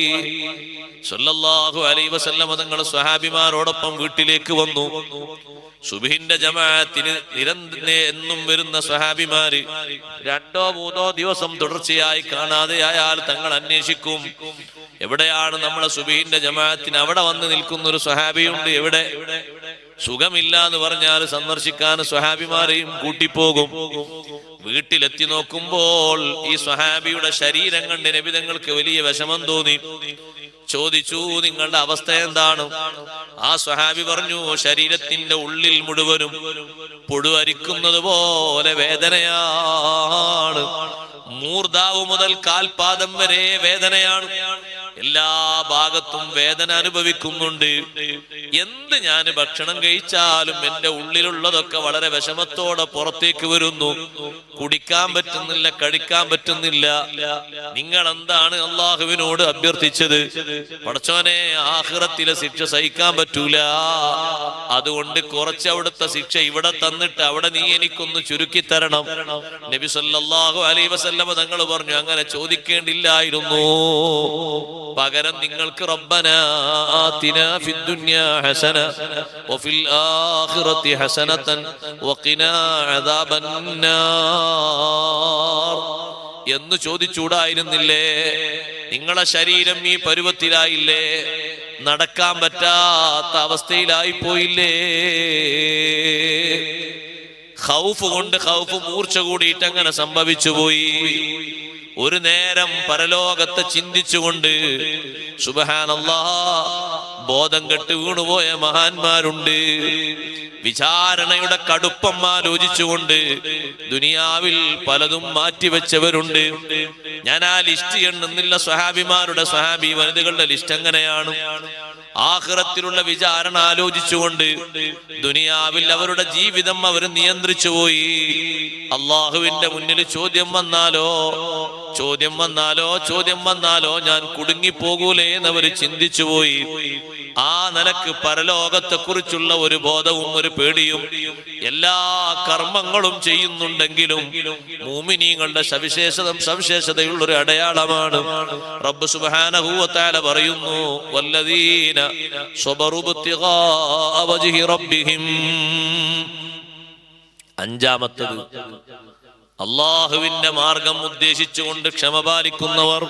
സ്വല്ലല്ലാഹു അലൈഹി വസല്ലം തങ്ങൾ സ്വഹാബിമാരോടൊപ്പം വീട്ടിലേക്ക് വന്നു. സുബഹിന്റെ ജമാഅത്തിന് എന്നും വരുന്ന സ്വഹാബിമാര് 2-3 ദിവസം തുടർച്ചയായി കാണാതെയായാൽ തങ്ങൾ അന്വേഷിക്കും, എവിടെയാണ് നമ്മളെ സുബഹിന്റെ ജമാഅത്തിന്? അവിടെ വന്ന് നിൽക്കുന്ന ഒരു സ്വഹാബിയുണ്ട്, എവിടെ? സുഖമില്ല എന്ന് പറഞ്ഞാൽ സന്ദർശിക്കാൻ സ്വഹാബിമാരെയും കൂട്ടിപ്പോകും. വീട്ടിലെത്തി നോക്കുമ്പോൾ ഈ സ്വഹാബിയുടെ ശരീരം കണ്ട് നബി തങ്ങൾക്ക് വലിയ വിഷമം തോന്നി. ചോദിച്ചു, നിങ്ങളുടെ അവസ്ഥ എന്താണ്? ആ സ്വഹാബി പറഞ്ഞു, ശരീരത്തിന്റെ ഉള്ളിൽ മുഴുവനും പുഴുവരിക്കുന്നത് പോലെ വേദനയാണ്. മൂർധാവ് മുതൽ കാൽപാദം വരെ വേദനയാണ്. എല്ലാ ഭാഗത്തും വേദന അനുഭവിക്കുന്നുണ്ട്. എന്ത് ഞാൻ ഭക്ഷണം കഴിച്ചാലും എന്റെ ഉള്ളിലുള്ളതൊക്കെ വളരെ വിഷമത്തോടെ പുറത്തേക്ക് വരുന്നു. കുടിക്കാൻ പറ്റുന്നില്ല, കഴിക്കാൻ പറ്റുന്നില്ല. നിങ്ങൾ എന്താണ് അള്ളാഹുവിനോട് അഭ്യർത്ഥിച്ചത്? പടച്ചോനെ, ആഖിറത്തിലെ ശിക്ഷ സഹിക്കാൻ പറ്റൂല, അതുകൊണ്ട് കുറച്ച് അവിടുത്തെ ശിക്ഷ ഇവിടെ തന്നിട്ട് അവിടെ നീ എനിക്കൊന്ന് ചുരുക്കി തരണം. നബി സല്ലല്ലാഹു അലൈഹി വസല്ലം തങ്ങൾ പറഞ്ഞു, അങ്ങനെ ചോദിക്കേണ്ടില്ലായിരുന്നു. പകരം നിങ്ങൾക്ക് റബ്ബനാ ആതിനാ ഫിദ്ദുനിയാ ഹസന വഫിൽ ആഖിറതി ഹസനതൻ വഖിനാ അദാബന്നാർ എന്ന് ചോദിച്ചൂടായിരുന്നില്ലേ? നിങ്ങളെ ശരീരം ഈ പരുവത്തിലായില്ലേ? നടക്കാൻ പറ്റാത്ത അവസ്ഥയിലായി പോയില്ലേ? ഖൗഫ് കൊണ്ട് ഖൗഫ് മൂർച്ച കൂടിയിട്ട് അങ്ങനെ സംഭവിച്ചു പോയി. ഒരു നേരം പരലോകത്തെ ചിന്തിച്ചുകൊണ്ട് സുബ്ഹാനല്ലാഹ് ബോധം കെട്ട് വീണുപോയ മഹാന്മാരുണ്ട്. വിചാരണയുടെ കടുപ്പം ആലോചിച്ചുകൊണ്ട് ദുനിയാവിൽ പലതും മാറ്റിവെച്ചവരുണ്ട്. ഞാൻ ആ ലിസ്റ്റ് എണ്ണുന്നില്ല. സ്വഹാബി വനിതകളുടെ ലിസ്റ്റ് എങ്ങനെയാണ്? ആഖിറത്തിലുള്ള വിചാരണ ആലോചിച്ചുകൊണ്ട് ദുനിയാവിൽ അവരുടെ ജീവിതം അവർ നിയന്ത്രിച്ചു പോയി. അള്ളാഹുവിന്റെ മുന്നിൽ ചോദ്യം വന്നാലോ ഞാൻ കുടുങ്ങിപ്പോകൂലേ എന്നവർ ചിന്തിച്ചു പോയി. ആ നിലക്ക് പരലോകത്തെ കുറിച്ചുള്ള ഒരു ബോധവും ഒരു പേടിയും എല്ലാ കർമ്മങ്ങളും ചെയ്യുന്നുണ്ടെങ്കിലും മുഅ്മിനീങ്ങളുടെ സവിശേഷതയുള്ള ഒരു അടയാളമാണ്. റബ്ബ് സുബ്ഹാനഹു വ തആല പറയുന്നു, വല്ലദീന സ്വബറു ഇബ്തിഗാഅ വജ്ഹി റബ്ബിഹിം. അഞ്ചാമത്തത്, അള്ളാഹുവിന്റെ മാർഗം ഉദ്ദേശിച്ചുകൊണ്ട് ക്ഷമ പാലിക്കുന്നവർ,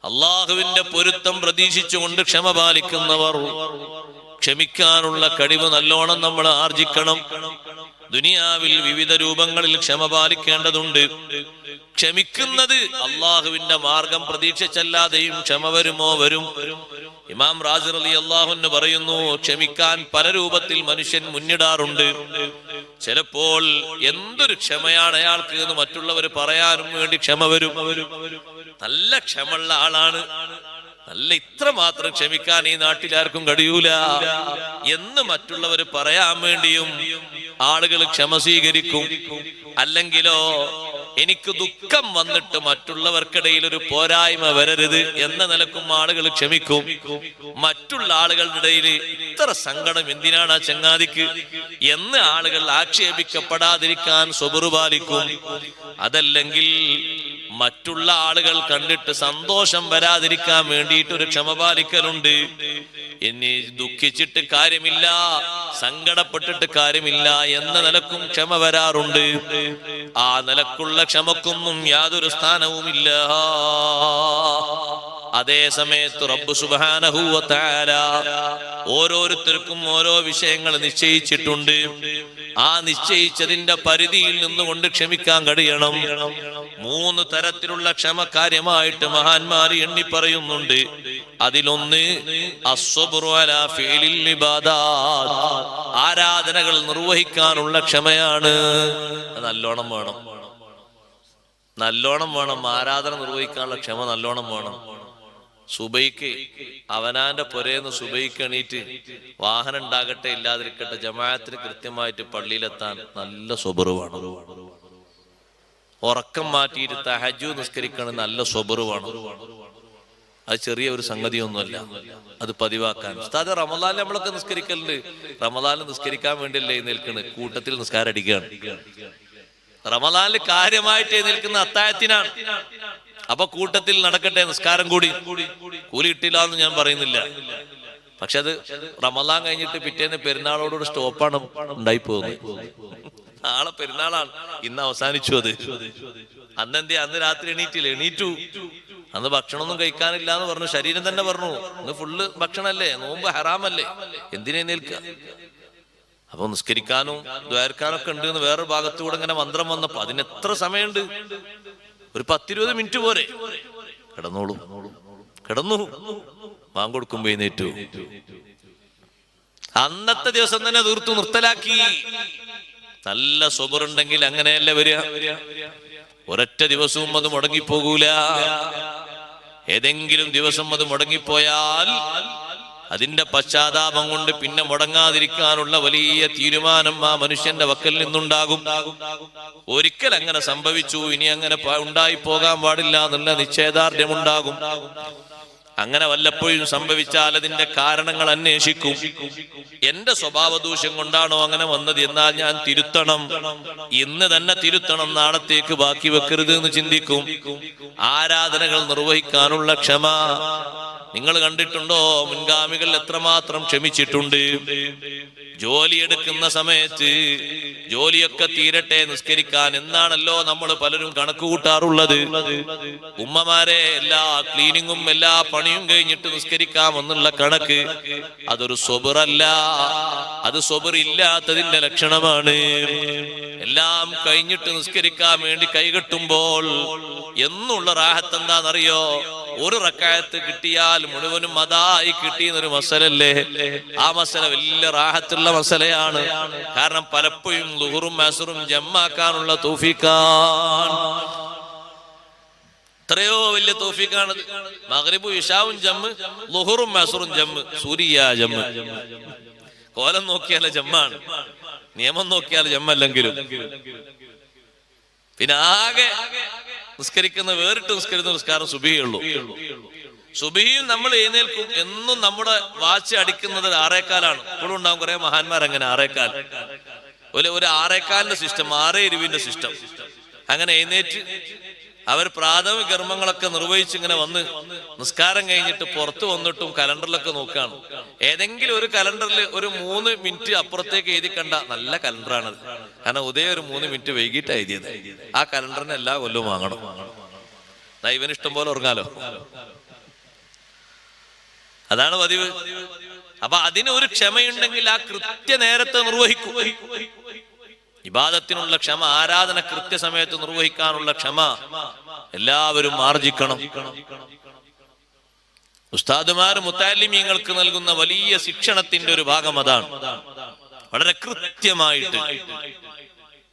അള്ളാഹുവിന്റെ പൊരുത്തം പ്രതീക്ഷിച്ചുകൊണ്ട് ക്ഷമ പാലിക്കുന്നവർ. ക്ഷമിക്കാനുള്ള കഴിവ് നല്ലോണം നമ്മൾ ആർജിക്കണം. ദുനിയാവിൽ വിവിധ രൂപങ്ങളിൽ ക്ഷമ പാലിക്കേണ്ടതുണ്ട്. ക്ഷമിക്കുന്നത് അള്ളാഹുവിന്റെ മാർഗം പ്രതീക്ഷിച്ചല്ലാതെയും ക്ഷമ വരും. ഇമാം റാസി റളിയല്ലാഹു അൻഹു പറയുന്നു, ക്ഷമിക്കാൻ പല രൂപത്തിൽ മനുഷ്യൻ മുന്നിടാറുണ്ട്. ചിലപ്പോൾ എന്തൊരു ക്ഷമയാണ് അയാൾക്ക് എന്ന് മറ്റുള്ളവർ പറയാനും വേണ്ടി ക്ഷമ വരും. നല്ല ക്ഷമയുള്ള ആളാണ്, നല്ല ഇത്ര മാത്രം ക്ഷമിക്കാൻ ഈ നാട്ടിലാർക്കും കഴിയൂല എന്ന് മറ്റുള്ളവർ പറയാൻ വേണ്ടിയും ആളുകൾ ക്ഷമ സ്വീകരിക്കും. അല്ലെങ്കിലോ എനിക്ക് ദുഃഖം വന്നിട്ട് മറ്റുള്ളവർക്കിടയിൽ ഒരു പോരായ്മ വരരുത് എന്ന നിലക്കും ആളുകൾ ക്ഷമിക്കും. മറ്റുള്ള ആളുകളുടെ ഇടയിൽ ഇത്ര സങ്കടം എന്തിനാണ് ആ ചങ്ങാതിക്ക് എന്ന് ആളുകൾ ആക്ഷേപിക്കപ്പെടാതിരിക്കാൻ സ്വബറ് പാലിക്കും. അതല്ലെങ്കിൽ മറ്റുള്ള ആളുകൾ കണ്ടിട്ട് സന്തോഷം വരാതിരിക്കാൻ വേണ്ടിയിട്ട് ഒരു ക്ഷമ പാലിക്കലുണ്ട്. ഇനി ദുഃഖിച്ചിട്ട് കാര്യമില്ല, സങ്കടപ്പെട്ടിട്ട് കാര്യമില്ല എന്ന നിലക്കും ക്ഷമ വരാറുണ്ട്. ആ നിലക്കുള്ള ക്ഷമക്കൊന്നും യാതൊരു സ്ഥാനവുമില്ല. അതേ സമയത്ത് റബ്ബ് സുബ്ഹാനഹു വ തആല ഓരോരുത്തർക്കും ഓരോ വിഷയങ്ങൾ നിശ്ചയിച്ചിട്ടുണ്ട്. ആ നിശ്ചയിച്ചതിന്റെ പരിധിയിൽ നിന്നുകൊണ്ട് ക്ഷമിക്കാൻ കഴിയണം. 3 തരത്തിലുള്ള ക്ഷമ കാര്യമായിട്ട് മഹാന്മാർ എണ്ണി പറയുന്നുണ്ട്. അതിലൊന്ന് അസ്സബ്റു അലാ ഫിഇലിൽ ഇബാദാത്ത്, ആരാധനകൾ നിർവഹിക്കാനുള്ള ക്ഷമയാണ്. നല്ലോണം വേണം. ആരാധന നിർവഹിക്കാനുള്ള ക്ഷമ നല്ലോണം വേണം. സുബൈക്ക് അവനാന്റെ പുരേന്ന് സുബൈക്ക് എണീറ്റ് വാഹനം ഉണ്ടാകട്ടെ ഇല്ലാതിരിക്കട്ടെ ജമാഅത്തിന് കൃത്യമായിട്ട് പള്ളിയിലെത്താൻ നല്ല സ്വബറ് വേണം. ഉറക്കം മാറ്റിയിട്ട് തഹജ്ജുദ് നിസ്കരിക്കണം, നല്ല സ്വബറ് വേണം. അത് ചെറിയ ഒരു സംഗതിയൊന്നുമല്ല, അത് പതിവാക്കാൻ. ഉസ്താദ് റമദാനിൽ നമ്മളൊക്കെ നിസ്കരിക്കലുണ്ട്. റമദാനിൽ നിസ്കരിക്കാൻ വേണ്ടിയല്ലേ നിൽക്കുന്നത്, കൂട്ടത്തിൽ നിസ്കാരം അടിക്കുകയാണ്. റമദാനിൽ കാര്യമായിട്ട് എഴുന്നേൽക്കുന്ന അത്താഴത്തിനാണ്. അപ്പൊ കൂട്ടത്തിൽ നടക്കട്ടെ, നിസ്കാരം കൂടി കൂലി കിട്ടില്ല എന്ന് ഞാൻ പറയുന്നില്ല. പക്ഷെ അത് റമദാൻ കഴിഞ്ഞിട്ട് പിറ്റേന്ന് പെരുന്നാളോടുകൂടി സ്റ്റോപ്പാണ് ഉണ്ടായി പോകുന്നത്. നാളെ പെരുന്നാളാണ്, ഇന്ന് അവസാനിച്ചു. അത് അന്ന് രാത്രി എണീറ്റു. അന്ന് ഭക്ഷണമൊന്നും കഴിക്കാനില്ല എന്ന് പറഞ്ഞു. ശരീരം തന്നെ പറഞ്ഞു ഇന്ന് ഫുള്ള് ഭക്ഷണല്ലേ, നോമ്പ് ഹറാമല്ലേ, എന്തിനേൽക്കുക. അപ്പൊ നിസ്കരിക്കാനും ദ്വാരക്കാനൊക്കെ ഉണ്ട് എന്ന് വേറൊരു ഭാഗത്തൂടെ ഇങ്ങനെ മന്ത്രം വന്നപ്പോ അതിന് എത്ര സമയമുണ്ട്? ഒരു 10-20 മിനിറ്റ് പോരെ. കിടന്നു വാങ്കൊടുക്കുമ്പോ എഴുന്നേറ്റു. അന്നത്തെ ദിവസം തന്നെ തീർത്തു, നിർത്തലാക്കി. നല്ല സ്വബറുണ്ടെങ്കിൽ അങ്ങനെയല്ല വരിക. ഒരൊറ്റ ദിവസവും അത് മുടങ്ങിപ്പോകൂല. ഏതെങ്കിലും ദിവസം അത് മുടങ്ങിപ്പോയാൽ അതിന്റെ പശ്ചാത്താപം കൊണ്ട് പിന്നെ മുടങ്ങാതിരിക്കാനുള്ള വലിയ തീരുമാനം ആ മനുഷ്യന്റെ വക്കൽ നിന്നുണ്ടാകും. ഒരിക്കൽ അങ്ങനെ സംഭവിച്ചു, ഇനി അങ്ങനെ ഉണ്ടായി പോകാൻ പാടില്ല എന്നുള്ള നിശ്ചയദാർഢ്യമുണ്ടാകും. അങ്ങനെ വല്ലപ്പോഴും സംഭവിച്ചാൽ അതിന്റെ കാരണങ്ങൾ അന്വേഷിക്കും. എന്റെ സ്വഭാവ ദൂഷ്യം കൊണ്ടാണോ അങ്ങനെ വന്നത്, എന്നാൽ ഞാൻ തിരുത്തണം, ഇന്ന് തന്നെ തിരുത്തണം, നാളത്തേക്ക് ബാക്കി വെക്കരുത് എന്ന് ചിന്തിക്കും. ആരാധനകൾ നിർവഹിക്കാനുള്ള ക്ഷമ നിങ്ങൾ കണ്ടിട്ടുണ്ടോ? മുൻഗാമികൾ എത്രമാത്രം ക്ഷമിച്ചിട്ടുണ്ട്. ജോലിയെടുക്കുന്ന സമയത്ത് ജോലിയൊക്കെ തീരട്ടെ നിസ്കരിക്കാൻ എന്നാണല്ലോ നമ്മൾ പലരും കണക്ക് കൂട്ടാറുള്ളത്. ഉമ്മമാരെ എല്ലാ ക്ലീനിങ്ങും എല്ലാ പണിയും കഴിഞ്ഞിട്ട് നിസ്കരിക്കാമെന്നുള്ള കണക്ക് അതൊരു സ്വബറല്ല, അത് സ്വബർ ഇല്ലാത്തതിന്റെ ലക്ഷണമാണ്. എല്ലാം കഴിഞ്ഞിട്ട് നിസ്കരിക്കാൻ വേണ്ടി കൈകെട്ടുമ്പോൾ എന്നുള്ള റാഹത്ത് എന്താണെന്നറിയോ? ഒരു റക്അത്ത് കിട്ടിയാൽ മുഴുവനും അതായി കിട്ടിയെന്നൊരു മസലല്ലേ. ആ മസല വലിയ റാഹത്തുള്ള മസലയാണ്. കാരണം പലപ്പോഴും ളുഹറും അസ്റും ജമ്മാക്കാനുള്ള തൗഫീഖാണ്. എത്രയോ വലിയ തൗഫീഖാണത്. മഗ്രിബും ഇശാവും ജമ്മ്, ളുഹറും അസ്റും ജമ്മ്, സൂരിയ ജമ്മ്. കോലം നോക്കിയാൽ ജമ്മാണ്, നിയമം നോക്കിയാൽ ജമ്മല്ലെങ്കിലും. പിന്നെ ആകെ നിസ്കരിക്കുന്ന വേറിട്ട് നിസ്കരിക്കുന്ന നിസ്കാരം സുബഹിയേ ഉള്ളൂ. സുബഹിയും നമ്മൾ എഴുന്നേൽക്കും. എന്നും നമ്മുടെ വാച്ച് അടിക്കുന്നത് 6:15. ഇപ്പോഴും ഉണ്ടാവും കുറെ മഹാന്മാർ അങ്ങനെ 6:15. ഒരു 6:15 സിസ്റ്റം, 6:20 സിസ്റ്റം. അങ്ങനെ എഴുന്നേറ്റ് അവർ പ്രാഥമിക കർമ്മങ്ങളൊക്കെ നിർവഹിച്ച് ഇങ്ങനെ വന്ന് നിസ്കാരം കഴിഞ്ഞിട്ട് പുറത്ത് വന്നിട്ടും കലണ്ടറിലൊക്കെ നോക്കുകയാണ്. ഏതെങ്കിലും ഒരു കലണ്ടറിൽ ഒരു 3 മിനിറ്റ് അപ്പുറത്തേക്ക് എഴുതി കണ്ട നല്ല കലണ്ടറാണത്. കാരണം ഉദയം ഒരു 3 മിനിറ്റ് വൈകിട്ട് എഴുതിയത്. ആ കലണ്ടറിന് എല്ലാ കൊല്ലവും വാങ്ങണം. ഇവന് ഇഷ്ടം പോലെ ഉറങ്ങാലോ. അതാണ് പതിവ്. അപ്പൊ അതിനൊരു ക്ഷമയുണ്ടെങ്കിൽ ആ കൃത്യനേരത്തെ നിർവഹിക്കും. ഇബാദത്തിനുള്ള ക്ഷമ, ആരാധന കൃത്യസമയത്ത് നിർവഹിക്കാനുള്ള ക്ഷമ എല്ലാവരും ആർജിക്കണം. ഉസ്താദുമാർ മുത്തഅല്ലിമീങ്ങൾക്ക് നൽകുന്ന വലിയ ശിക്ഷണത്തിന്റെ ഒരു ഭാഗം അതാണ്. വളരെ കൃത്യമായിട്ട്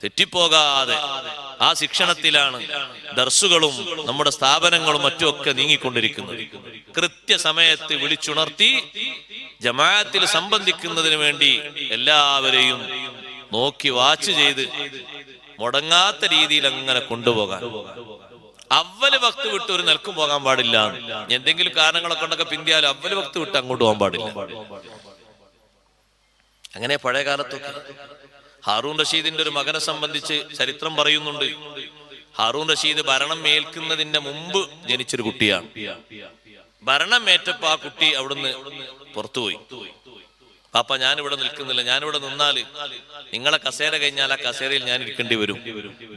തെറ്റിപ്പോകാതെ ആ ശിക്ഷണത്തിലാണ് ദർസുകളും നമ്മുടെ സ്ഥാപനങ്ങളും മറ്റുമൊക്കെ നീങ്ങിക്കൊണ്ടിരിക്കുന്നത്. കൃത്യസമയത്ത് വിളിച്ചുണർത്തി ജമാഅത്തിൽ സംബന്ധിക്കുന്നതിന് വേണ്ടി എല്ലാവരെയും നോക്കി വാച്ച് ചെയ്ത് മുടങ്ങാത്ത രീതിയിൽ അങ്ങനെ കൊണ്ടുപോകാൻ. അവല് വക്ത് വിട്ട് ഒരു നിലക്കും പോകാൻ പാടില്ല. എന്തെങ്കിലും കാരണങ്ങളൊക്കെ ഉണ്ടൊക്കെ പിന്തിയാലും അവല് വക്ത് വിട്ട് അങ്ങോട്ട് പോകാൻ പാടില്ല. അങ്ങനെ പഴയ കാലത്തൊക്കെ ഹാറൂൺ റഷീദിന്റെ ഒരു മകനെ സംബന്ധിച്ച് ചരിത്രം പറയുന്നുണ്ട്. ഹാറൂൺ റഷീദ് ഭരണം ഏൽക്കുന്നതിന്റെ മുമ്പ് ജനിച്ചൊരു കുട്ടിയാണ്. ഭരണം ഏറ്റപ്പോ ആ കുട്ടി അവിടുന്ന് പുറത്തുപോയി. പാപ്പ ഞാനിവിടെ നിൽക്കുന്നില്ല, ഞാനിവിടെ നിന്നാല് നിങ്ങളെ കസേര കഴിഞ്ഞാൽ ആ കസേരയിൽ ഞാൻ ഇരിക്കേണ്ടി വരും.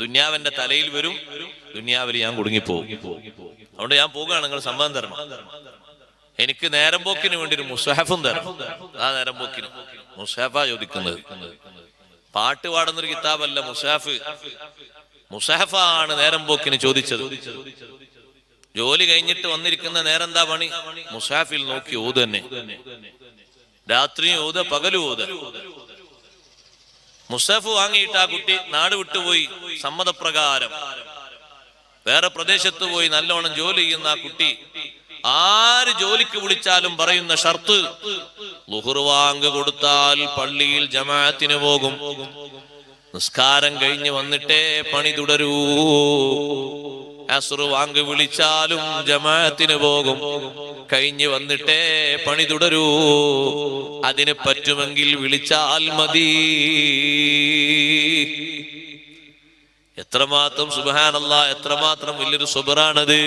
ദുന്യാവന്റെ തലയിൽ വരും, ദുന്യാവിൽ ഞാൻ കുടുങ്ങിപ്പോവും. അതുകൊണ്ട് ഞാൻ പോകുകയാണ്, നിങ്ങൾ സമ്മതം തരണം. എനിക്ക് നേരം പോക്കിന് വേണ്ടി ഒരു മുസ്ഹഫും തരണം. ആ നേരം പോക്കിന് മുസ്ഹഫാ ചോദിക്കുന്നത്. പാട്ട് പാടുന്നൊരു കിതാബല്ല മുസ്ഹഫ്. മുസ്ഹഫാണ് നേരം പോക്കിന് ചോദിച്ചത്. ജോലി കഴിഞ്ഞിട്ട് വന്നിരിക്കുന്ന നേരം എന്താ പണി? മുസ്ഹഫിൽ നോക്കി ഓത് തന്നെ. രാത്രിയും ഓത, പകലും ഓത. മുസ്ഹഫ് വാങ്ങിയിട്ട് ആ കുട്ടി നാട് വിട്ടുപോയി. സമ്മതപ്രകാരം വേറെ പ്രദേശത്ത് പോയി നല്ലോണം ജോലി ചെയ്യുന്ന ആ കുട്ടി ആര് ജോലിക്ക് വിളിച്ചാലും പറയുന്ന ഷർത്ത്, ളുഹർ വാങ്ക് കൊടുത്താൽ പള്ളിയിൽ ജമാഅത്തിന് പോകും, നിസ്കാരം കഴിഞ്ഞ് വന്നിട്ടേ പണി തുടരൂ. അസ്ർ വാങ്ക് വിളിച്ചാലും ജമാഅത്തിന് പോകും, കഴിഞ്ഞ് വന്നിട്ടേ പണി തുടരൂ. അതിന് പറ്റുമെങ്കിൽ വിളിച്ചാൽ മതി. എത്രമാത്രം സുബ്ഹാനല്ലാഹ്, എത്രമാത്രം വലിയൊരു സുബ്റാണത്.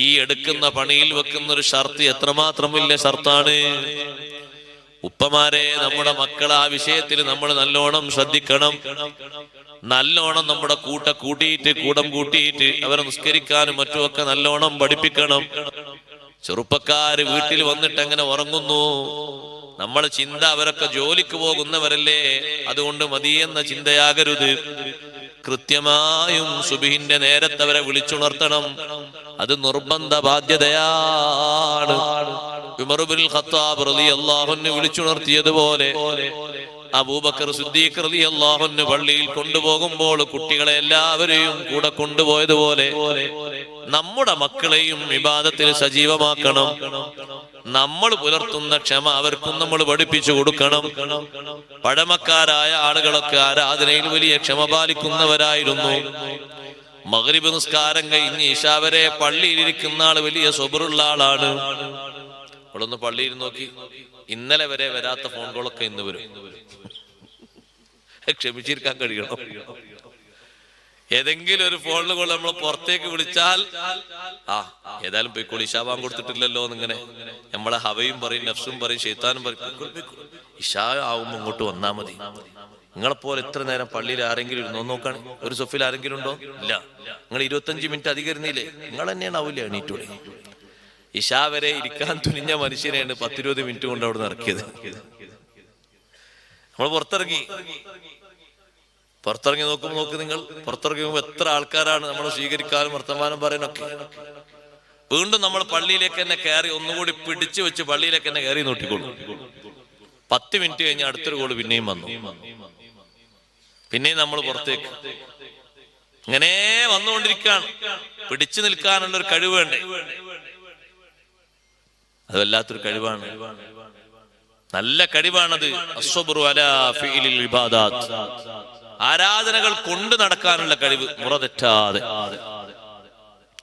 ഈ എടുക്കുന്ന പണിയിൽ വെക്കുന്ന ഒരു ഷർത്ത് എത്രമാത്രം വലിയ ഷർത്താണ്. ഉപ്പമാരെ, നമ്മുടെ മക്കൾ ആ വിഷയത്തിൽ നമ്മൾ നല്ലോണം ശ്രദ്ധിക്കണം. നല്ലോണം നമ്മുടെ കൂട്ടം കൂട്ടിയിട്ട് അവരെ നിസ്കരിക്കാനും മറ്റുമൊക്കെ നല്ലോണം പഠിപ്പിക്കണം. ചെറുപ്പക്കാര് വീട്ടിൽ വന്നിട്ട് എങ്ങനെ ഉറങ്ങുന്നു? നമ്മളെ ചിന്ത അവരൊക്കെ ജോലിക്ക് പോകുന്നവരല്ലേ, അതുകൊണ്ട് മതിയെന്ന ചിന്തയാകരുത്. കൃത്യമായും സുബ്ഹിന്റെ നേരത്തെ അവരെ വിളിച്ചുണർത്തണം. അത് നിർബന്ധ ബാധ്യതയാണ്. ഉമർ ഇബ്നുൽ ഖത്താബ് റളിയല്ലാഹു അൻഹു വിളിച്ചുണർത്തിയതുപോലെ അബൂബക്കർ സിദ്ദീഖ് റളിയല്ലാഹു അൻഹു പള്ളിയിൽ കൊണ്ടുപോകുമ്പോൾ കുട്ടികളെ എല്ലാവരെയും കൂടെ കൊണ്ടുപോയതുപോലെ നമ്മുടെ മക്കളെയും ഇബാദത്തിൽ സജീവമാക്കണം. നമ്മൾ പുലർത്തുന്ന ക്ഷമ അവർക്കും നമ്മൾ പഠിപ്പിച്ചു കൊടുക്കണം. പഴമക്കാരായ ആളുകളൊക്കെ ആരാധനയിൽ വലിയ ക്ഷമ പാലിക്കുന്നവരായിരുന്നു. മഗ്രിബ് നിസ്കാരം കഴിഞ്ഞ് ഇശാ വരെ പള്ളിയിലിരിക്കുന്ന ആള് വലിയ സ്വബറുള്ള ആളാണ്. അവളൊന്ന് പള്ളിയിൽ നോക്കി, ഇന്നലെ വരെ വരാത്ത ഫോൺ കോളൊക്കെ ഇന്ന് വരും. ക്ഷമിച്ചിരിക്കാൻ കഴിയണം. ഏതെങ്കിലും ഒരു ഫോണിൽ കൂടെ നമ്മൾ പുറത്തേക്ക് വിളിച്ചാൽ ഏതായാലും പോയിക്കോളി, ഇശാ ബാങ്ക് കൊടുത്തിട്ടില്ലല്ലോ എന്നിങ്ങനെ നമ്മളെ ഹവയും പറയും, നഫ്സും പറയും, ശൈത്താനും പറയും. ഇശാ ആവുമ്പോ ഇങ്ങോട്ട് വന്നാ മതി. നിങ്ങളെപ്പോലെ എത്ര നേരം പള്ളിയിൽ ആരെങ്കിലും ഇരുന്നോ നോക്കാണ്? ഒരു സൊഫിൽ ആരെങ്കിലും ഉണ്ടോ? ഇല്ല. നിങ്ങൾ 25 മിനിറ്റ് അധികം ഇരുന്നില്ലേ? നിങ്ങൾ തന്നെയാണ് ആവില്ല എണീറ്റോളി. ഇശാ വരെ ഇരിക്കാൻ തുനിഞ്ഞ മനുഷ്യനെയാണ് 10-20 മിനിറ്റ് കൊണ്ട് അവിടെ ഇറക്കിയത്. നമ്മൾ പുറത്തിറങ്ങി. പുറത്തിറങ്ങി നോക്ക് നിങ്ങൾ. പുറത്തിറങ്ങി പോകുമ്പോൾ എത്ര ആൾക്കാരാണ് നമ്മൾ സ്വീകരിക്കാനും വർത്തമാനം പറയാനൊക്കെ. വീണ്ടും നമ്മൾ പള്ളിയിലേക്ക് തന്നെ കയറി ഒന്നുകൂടി പിടിച്ചു വെച്ച് പള്ളിയിലേക്ക് തന്നെ കയറി നോട്ടിക്കൊള്ളു. 10 മിനിറ്റ് കഴിഞ്ഞ് അടുത്തൊരു കോള് പിന്നെയും വന്നു. പിന്നെയും നമ്മൾ പുറത്തേക്ക് ഇങ്ങനെ വന്നുകൊണ്ടിരിക്കുകയാണ്. പിടിച്ചു നിൽക്കാനുള്ള ഒരു കഴിവ് വേണ്ടേ? അത് വല്ലാത്തൊരു കഴിവാണ്, നല്ല കഴിവാണത്. അസ്സബ്റു അലാ ഫിഇലിൽ ഇബാദാത്ത്, ആരാധനകൾ കൊണ്ട് നടക്കാനുള്ള കഴിവ്, മുറ തെറ്റാതെ.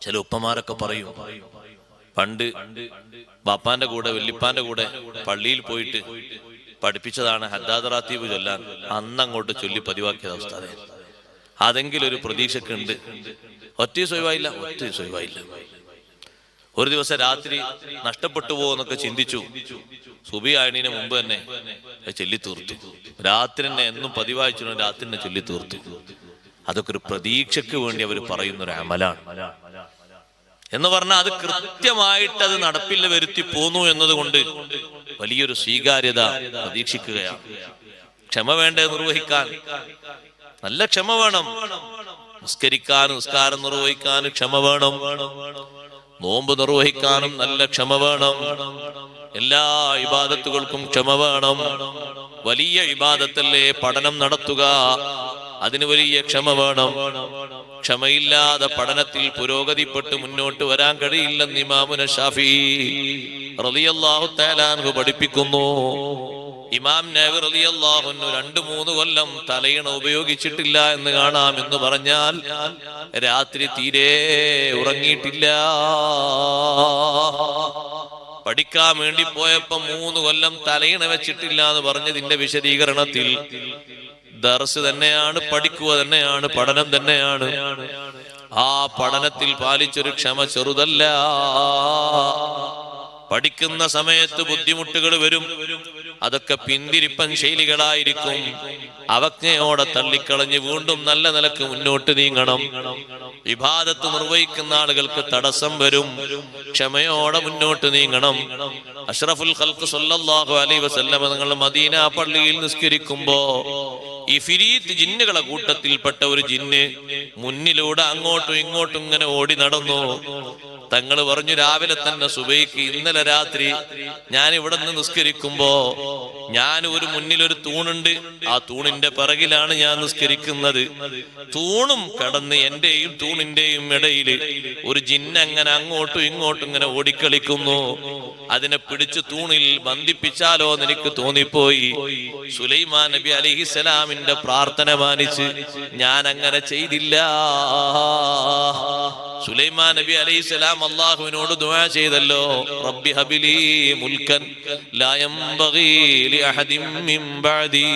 ചില ഉപ്പമാരൊക്കെ പറയും, പണ്ട് ബാപ്പാന്റെ കൂടെ വല്യപ്പാന്റെ കൂടെ പള്ളിയിൽ പോയിട്ട് പഠിപ്പിച്ചതാണ് ഹദ്ദാദ് റാത്തീബ് ചൊല്ലാൻ. അന്നങ്ങോട്ട് ചൊല്ലി പതിവാക്കിയത് ഉസ്താദേ. അതെങ്കിലും ഒരു പ്രതീക്ഷക്കുണ്ട്. ഒറ്റ സ്വയവായില്ല. ഒരു ദിവസം രാത്രി നഷ്ടപ്പെട്ടു പോകുന്നൊക്കെ ചിന്തിച്ചു. സുബി ആയതിനു മുമ്പ് തന്നെ ചൊല്ലി തീർത്തു. രാത്രി തന്നെ എന്നും പതിവായിച്ചു രാത്രി തന്നെ ചൊല്ലി തീർത്തു. അതൊക്കെ ഒരു പ്രതീക്ഷയ്ക്ക് വേണ്ടി അവർ പറയുന്നൊരു അമലാണ് എന്ന് പറഞ്ഞാൽ അത് കൃത്യമായിട്ട് അത് നടപ്പിൽ വരുത്തി പോന്നു എന്നതുകൊണ്ട് വലിയൊരു സ്വീകാര്യത പ്രതീക്ഷിക്കുകയാണ്. ക്ഷമ വേണ്ടേ നിർവഹിക്കാൻ? നല്ല ക്ഷമ വേണം. നിസ്കരിക്കാനും നിസ്കാരം നിർവഹിക്കാനും ക്ഷമ വേണം. നോമ്പ് നിർവഹിക്കാനും നല്ല ക്ഷമ വേണം. എല്ലാ ഇബാദത്തുകൾക്കും ക്ഷമ വേണം. വലിയ ഇബാദത്തല്ലേ പഠനം നടത്തുക, അതിന് വലിയ ക്ഷമ വേണം. ക്ഷമയില്ലാതെ പഠനത്തിൽ പുരോഗതിപ്പെട്ട് മുന്നോട്ട് വരാൻ കഴിയില്ലെന്ന് ഇമാമുന ശാഫിഈ റളിയല്ലാഹു തആല അൻഹു പഠിപ്പിക്കുന്നു. ഇമാം നവവി റളിയല്ലാഹു അൻഹു 2-3 കൊല്ലം തലയിണ ഉപയോഗിച്ചിട്ടില്ല എന്ന് കാണാം. എന്ന് പറഞ്ഞാൽ രാത്രി തീരെ ഉറങ്ങിയിട്ടില്ല. പഠിക്കാൻ വേണ്ടി പോയപ്പോ 3 കൊല്ലം തലയിണ വെച്ചിട്ടില്ല എന്ന് പറഞ്ഞതിന്റെ വിശദീകരണത്തിൽ ദർസ് തന്നെയാണ്, പഠിക്കുക തന്നെയാണ്, പഠനം തന്നെയാണ്. ആ പഠനത്തിൽ പാലിച്ചൊരു ക്ഷമ ചെറുതല്ല. പഠിക്കുന്ന സമയത്ത് ബുദ്ധിമുട്ടുകൾ വരും. അതൊക്കെ പിന്തിരിപ്പൻ ശൈലികളായിരിക്കും. അവജ്ഞയോടെ തള്ളിക്കളഞ്ഞ് വീണ്ടും നല്ല നിലക്ക് മുന്നോട്ട് നീങ്ങണം. ഇബാദത്ത് നിർവഹിക്കുന്ന ആളുകൾക്ക് തടസ്സം വരും. ക്ഷമയോടെ മുന്നോട്ട് നീങ്ങണം. അഷ്റഫുൽ ഖൽഖ് സല്ലല്ലാഹു അലൈഹി വസല്ലം തങ്ങൾ മദീന പള്ളിയിൽ നിസ്കരിക്കുമ്പോ ഇഫ്രീത്ത് ജിന്നുകളെ കൂട്ടത്തിൽപ്പെട്ട ഒരു ജിന്ന് മുന്നിലൂടെ അങ്ങോട്ടും ഇങ്ങോട്ടും ഇങ്ങനെ ഓടി നടന്നു. തങ്ങൾ പറഞ്ഞു, രാവിലെ തന്നെ സുബൈക്ക് ഇന്നലെ രാത്രി ഞാൻ ഇവിടെ നിന്ന് നിസ്കരിക്കുമ്പോ ഞാൻ മുന്നിലൊരു തൂണുണ്ട്, ആ തൂണിന്റെ പിറകിലാണ് ഞാൻ നിസ്കരിക്കുന്നത്. തൂണും കടന്ന് എന്റെയും തൂണിന്റെയും ഇടയില് ഒരു ജിന്ന് അങ്ങനെ അങ്ങോട്ടും ഇങ്ങോട്ടും ഇങ്ങനെ ഓടിക്കളിക്കുന്നു. അതിനെ പിടിച്ച് തൂണിൽ ബന്ധിപ്പിച്ചാലോ എന്ന് എനിക്ക് തോന്നിപ്പോയി. സുലൈമാൻ നബി അലൈഹിസ്സലാമിന്റെ പ്രാർത്ഥന മാനിച്ച് ഞാൻ അങ്ങനെ ചെയ്തില്ല. സുലൈമാൻ നബി അലൈഹിസ്സലാം അല്ലാഹുവിനോട് ദുആ ചെയ്തല്ലോ, റബ്ബി ഹബിലി മുൽക്കൻ ലാ യംബഗി ലിഅഹദിൻ മിൻ ബഅദി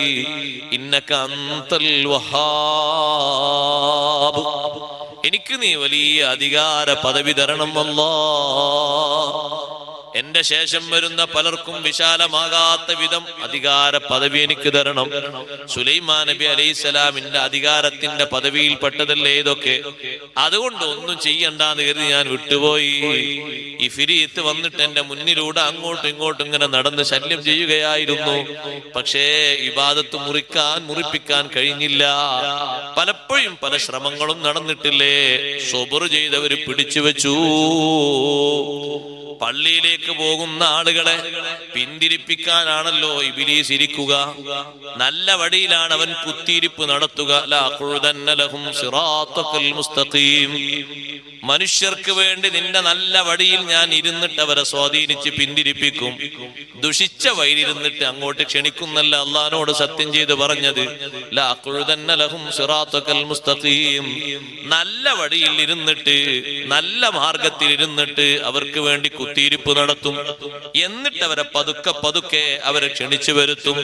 ഇന്നക അൻതൽ വഹാബ്. എനിക്ക് നീ വലിയ അധികാര പദവി തരണം അല്ലാഹ്. എന്റെ ശേഷം വരുന്ന പലർക്കും വിശാലമാകാത്ത വിധം അധികാര പദവി എനിക്ക് തരണം. സുലൈമാൻ നബി അലൈഹിസ്സലാമിന്റെ അധികാരത്തിന്റെ പദവിയിൽപ്പെട്ടതല്ലേ ഇതൊക്കെ. അതുകൊണ്ട് ഒന്നും ചെയ്യണ്ടെന്ന് കരുതി ഞാൻ വിട്ടുപോയി. ഇഫ്രീത്ത് വന്നിട്ട് എന്റെ മുന്നിലൂടെ അങ്ങോട്ടും ഇങ്ങോട്ടും ഇങ്ങനെ നടന്ന് ശല്യം ചെയ്യുകയായിരുന്നു. പക്ഷേ ഇബാദത്ത് മുറിപ്പിക്കാൻ കഴിഞ്ഞില്ല. പലപ്പോഴും പല ശ്രമങ്ങളും നടന്നിട്ടില്ലേ. സബർ ചെയ്തവര് പിടിച്ചു വെച്ചു. പള്ളിയിലേക്ക് പോകുന്ന ആളുകളെ പിന്തിരിപ്പിക്കാനാണല്ലോ ഇബ്ലീസ് ഇരിക്കുക. നല്ല വഴിയിലാണ് അവൻ കുത്തിയിരിപ്പ് നടത്തുക. ലഅഖുദന്ന ലഹും സിറാത്തക്കൽ മുസ്തഖീം. മനുഷ്യർക്ക് വേണ്ടി നിന്റെ നല്ല വഴിയിൽ ഞാൻ ഇരുന്നിട്ട് അവരെ സ്വാധീനിച്ച് പിന്തിരിപ്പിക്കും. ദുഷിച്ച വഴിയിലിരുന്നിട്ട് അങ്ങോട്ട് ക്ഷണിക്കുന്നല്ല അള്ളാഹിനോട് സത്യം ചെയ്ത് പറഞ്ഞത്. ലഅഖുദന്ന ലഹും സിറാത്തക്കൽ മുസ്തഖീം. നല്ല വഴിയിൽ ഇരുന്നിട്ട്, നല്ല മാർഗത്തിൽ ഇരുന്നിട്ട് അവർക്ക് വേണ്ടി കുത്തിയിരിപ്പ് നടത്തും. എന്നിട്ട് അവരെ പതുക്കെ പതുക്കെ അവരെ ക്ഷണിച്ചു വരുത്തും.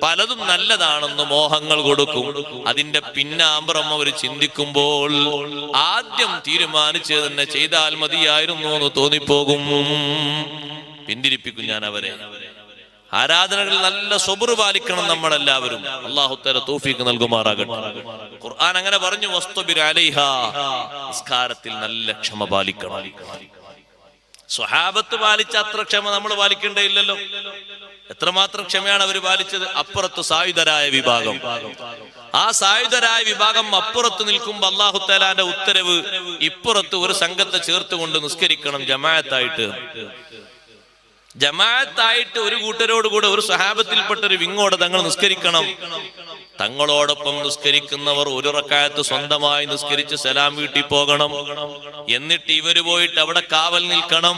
പലതും നല്ലതാണെന്ന് മോഹങ്ങൾ കൊടുക്കും. അതിന്റെ പിന്നാമ്പുറം അവർ ചിന്തിക്കുമ്പോൾ ആദ്യം തീരുമാനിച്ച് തന്നെ ചെയ്താൽ മതിയായിരുന്നു എന്ന് തോന്നിപ്പോകും. പിന്തിരിപ്പിക്കും ഞാൻ അവരെ. ആരാധനകൾ നല്ല സബർ പാലിക്കണം നമ്മളെല്ലാവരും. അല്ലാഹു തആല തൗഫീഖ് നൽകുമാറാകട്ടെ. ഖുർആൻ അങ്ങനെ പറഞ്ഞു, വസ്തബിർ അലൈഹാ. നിസ്കാരത്തിൽ നല്ല ക്ഷമ പാലിക്കണം. സ്വഹാബത്ത് പാലിച്ച അത്ര ക്ഷമ നമ്മൾ പാലിക്കേണ്ടതില്ലല്ലോ. എത്രമാത്രം ക്ഷമയാണ് അവർ പാലിച്ചത്. അപ്പുറത്ത് സായുധരായ വിഭാഗം ആ സായുധരായ വിഭാഗം അപ്പുറത്ത് നിൽക്കുമ്പോ അല്ലാഹു തആലാന്റെ ഉത്തരവ് ഇപ്പുറത്ത് ഒരു സംഘത്തെ ചേർത്തുകൊണ്ട് നിസ്കരിക്കണം ജമാഅത്തായിട്ട് ഒരു കൂട്ടരോടുകൂടെ ഒരു സഹാബത്തിൽപ്പെട്ട ഒരു വിങ്ങോട് തങ്ങൾ നിസ്കരിക്കണം. തങ്ങളോടൊപ്പം നിസ്കരിക്കുന്നവർ ഒരു റക്അത്ത് സ്വന്തമായി നിസ്കരിച്ച് സലാം വീട്ടി പോകണം. എന്നിട്ട് ഇവര് പോയിട്ട് അവിടെ കാവൽ നിൽക്കണം.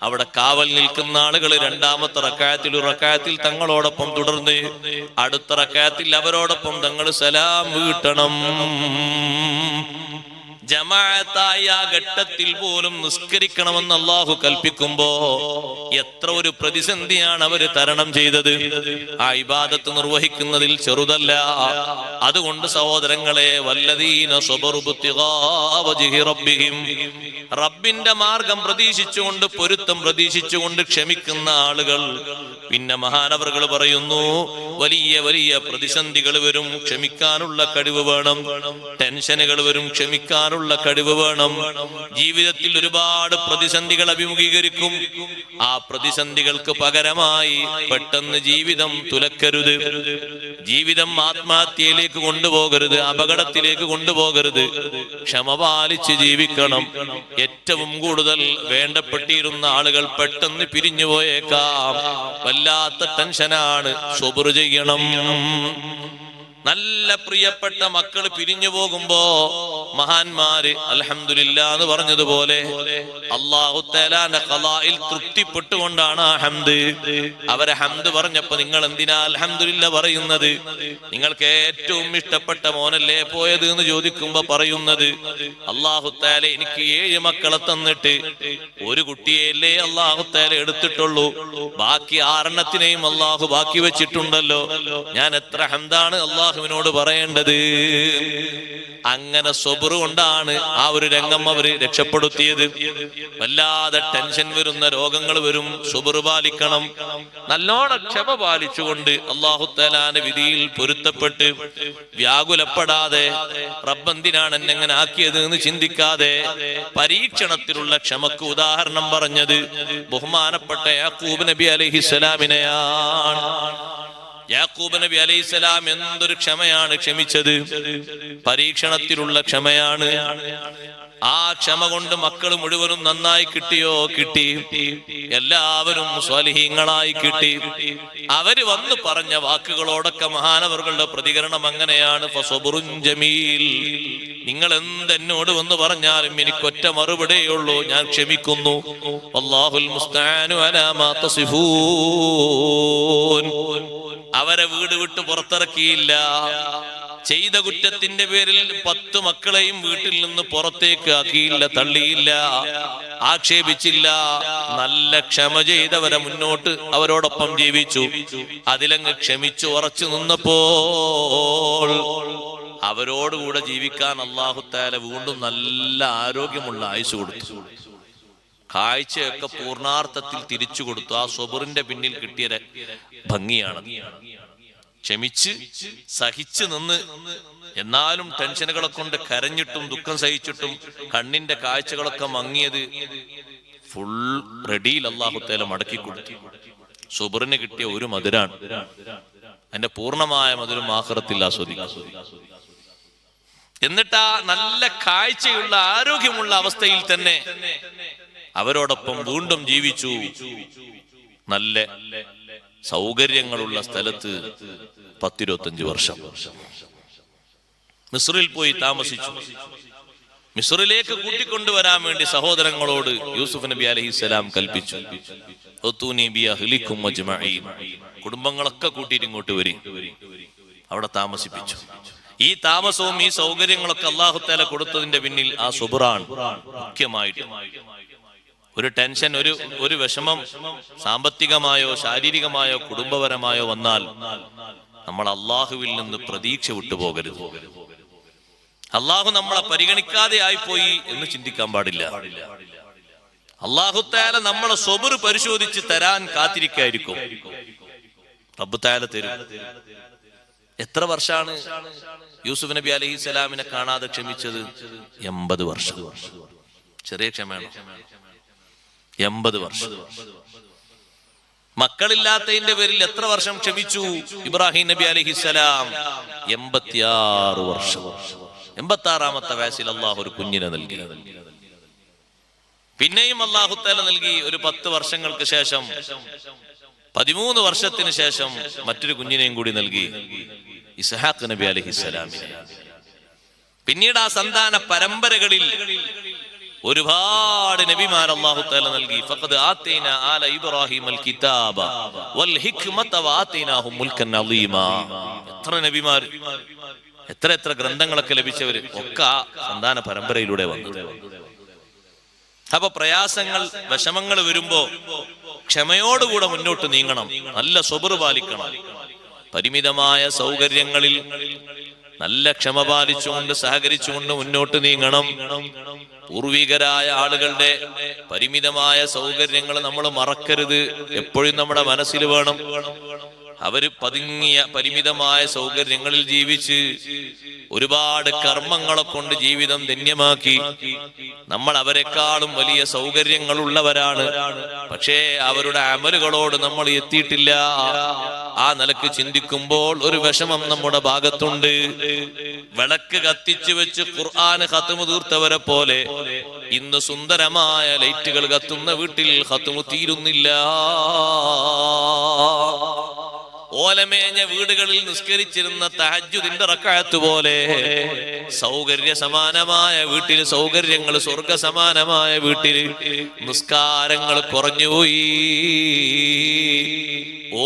അവിടെ കാവൽ നിൽക്കുന്ന ആളുകൾ രണ്ടാമത്തെ റക്അത്തിൽ ഒരു റക്അത്തിൽ തങ്ങളോടൊപ്പം തുടർന്ന് അടുത്ത റക്അത്തിൽ അവരോടൊപ്പം തങ്ങൾ സലാം വീട്ടണം. ജമാഅത്തായ ആ ഘട്ടത്തിൽ പോലും നിസ്കരിക്കണമെന്ന് അല്ലാഹു കൽപ്പിക്കുമ്പോ എത്ര ഒരു പ്രതിസന്ധിയാണ് അവര് തരണം ചെയ്തത്. ആ ഇബാദത്ത് നിർവഹിക്കുന്നതിൽ ചെറുതല്ല. അതുകൊണ്ട് സഹോദരങ്ങളെ, വല്ലദീന സബറു ബിത്തിഗാ വജ്ഹി റബ്ബിഹിം, റബ്ബിന്റെ മാർഗം പ്രതീക്ഷിച്ചുകൊണ്ട് പൊരുത്തം പ്രതീക്ഷിച്ചുകൊണ്ട് ക്ഷമിക്കുന്ന ആളുകൾ, പിന്നെ മഹാനവറുകൾ പറയുന്നു, വലിയ വലിയ പ്രതിസന്ധികൾ വരും, ക്ഷമിക്കാനുള്ള കഴിവ് വേണം. ടെൻഷനുകൾ വരും, ക്ഷമിക്കാനുള്ള കഴിവ് വേണം. ജീവിതത്തിൽ ഒരുപാട് പ്രതിസന്ധികൾ അഭിമുഖീകരിക്കും. ആ പ്രതിസന്ധികൾക്ക് പകരമായി പെട്ടെന്ന് ജീവിതം തുലക്കരുത്. ജീവിതം ആത്മഹത്യയിലേക്ക് കൊണ്ടുപോകരുത്, അപകടത്തിലേക്ക് കൊണ്ടുപോകരുത്. ക്ഷമ പാലിച്ച് ജീവിക്കണം. ഏറ്റവും കൂടുതൽ വേണ്ടപ്പെട്ടിരുന്ന ആളുകൾ പെട്ടെന്ന് പിരിഞ്ഞു പോയേക്കാം. വല്ലാത്ത ടെൻഷനാണ്. സബ്ർ ചെയ്യണം. നല്ല പ്രിയപ്പെട്ട മക്കൾ പിരിഞ്ഞു പോകുമ്പോ മഹാന്മാര് അൽഹംദുലില്ലാ എന്ന് പറഞ്ഞതുപോലെ അല്ലാഹു തആലാന്റെ ഖളായിൽ തൃപ്തിപ്പെട്ടുകൊണ്ടാണ് ആ ഹംദ്. അവരെ ഹംദ് പറഞ്ഞപ്പോ നിങ്ങൾ എന്തിനാ അൽഹംദുലില്ലാ പറയുന്നത്? നിങ്ങൾക്ക് ഏറ്റവും ഇഷ്ടപ്പെട്ട മോനല്ലേ പോയത് എന്ന് ചോദിക്കുമ്പോ പറയുന്നത്, അല്ലാഹു തആല എനിക്ക് 7 മക്കളെ തന്നിട്ട് ഒരു കുട്ടിയെയല്ലേ അല്ലാഹു തആല എടുത്തിട്ടുള്ളൂ, ബാക്കി 6 എണ്ണത്തിനെയും അല്ലാഹു ബാക്കി വെച്ചിട്ടുണ്ടല്ലോ. ഞാൻ എത്ര ഹംദാണ് അല്ലാഹുവിനോട് പറയേണ്ടത്. അങ്ങനെ സബ്ർ കൊണ്ടാണ് ആ ഒരു രംഗം അവര് രക്ഷപ്പെടുത്തിയത്. വല്ലാതെ ടെൻഷൻ വരുന്ന രോഗങ്ങൾ വരും, സബ്ർ പാലിക്കണം. നല്ലോണം ക്ഷമ പാലിച്ചുകൊണ്ട് അല്ലാഹു തആലാന്റെ വിധിയിൽ പൊരുത്തപ്പെട്ട് വ്യാകുലപ്പെടാതെ, റബ്ബെന്തിനാണ് എന്നെ എങ്ങനെ ആക്കിയത് എന്ന് ചിന്തിക്കാതെ, പരീക്ഷണത്തിലുള്ള ക്ഷമക്ക് ഉദാഹരണം പറഞ്ഞത് ബഹുമാനപ്പെട്ട യാക്കൂബ് നബി അലൈഹിസ്സലാമിനെയാണ്. യാക്കൂബ് നബി അലൈഹിസ്സലാം എന്തൊരു ക്ഷമയാണ് ക്ഷമിച്ചത്. പരീക്ഷണത്തിലുള്ള ക്ഷമയാണ്. ആ ക്ഷമ കൊണ്ട് മക്കൾ മുഴുവനും നന്നായി കിട്ടിയോ? കിട്ടി. എല്ലാവരും സ്വാലിഹീങ്ങളായി കിട്ടി. അവര് വന്ന് പറഞ്ഞ വാക്കുകളോടൊക്കെ മഹാനവറുകളുടെ പ്രതികരണം അങ്ങനെയാണ്, ഫസബ്റുൻ ജമീൽ. നിങ്ങൾ എന്തെന്നോട് വന്ന് പറഞ്ഞാലും എനിക്കൊറ്റ മറുപടിയുള്ളൂ, ഞാൻ ക്ഷമിക്കുന്നു. വല്ലാഹുൽ മുസ്തആനു അലാ മാ തസിഫൂൻ. അവരെ വീട് വിട്ട് പുറത്തിറക്കിയില്ല. ചെയ്ത കുറ്റത്തിന്റെ പേരിൽ 10 മക്കളെയും വീട്ടിൽ നിന്ന് പുറത്തേക്ക് ആക്കിയില്ല, തള്ളിയില്ല, ആക്ഷേപിച്ചില്ല. നല്ല ക്ഷമ ചെയ്തവരെ മുന്നോട്ട് അവരോടൊപ്പം ജീവിച്ചു. അതിലങ്ങ് ക്ഷമിച്ചു ഉറച്ചു നിന്നപ്പോൾ അവരോടുകൂടെ ജീവിക്കാൻ അല്ലാഹു തആല വീണ്ടും നല്ല ആരോഗ്യമുള്ള ആയുസ് കൊടുത്തു. കാഴ്ചയൊക്കെ പൂർണാർത്ഥത്തിൽ തിരിച്ചു കൊടുത്തു. ആ സബറിന്റെ പിന്നിൽ കിട്ടിയ ഭംഗിയാണ്. ക്ഷമിച്ച് സഹിച്ചു നിന്ന്, എന്നാലും ടെൻഷനുകളെ കൊണ്ട് കരഞ്ഞിട്ടും ദുഃഖം സഹിച്ചിട്ടും കണ്ണിന്റെ കാഴ്ചകളൊക്കെ മങ്ങിയത് ഫുൾ റെഡിയിൽ അല്ലാഹു തആല മടക്കി കൊടുത്തു. സബറിന് കിട്ടിയ ഒരു മധുരാണ്. അതിന്റെ പൂർണ്ണമായ മധുരം ആഖിറത്തിൽ ആസ്വദിക്കാം. എന്നിട്ട് ആ നല്ല കാഴ്ചയുള്ള ആരോഗ്യമുള്ള അവസ്ഥയിൽ തന്നെ അവരോടൊപ്പം വീണ്ടും ജീവിച്ചു. നല്ല സൗകര്യങ്ങളുള്ള സ്ഥലത്ത് 10-25 വർഷം മിസ്റിൽ പോയി താമസിച്ചു. മിസ്റിലേക്ക് കൂട്ടിക്കൊണ്ടുവരാൻ വേണ്ടി സഹോദരങ്ങളോട് യൂസുഫ് നബി അലൈഹിസ്സലാം കൽപ്പിച്ചു, കുടുംബങ്ങളൊക്കെ കൂട്ടിയിട്ട് ഇങ്ങോട്ട് വരി. അവിടെ താമസിപ്പിച്ചു. ഈ താമസവും ഈ സൗകര്യങ്ങളൊക്കെ അല്ലാഹു തആല കൊടുത്തതിന്റെ പിന്നിൽ ആ സുബ്റാണ് മുഖ്യമായിട്ട്. ഒരു ടെൻഷൻ, ഒരു വിഷമം സാമ്പത്തികമായോ ശാരീരികമായോ കുടുംബപരമായോ വന്നാൽ നമ്മൾ അള്ളാഹുവിൽ നിന്ന് പ്രതീക്ഷ വിട്ടുപോകരുത്. അള്ളാഹു നമ്മളെ പരിഗണിക്കാതെ ആയിപ്പോയി എന്ന് ചിന്തിക്കാൻ പാടില്ല. അള്ളാഹു തആല നമ്മളെ സബ്ർ പരിശോധിച്ച് തരാൻ കാത്തിരിക്കായിരിക്കും. റബ്ബ് തആല തരും. എത്ര വർഷമാണ് യൂസുഫ് നബി അലൈഹിസ്സലാമിനെ കാണാതെ ക്ഷമിച്ചത്? 80 വർഷം. ചെറിയ ക്ഷമയാണ്. 80 വർഷം. മക്കളില്ലാത്തതിന്റെ പേരിൽ എത്ര വർഷം ക്ഷമിച്ചു ഇബ്രാഹിം നബി അലൈഹിസ്സലാം? 86 വർഷം. 86ാമത്തെ വയസ്സിൽ അള്ളാഹു ഒരു കുഞ്ഞിനെ നൽകി. പിന്നെയും അള്ളാഹു തആല നൽകി. ഒരു 10 വർഷങ്ങൾക്ക് ശേഷം, 13 വർഷത്തിന് ശേഷം മറ്റൊരു കുഞ്ഞിനെയും കൂടി നൽകി, ഇസ്ഹാഖ് നബി അലൈഹിസ്സലാമിനെ. പിന്നീട് ആ സന്താന പരമ്പരകളിൽ ഒരുപാട് നബിമാർ അല്ലാഹു തആല നൽകി. ഫഖദ് ആതൈനാ ആല ഇബ്രാഹിമൽ കിതാബ വൽ ഹിക്മത വആതൈനാഹും മുൽക്കൻ അളീമാ. എത്ര നബിമാർ, എത്ര ഗ്രന്ഥങ്ങളൊക്കെ ലഭിച്ചവര് ഒക്കെ സന്താന പരമ്പരയിലൂടെ വന്നു. അപ്പൊ പ്രയാസങ്ങൾ, വിഷമങ്ങൾ വരുമ്പോ ക്ഷമയോടുകൂടെ മുന്നോട്ട് നീങ്ങണം, നല്ല സ്വബർ പാലിക്കണം. പരിമിതമായ സൗകര്യങ്ങളിൽ നല്ല ക്ഷമ പാലിച്ചുകൊണ്ട് സഹകരിച്ചുകൊണ്ട് മുന്നോട്ട് നീങ്ങണം. പൂർവികരായ ആളുകളുടെ പരിമിതമായ സൗകര്യങ്ങൾ നമ്മൾ മറക്കരുത്, എപ്പോഴും നമ്മുടെ മനസ്സിൽ വേണം. അവര് പതുങ്ങിയ പരിമിതമായ സൗകര്യങ്ങളിൽ ജീവിച്ച് ഒരുപാട് കർമ്മങ്ങളെ കൊണ്ട് ജീവിതം ധന്യമാക്കി. നമ്മൾ അവരെക്കാളും വലിയ സൗകര്യങ്ങൾ ഉള്ളവരാണ്, പക്ഷേ അവരുടെ അമലുകളോട് നമ്മൾ എത്തിയിട്ടില്ല. ആ നിലക്ക് ചിന്തിക്കുമ്പോൾ ഒരു വിഷമം നമ്മുടെ ഭാഗത്തുണ്ട്. വിളക്ക് കത്തിച്ചു വെച്ച് ഖുർആൻ ഖത്മ് തീർത്തവരെ പോലെ ഇന്ന് സുന്ദരമായ ലൈറ്റുകൾ കത്തുന്ന വീട്ടിൽ ഖത്മ് തീരുന്നില്ല. ഓലമേഞ്ഞ വീടുകളിൽ നിസ്കരിച്ചിരുന്ന തഹജ്ജുദിന്റെ റക്അത്ത് പോലെ സൗകര്യ സമാനമായ വീട്ടിൽ, സൗകര്യങ്ങൾ സ്വർഗ സമാനമായ വീട്ടിൽ നിസ്കാരങ്ങൾ കുറഞ്ഞുപോയി.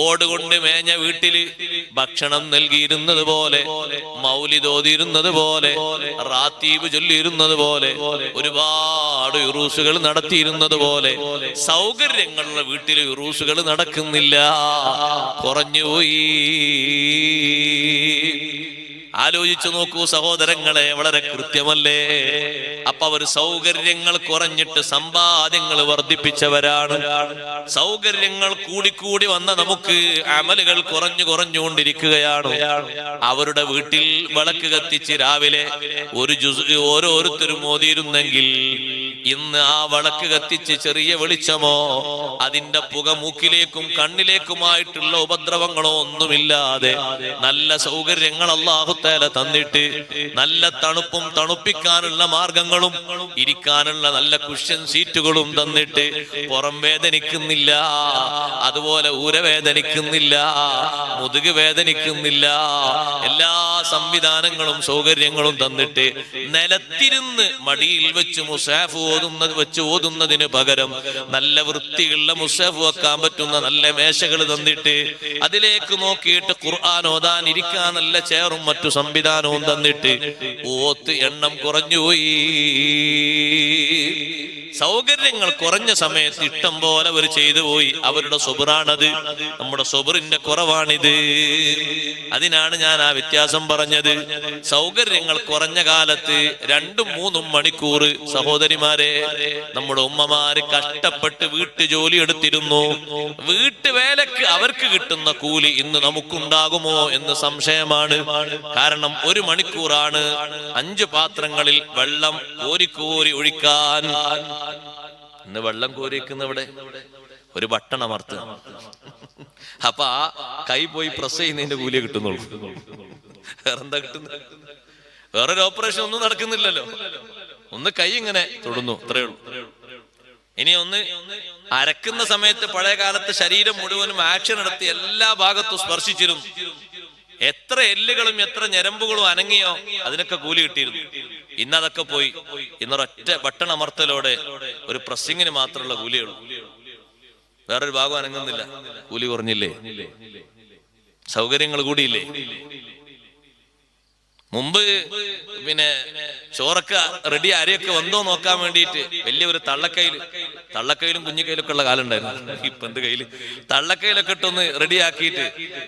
ഓടുകൊണ്ട് മേഞ്ഞ വീട്ടില് ഭക്ഷണം നൽകിയിരുന്നത് പോലെ, മൗലിദ് ഓതിയിരുന്നത് പോലെ, റാത്തീബ് ചൊല്ലിയിരുന്നത് പോലെ, ഒരുപാട് ഉറൂസുകൾ നടത്തിയിരുന്നത് പോലെ സൗകര്യങ്ങളുള്ള വീട്ടിൽ ഉറൂസുകൾ നടക്കുന്നില്ല, കുറഞ്ഞുപോയി. ആലോചിച്ചു നോക്കൂ സഹോദരങ്ങളെ, വളരെ കൃത്യമല്ലേ? അപ്പൊ അവർ സൗകര്യങ്ങൾ കുറഞ്ഞിട്ട് സമ്പാദ്യങ്ങൾ വർദ്ധിപ്പിച്ചവരാണ്. സൗകര്യങ്ങൾ കൂടിക്കൂടി വന്ന നമുക്ക് അമലുകൾ കുറഞ്ഞുകൊണ്ടിരിക്കുകയാണ്. അവരുടെ വീട്ടിൽ വിളക്ക് കത്തിച്ച് രാവിലെ ഒരു ജുസ് ഓരോരുത്തരും ഓതിയിരുന്നെങ്കിൽ ഇന്ന് ആ വിളക്ക് കത്തിച്ച് ചെറിയ വെളിച്ചമോ അതിന്റെ പുക മൂക്കിലേക്കും കണ്ണിലേക്കുമായിട്ടുള്ള ഉപദ്രവങ്ങളോ ഒന്നുമില്ലാതെ നല്ല സൗകര്യങ്ങൾ അല്ലാഹു തആല തന്നിട്ട്, നല്ല തണുപ്പും തണുപ്പിക്കാനുള്ള മാർഗങ്ങളും ഇരിക്കാനുള്ള നല്ല കുഷ്യൻ സീറ്റുകളും തന്നിട്ട് പുറം വേദനിക്കുന്നില്ല, അതുപോലെ ഊരവേദനിക്കുന്നില്ല, മുതുക് വേദനിക്കുന്നില്ല, എല്ലാ സംവിധാനങ്ങളും സൗകര്യങ്ങളും തന്നിട്ട് നിലത്തിരുന്ന് മടിയിൽ വെച്ച് മുസാഫ് ഓതുന്നതിന് പകരം നല്ല വൃത്തിയുള്ള മുസാഫ് വെക്കാൻ പറ്റുന്ന നല്ല മേശകൾ തന്നിട്ട് അതിലേക്ക് നോക്കിയിട്ട് ഖുർആൻ ഓതാൻ ഇരിക്കാൻ നല്ല ചെയറും മറ്റു സംവിധാനവും തന്നിട്ട് ഓത്ത് എണ്ണം കുറഞ്ഞുപോയി. സൗകര്യങ്ങൾ കുറഞ്ഞ സമയത്ത് ഇഷ്ടം പോലെ അവർ ചെയ്തു പോയി. അവരുടെ സ്വബറാണത്, നമ്മുടെ സ്വബറിന്റെ കുറവാണിത്. അതിനാണ് ഞാൻ ആ വ്യത്യാസം പറഞ്ഞത്. സൗകര്യങ്ങൾ കുറഞ്ഞ കാലത്ത് 2-3 മണിക്കൂർ സഹോദരിമാരെ, നമ്മുടെ ഉമ്മമാര് കഷ്ടപ്പെട്ട് വീട്ടു ജോലി എടുത്തിരുന്നു. വീട്ടുവേലക്ക് അവർക്ക് കിട്ടുന്ന കൂലി ഇന്ന് നമുക്കുണ്ടാകുമോ എന്ന് സംശയമാണ്. കാരണം 1 മണിക്കൂറാണ് 5 പാത്രങ്ങളിൽ വെള്ളം കോരി ഒഴിക്കാൻ. ഇന്ന് വെള്ളം കോരിക്കുന്നവിടെ ഒരു ബട്ടൺ അമർത്തുക. അപ്പൊ ആ കൈ പോയി പ്രസ് ചെയ്യുന്നതിന്റെ കൂലിയെ കിട്ടുന്നുള്ളൂ. വേറെന്താ കിട്ടുന്നത്? വേറൊരു ഓപ്പറേഷൻ ഒന്നും നടക്കുന്നില്ലല്ലോ. ഒന്ന് കൈ ഇങ്ങനെ തൊടുന്നു, അത്രേ ഉള്ളൂ. ഇനി ഒന്ന് അരക്കുന്ന സമയത്ത് പഴയ കാലത്ത് ശരീരം മുഴുവനും ആക്ഷൻ എടുത്ത് എല്ലാ ഭാഗത്തും സ്പർശിച്ചിരുന്നു. എത്ര എല്ലുകളും എത്ര ഞരമ്പുകളും അനങ്ങിയോ അതിനൊക്കെ കൂലി കിട്ടിയിരുന്നു. ഇന്നതൊക്കെ പോയി. ഇന്നൊരൊറ്റ ബട്ടൺ അമർത്തലോടെ ഒരു പ്രസ്സിങ്ങിന് മാത്രമുള്ള കൂലിയുള്ളൂ. വേറൊരു ഭാഗം അനങ്ങുന്നില്ല. കൂലി കുറഞ്ഞില്ലേ? സൗകര്യങ്ങൾ കൂടിയില്ലേ? മുമ്പ് പിന്നെ ചോറൊക്കെ റെഡി അരിയൊക്കെ വന്നോ നോക്കാൻ വേണ്ടിയിട്ട് വലിയ ഒരു തള്ളക്കയിലും കുഞ്ഞിക്കയിലൊക്കെ ഉള്ള കാലം ഉണ്ടായിരുന്നു. ഇപ്പൊ എന്ത് കയ്യില് തള്ളക്കയിലൊക്കെ ഇട്ടൊന്ന് റെഡിയാക്കിയിട്ട്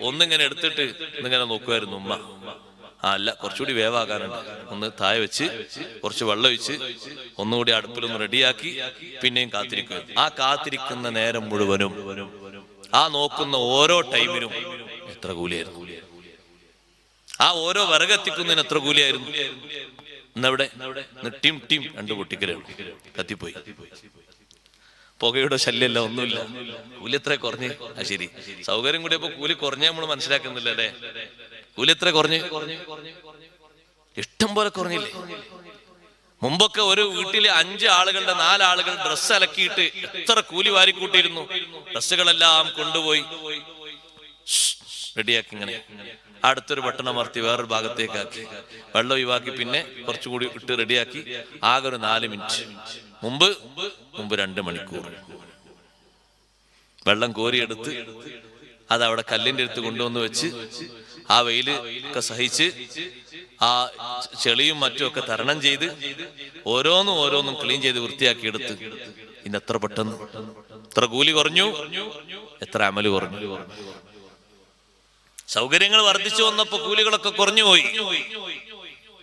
ഒന്നിങ്ങനെ എടുത്തിട്ട് ഒന്നിങ്ങനെ നോക്കുമായിരുന്നു ഉമ്മ. അല്ല, കുറച്ചുകൂടി വേവാകാനുണ്ട്, ഒന്ന് താഴെ വെച്ച് കുറച്ച് വെള്ളം ഒഴിച്ച് ഒന്നുകൂടി അടുപ്പിലൊന്ന് റെഡിയാക്കി പിന്നെയും കാത്തിരിക്കുക. ആ കാത്തിരിക്കുന്ന നേരം മുഴുവനും, ആ നോക്കുന്ന ഓരോ ടൈമിനും എത്ര കൂലിയായിരുന്നു. ആ ഓരോ വിറകെത്തിക്കുന്നതിന് എത്ര കൂലിയായിരുന്നു. ഇന്നവിടെ ടീം 2 പൊട്ടിക്കലുള്ളൂ, കത്തിപ്പോയി. പുകയുടെ ശല്യമല്ല, ഒന്നുമില്ല. കൂലി എത്ര കുറഞ്ഞ്? ആ ശരി, സൗകര്യം കൂടിയപ്പോ കൂലി കുറഞ്ഞ നമ്മൾ മനസ്സിലാക്കുന്നില്ല അല്ലേ? കൂലി എത്ര കുറഞ്ഞ്? ഇഷ്ടം പോലെ കുറഞ്ഞില്ലേ? മുമ്പൊക്കെ ഒരു വീട്ടിലെ 5 ആളുകളുടെ 4 ആളുകൾ ഡ്രസ്സ് അലക്കിയിട്ട് എത്ര കൂലി വാരിക്കൂട്ടിയിരുന്നു. ഡ്രസ്സുകളെല്ലാം കൊണ്ടുപോയി റെഡിയാക്കി ഇങ്ങനെ അടുത്തൊരു ബട്ടൺ അമർത്തി വേറൊരു ഭാഗത്തേക്കാക്കി വെള്ളം ഒഴിവാക്കി പിന്നെ കുറച്ചുകൂടി ഇട്ട് റെഡിയാക്കി. ആകെ ഒരു 4 മിനിറ്റ്. മുമ്പ് 2 മണിക്കൂർ. വെള്ളം കോരിയെടുത്ത് അതവിടെ കല്ലിന്റെ അടുത്ത് കൊണ്ടുവന്ന് വെച്ച് ആ വെയില് ഒക്കെ സഹിച്ച് ആ ചെളിയും മറ്റും ഒക്കെ തരണം ചെയ്ത് ഓരോന്നും ക്ലീൻ ചെയ്ത് വൃത്തിയാക്കി എടുത്ത്. ഇന്ന് എത്ര പെട്ടെന്ന്, എത്ര കൂലി കുറഞ്ഞു, എത്ര അമല് കുറഞ്ഞു. സൗകര്യങ്ങൾ വർദ്ധിച്ചു വന്നപ്പോ കൂലികളൊക്കെ കുറഞ്ഞുപോയി.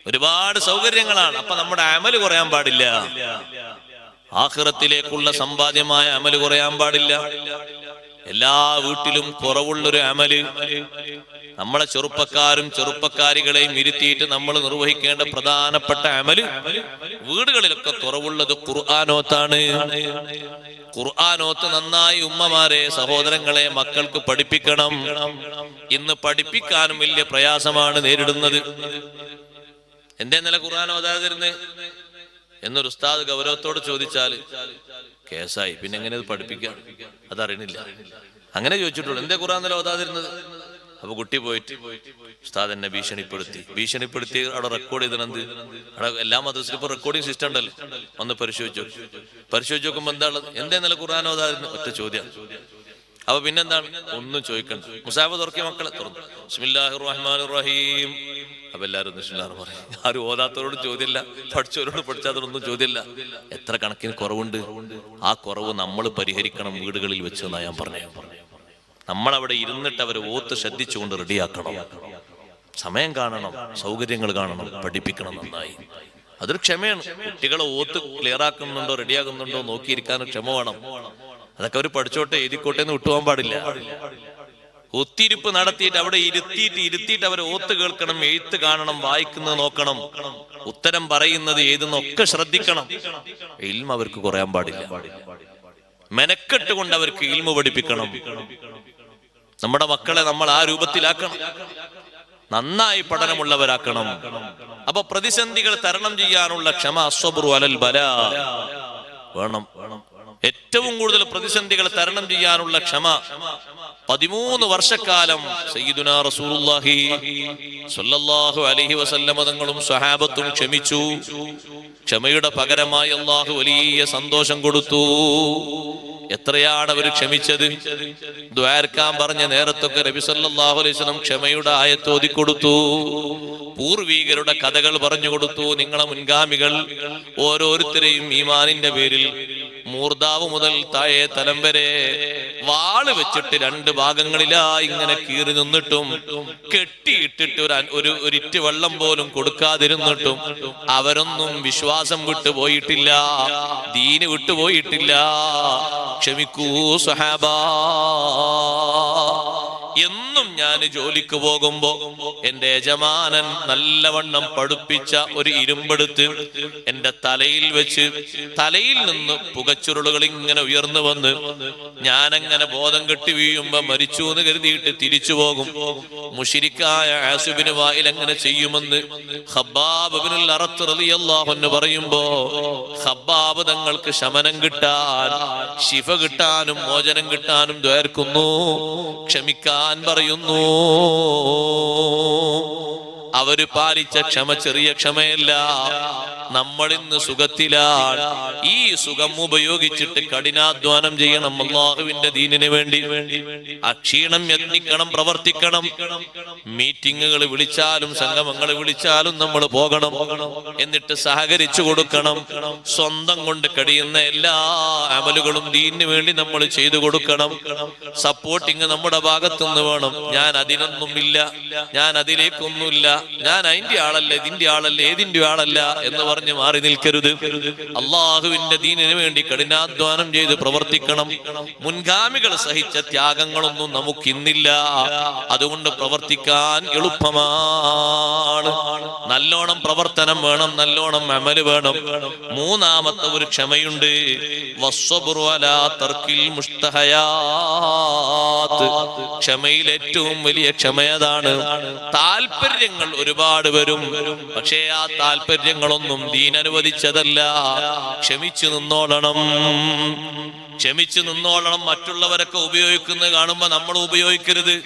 ഒരുപാട് സൗകര്യങ്ങളാണ്. അപ്പൊ നമ്മുടെ അമല് കുറയാൻ പാടില്ല. ആഖിറത്തിലേക്കുള്ള സമ്പാദ്യമായ അമല് കുറയാൻ പാടില്ല. എല്ലാ വീട്ടിലും കുറവുള്ളൊരു അമല്, നമ്മളെ ചെറുപ്പക്കാരും ചെറുപ്പക്കാരികളെയും ഇരുത്തിയിട്ട് നമ്മൾ നിർവഹിക്കേണ്ട പ്രധാനപ്പെട്ട അമല്, വീടുകളിലൊക്കെ കുറവുള്ളത് ഖുർആനോത്താണ്. ഖുർആനോത്ത് നന്നായി ഉമ്മമാരെ, സഹോദരങ്ങളെ, മക്കൾക്ക് പഠിപ്പിക്കണം. ഇന്ന് പഠിപ്പിക്കാനും വലിയ പ്രയാസമാണ് നേരിടുന്നത്. എന്തേ ഇന്നലെ ഖുർആൻ ഓതാതിരുന്ന് എന്നൊരു ഉസ്താദ് ഗൗരവത്തോട് ചോദിച്ചാൽ കേസായി. പിന്നെ എങ്ങനെ അത് പഠിപ്പിക്കാം? അതറിയണില്ല. അങ്ങനെ ചോദിച്ചിട്ടുള്ളൂ, എന്തേ ഖുർആൻ ഇന്നലെ ഓതാതിരുന്നത്? അപ്പൊ കുട്ടി പോയിട്ട് ഉസ്താദ് എന്നെ ഭീഷണിപ്പെടുത്തി അവിടെ റെക്കോർഡ് ചെയ്തിട്ടുണ്ട്. അവിടെ എല്ലാ മദ്രസയിലും ഇപ്പൊ റെക്കോർഡിംഗ് സിസ്റ്റം ഉണ്ടല്ലോ. ഒന്ന് പരിശോധിച്ചു നോക്കുമ്പോ എന്താണ്, എന്തേ ഇന്നലെ ഖുർആൻ ഓതാതിരുന്നു? ഒറ്റ ചോദ്യം. അപ്പൊ പിന്നെന്താണ്? ഒന്നും ചോദിക്കണം. മുസാഫ് തുറക്കിയ മക്കളെ തുറന്നു, ബിസ്മില്ലാഹിർ റഹ്മാനിർ റഹീം. അപ്പൊ എല്ലാവരും ബിസ്മില്ലാഹിർ പറയും. ആരും ഓതാത്തവരോട് ചോദ്യമില്ല, പഠിച്ചവരോട് പഠിച്ചാത്തവരൊന്നും ചോദ്യമില്ല. എത്ര കണക്കിന് കുറവുണ്ട്. ആ കുറവ് നമ്മൾ പരിഹരിക്കണം വീടുകളിൽ വെച്ച് എന്നാ ഞാൻ പറഞ്ഞു. നമ്മളവിടെ ഇരുന്നിട്ട് അവരെ ഓത്ത് ശ്രദ്ധിച്ചുകൊണ്ട് റെഡിയാക്കണം. സമയം കാണണം, സൗകര്യങ്ങൾ കാണണം, പഠിപ്പിക്കണം നന്നായി. അതൊരു ക്ഷമയാണ്. കുട്ടികളെ ഓത്ത് ക്ലിയർ ആക്കുന്നുണ്ടോ റെഡിയാകുന്നുണ്ടോ നോക്കിയിരിക്കാനും ക്ഷമ വേണം. അതൊക്കെ അവർ പഠിച്ചോട്ടെ, എഴുതിക്കോട്ടെ എന്ന് വിട്ടുപോകാൻ പാടില്ല. ഒത്തിരിപ്പ് നടത്തിയിട്ട് അവിടെ ഇരുത്തിയിട്ട് അവരെ ഓത്ത് കേൾക്കണം, എഴുത്ത് കാണണം, വായിക്കുന്നത് നോക്കണം, ഉത്തരം പറയുന്നത് ഏതെന്നൊക്കെ ശ്രദ്ധിക്കണം. ഇൽമ അവർക്ക് കുറയാൻ പാടില്ല. മെനക്കെട്ട് കൊണ്ട് അവർക്ക് ഇൽമ പഠിപ്പിക്കണം. നമ്മുടെ മക്കളെ നമ്മൾ ആ രൂപത്തിലാക്കണം, നന്നായി പഠനമുള്ളവരാക്കണം. അപ്പൊ പ്രതിസന്ധികൾ തരണം ചെയ്യാനുള്ള ക്ഷമ, അസ്വബ്റു അലൽ ബലാ വേണം. ഏറ്റവും കൂടുതൽ പ്രതിസന്ധികൾ തരണം ചെയ്യാനുള്ള ക്ഷമ. 13 വർഷക്കാലം സയ്യിദുനാ റസൂലുള്ളാഹി സ്വല്ലല്ലാഹു അലൈഹി വസല്ലം തങ്ങളും സ്വഹാബത്തും ക്ഷമിച്ചു. ക്ഷമയുടെ പകരമായി അല്ലാഹു വലിയ സന്തോഷം കൊടുത്തു. എത്രയാണ് അവർ ക്ഷമിച്ചത്? ദ്വാരക്കാൻ പറഞ്ഞ നേരത്തൊക്കെ നബി സല്ലല്ലാഹു അലൈഹി വസല്ലം ക്ഷമയുടെ ആയത്ത് ഓതി കൊടുത്തു. പൂർവീകരുടെ കഥകൾ പറഞ്ഞു കൊടുത്തു. നിങ്ങളെ മുൻഗാമികൾ ഓരോരുത്തരെയും ഈമാനിന്റെ പേരിൽ മൂർദാവ് മുതൽ താഴെ തലം വരെ വാള് വെച്ചിട്ട് 2 ഭാഗങ്ങളിലായി ഇങ്ങനെ കീറി നിന്നിട്ടും കെട്ടിയിട്ടിട്ട് ഒരിറ്റ് വെള്ളം പോലും കൊടുക്കാതിരുന്നിട്ടും അവരൊന്നും വിശ്വാസം വിട്ടുപോയിട്ടില്ല, ദീന് വിട്ടുപോയിട്ടില്ല. ക്ഷമിക്കൂ സ്വഹാബാ. എന്നും ഞാൻ ജോലിക്ക് പോകുമ്പോ എന്റെ യജമാനൻ നല്ലവണ്ണം പഠിപ്പിച്ച ഒരു ഇരുമ്പെടുത്ത് എന്റെ തലയിൽ വെച്ച് തലയിൽ നിന്ന് പുകച്ചുരുളുകൾ ഇങ്ങനെ ഉയർന്നു വന്ന് ഞാനങ്ങനെ ബോധം കെട്ടി വീഴുമ്പോ മരിച്ചു എന്ന് കരുതിയിട്ട് തിരിച്ചു പോകും. മുശ്രിക്കായ ആസിബിന് വായിൽ അങ്ങനെ ചെയ്യുമെന്ന് ഖബ്ബാബ് ഇബ്നുൽ അറത്ത് റളിയല്ലാഹു അൻഹു പറയുമ്പോ ഖബ്ബാബ് തങ്ങൾക്ക് ശമനം കിട്ടാൻ, ശിഫ കിട്ടാനും മോചനം കിട്ടാനും ദ്വാരക്കുന്നു, ക്ഷമിക്കാൻ പറയുന്നു. അവര് പാലിച്ച ക്ഷമ ചെറിയ ക്ഷമയല്ല. നമ്മൾ ഇന്ന് സുഖത്തിലാണ്. ഈ സുഖം ഉപയോഗിച്ചിട്ട് കഠിനാധ്വാനം ചെയ്യണം അല്ലാഹുവിന്റെ ദീനിന് വേണ്ടി. അക്ഷീണം യത്നിക്കണം, പ്രവർത്തിക്കണം. മീറ്റിങ്ങുകൾ വിളിച്ചാലും സംഗമങ്ങൾ വിളിച്ചാലും നമ്മൾ പോകണം. എന്നിട്ട് സഹകരിച്ചു കൊടുക്കണം. സ്വന്തം കൊണ്ട് കഴിയുന്ന എല്ലാ അമലുകളും ദീനിന് വേണ്ടി നമ്മൾ ചെയ്തു കൊടുക്കണം. സപ്പോർട്ടിങ് നമ്മുടെ ഭാഗത്തുനിന്ന് വേണം. ഞാൻ അതിനൊന്നുമില്ല, ഞാൻ അതിലേക്കൊന്നുമില്ല, ഞാൻ അതിന്റെ ആളല്ല, ഇതിന്റെ ആളല്ല, ഏതിന്റെ ആളല്ല എന്ന് പറഞ്ഞ് പറഞ്ഞ് മാറി നിൽക്കരുത്. അള്ളാഹുവിന്റെ ദീനിന് വേണ്ടി കഠിനാധ്വാനം ചെയ്ത് പ്രവർത്തിക്കണം. മുൻഗാമികൾ സഹിച്ച ത്യാഗങ്ങളൊന്നും നമുക്കിന്നില്ല. അതുകൊണ്ട് പ്രവർത്തിക്കാൻ എളുപ്പമാണ്. നല്ലോണം പ്രവർത്തനം വേണം, നല്ലോണം അമല് വേണം. മൂന്നാമത്തെ ഒരു ക്ഷമയുണ്ട്. വസ്സബ്റു അലാ തർക്കിൽ മുസ്തഹയാത്ത്. ക്ഷമയിൽ ഏറ്റവും വലിയ ക്ഷമയതാണ്. താല്പര്യങ്ങൾ ഒരുപാട് വരും, പക്ഷേ ആ താല്പര്യങ്ങളൊന്നും ദീൻ അനുവദിച്ചതല്ല. ക്ഷമിച്ചു നിന്നോളണം, ക്ഷമിച്ചു നിന്നോളണം. മറ്റുള്ളവരൊക്കെ ഉപയോഗിക്കുന്നത് കാണുമ്പോ നമ്മൾ ഉപയോഗിക്കരുത്.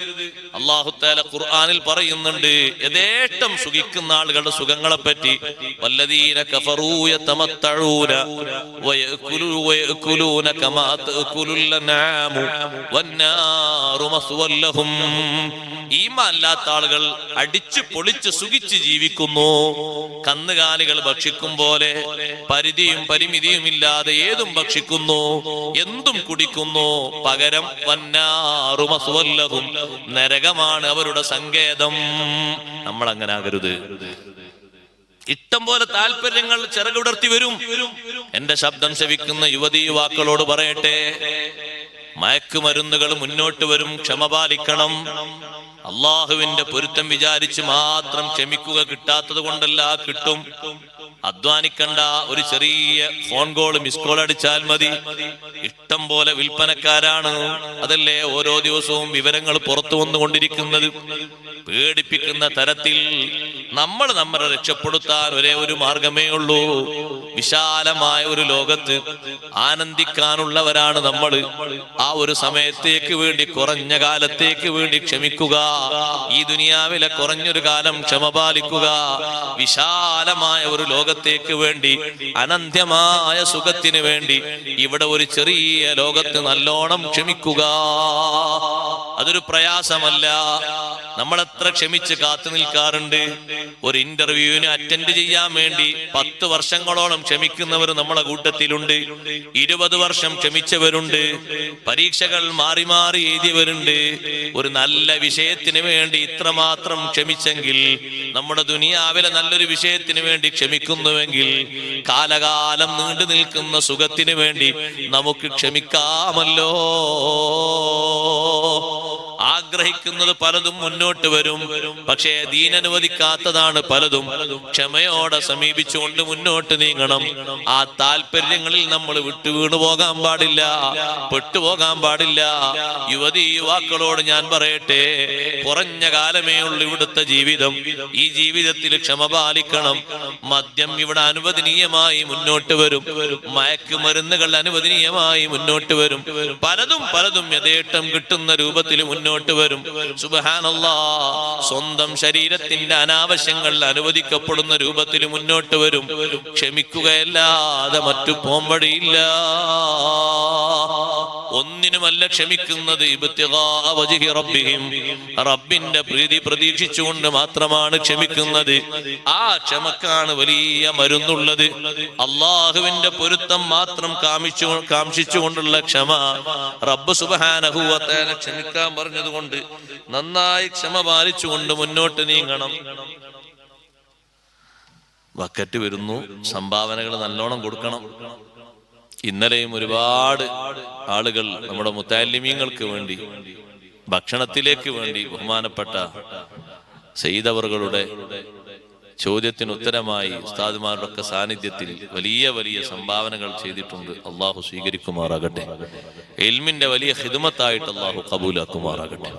അല്ലാഹു തആല ഖുർആനിൽ പറയുന്നുണ്ട് യഥേഷ്ടം സുഖിക്കുന്ന ആളുകളുടെ സുഖങ്ങളെ പറ്റി. വല്ലദീന കഫറൂ യതമത്തഊന വയഅകുലൂന കമാ തഅകുലുൽ അൻആമു വന്നാറു മസ്വൽ ലഹും. ഈമാൻ ഇല്ലാത്ത ആളുകൾ അടിച്ചു പൊളിച്ച് സുഖിച്ച് ജീവിക്കുന്നു. കന്നുകാലികൾ ഭക്ഷിക്കും പോലെ പരിധിയും പരിമിതിയും ഇല്ലാതെ ഏതും ഭക്ഷിക്കുന്നു, എന്തും കുടിക്കുന്നു. പകരം വന്നാറു മസ്വൽ ലഹും, നരകമാണ് അവരുടെ സങ്കേതം. നമ്മൾ അങ്ങനെ ആകരുത്. ഇഷ്ടം പോലെ താല്പര്യങ്ങൾ ചിറകുടർത്തി വരും. എന്റെ ശബ്ദം ശ്രവിക്കുന്ന യുവതീ യുവാക്കളോട് പറയട്ടെ, മയക്കുമരുന്നുകൾ മുന്നോട്ട് വരും. ക്ഷമ പാലിക്കണം. അള്ളാഹുവിന്റെ പൊരുത്തം വിചാരിച്ച് മാത്രം ക്ഷമിക്കുക. കിട്ടാത്തത് കൊണ്ടല്ല, കിട്ടും. അധ്വാനിക്കണ്ട. ഒരു ചെറിയ ഫോൺ കോൾ, മിസ് കോൾ അടിച്ചാൽ മതി. ഇഷ്ടം പോലെ വിൽപ്പനക്കാരാണ്. അതല്ലേ ഓരോ ദിവസവും വിവരങ്ങൾ പുറത്തു വന്നുകൊണ്ടിരിക്കുന്നത്. പേടിപ്പിക്കുന്ന തരത്തിൽ നമ്മൾ നമ്മളെ രക്ഷപ്പെടുത്താൻ ഒരേ ഒരു മാർഗമേ ഉള്ളൂ. വിശാലമായ ഒരു ലോകത്ത് ആനന്ദിക്കാനുള്ളവരാണ് നമ്മൾ. ആ ഒരു സമയത്തേക്ക് വേണ്ടി, കുറഞ്ഞ കാലത്തേക്ക് വേണ്ടി ക്ഷമിക്കുക. ഈ ദുനിയാവിലെ കുറഞ്ഞൊരു കാലം ക്ഷമ പാലിക്കുക. വിശാലമായ ഒരു ലോകത്തേക്ക് വേണ്ടി, അനന്ത്യമായ സുഖത്തിന് വേണ്ടി ഇവിടെ ഒരു ചെറിയ ലോകത്ത് നല്ലോണം ക്ഷമിക്കുക. അതൊരു പ്രയാസമല്ല. നമ്മൾ എത്ര ക്ഷമിച്ച് കാത്തു നിൽക്കാറുണ്ട്. ഒരു ഇന്റർവ്യൂവിന് അറ്റൻഡ് ചെയ്യാൻ വേണ്ടി 10 വർഷങ്ങളോളം ക്ഷമിക്കുന്നവർ നമ്മളെ കൂട്ടത്തിലുണ്ട്. 20 വർഷം ക്ഷമിച്ചവരുണ്ട്. പരീക്ഷകൾ മാറി മാറി എഴുതിയവരുണ്ട്. ഒരു നല്ല വിഷയത്തിന് വേണ്ടി ഇത്രമാത്രം ക്ഷമിച്ചെങ്കിൽ, നമ്മുടെ ദുനിയാവിലെ നല്ലൊരു വിഷയത്തിന് വേണ്ടി ക്ഷമിക്കുന്നുവെങ്കിൽ, കാലകാലം നീണ്ടു നിൽക്കുന്ന സുഖത്തിന് വേണ്ടി നമുക്ക് ക്ഷമിക്കാമല്ലോ. ആഗ്രഹിക്കുന്നത് പലതും മുന്നോട്ട് വരും, പക്ഷേ ദീൻ അനുവദിക്കാത്തതാണ് പലതും. ക്ഷമയോടെ സമീപിച്ചുകൊണ്ട് മുന്നോട്ട് നീങ്ങണം. ആ താല്പര്യങ്ങളിൽ നമ്മൾ വിട്ടുവീണു പോകാൻ പാടില്ല, പെട്ടുപോകാൻ പാടില്ല. യുവതി യുവാക്കളോട് ഞാൻ പറയട്ടെ, കുറഞ്ഞ കാലമേ ഉള്ളൂ ഇവിടുത്തെ ജീവിതം. ഈ ജീവിതത്തിൽ ക്ഷമ പാലിക്കണം. മദ്യം ഇവിടെ അനുവദനീയമായി മുന്നോട്ട് വരും. മയക്കുമരുന്നുകൾ അനുവദനീയമായി മുന്നോട്ട് വരും. പലതും പലതും യഥേഷ്ടം കിട്ടുന്ന രൂപത്തിൽ മുന്നോട്ട് വരും. സുബ്ഹാനല്ലാഹ്. സ്വന്തം ശരീരത്തിന്റെ അനാവശ്യങ്ങൾ അനുവദിക്കപ്പെടുന്ന രൂപത്തിൽ മുന്നോട്ട് വരും. ക്ഷമിക്കുകയല്ലാതെ മറ്റു പോംവഴിയില്ല. ഒന്നിനുമല്ല ക്ഷമിക്കുന്നത്. ഇബ്തിഗാഅ വജ്ഹി റബ്ബിഹിം, റബ്ബിന്റെ പ്രീതി പ്രതീക്ഷിച്ചുകൊണ്ട് മാത്രമാണ് ക്ഷമിക്കുന്നത്. ആ ക്ഷമക്കാണ് വലിയ മരുന്നുള്ളത്. അള്ളാഹുവിന്റെ പൊരുത്തം മാത്രം കാംക്ഷിച്ചുകൊണ്ടുള്ള ക്ഷമ. റബ്ബ് സുബ്ഹാനഹു വ തആല ക്ഷമിക്കാൻ പറഞ്ഞതുകൊണ്ട് നന്നായി ക്ഷമ പാലിച്ചുകൊണ്ട് മുന്നോട്ട് നീങ്ങണം. വക്കറ്റ് വരുന്നു. സംഭാവനകൾ നല്ലോണം കൊടുക്കണം. ഇന്നലെയും ഒരുപാട് ആളുകൾ നമ്മുടെ മുത്തഅല്ലിമീങ്ങൾക്ക് വേണ്ടി, ഭക്ഷണത്തിലേക്ക് വേണ്ടി ബഹുമാനപ്പെട്ട സയ്യിദ് അവറുകളുടെ ചോദ്യത്തിന് ഉത്തരമായി ഉസ്താദുമാരുടെ ഒക്കെ സാന്നിധ്യത്തിൽ വലിയ വലിയ സംഭാവനകൾ ചെയ്തിട്ടുണ്ട്. അള്ളാഹു സ്വീകരിക്കുമാറാകട്ടെ. ഇൽമിന്റെ വലിയ ഖിദ്മത്തായിട്ട് അള്ളാഹു കബൂലാക്കുമാറാകട്ടെ.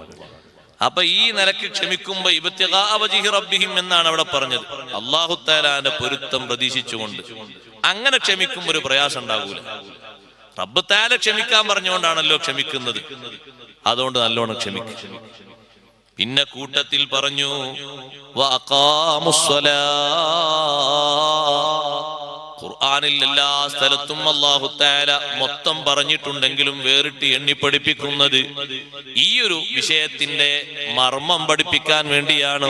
അപ്പൊ ഈ നിലക്ക് ക്ഷമിക്കുമ്പോ ഇബ്തിഗാഅ വജ്ഹി റബ്ബിഹിം എന്നാണ് അവിടെ പറഞ്ഞത്. അല്ലാഹു തആലാന്റെ പൊരുത്തം പ്രതീക്ഷിച്ചുകൊണ്ട് അങ്ങനെ ക്ഷമിക്കുമ്പോൾ ഒരു പ്രയാസം ഉണ്ടാകൂല. റബ്ബ് തആല ക്ഷമിക്കാൻ പറഞ്ഞുകൊണ്ടാണല്ലോ ക്ഷമിക്കുന്നത്. അതുകൊണ്ട് നല്ലോണം ക്ഷമിക്കും. പിന്നെ കൂട്ടത്തിൽ പറഞ്ഞു വഅഖാമുസ്സലാ. ഖുർആനിൽ എല്ലാ സ്ഥലത്തും അല്ലാഹു തആല മൊത്തം പറഞ്ഞിട്ടുണ്ടെങ്കിലും വേറിട്ട് എണ്ണി പഠിപ്പിക്കുന്നത് ഈ ഒരു വിഷയത്തിന്റെ മർമ്മം പഠിപ്പിക്കാൻ വേണ്ടിയാണ്.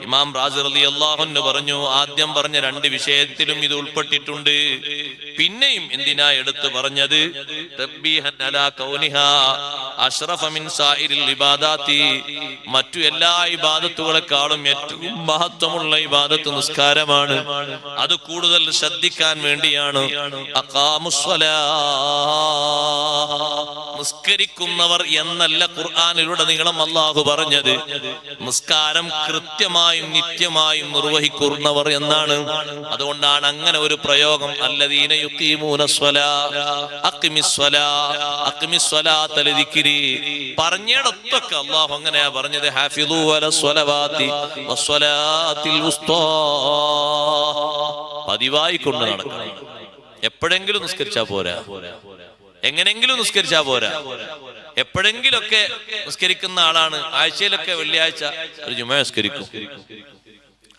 ഇമാം റാസി റളിയല്ലാഹു അൻഹു പറഞ്ഞു, ആദ്യം പറഞ്ഞ 2 വിഷയത്തിലും ഇത് ഉൾപ്പെട്ടിട്ടുണ്ട്. പിന്നെയും എന്തിനാ എടുത്തു പറഞ്ഞത്? തബ്ബീഹൻ അലാ കൗനിഹാ അഷ്റഫ മിൻ സായിരിൽ ഇബാദാത്തി, മറ്റു എല്ലാ ഇബാദത്തുകളെക്കാളും ഏറ്റവും മഹത്വമുള്ള ഇബാദത്ത് നിസ്കാരമാണ്. അത് കൂടുതൽ ശ്രദ്ധിക്കാൻ വേണ്ടിയാണ് അഖാമുസ്സലാ, നിസ്കരിക്കുന്നവർ എന്നല്ല ഖുർആനിലുടനീളം അല്ലാഹു പറഞ്ഞത്, നിസ്കാരം കൃത്യമായും നിത്യമായും നിർവഹിക്കുന്നവർ എന്നാണ്. അതുകൊണ്ടാണ് അങ്ങനെ ഒരു പ്രയോഗം അല്ലദീന യുഖീമൂനസ്സലാ അഖിമിസ്സലാ അഖിമിസ്സലാത ലിദിക്രി പറഞ്ഞിടത്തൊക്കെ അല്ലാഹു അങ്ങനെയാ പറഞ്ഞത്. ഹാഫിളൂ അലസ്സലവാതി വസ്സലാത്തിൽ വുസ്താ, പതിവായി കൊണ്ട് നടക്കണം. എപ്പോഴെങ്കിലും നിസ്കരിച്ചാ പോരാ, എങ്ങനെങ്കിലും നിസ്കരിച്ചാ പോരാ. എപ്പോഴെങ്കിലൊക്കെ നിസ്കരിക്കുന്ന ആളാണ്, ആഴ്ചയിലൊക്കെ വെള്ളിയാഴ്ച ഒരു ജുമ നിസ്കരിക്കും,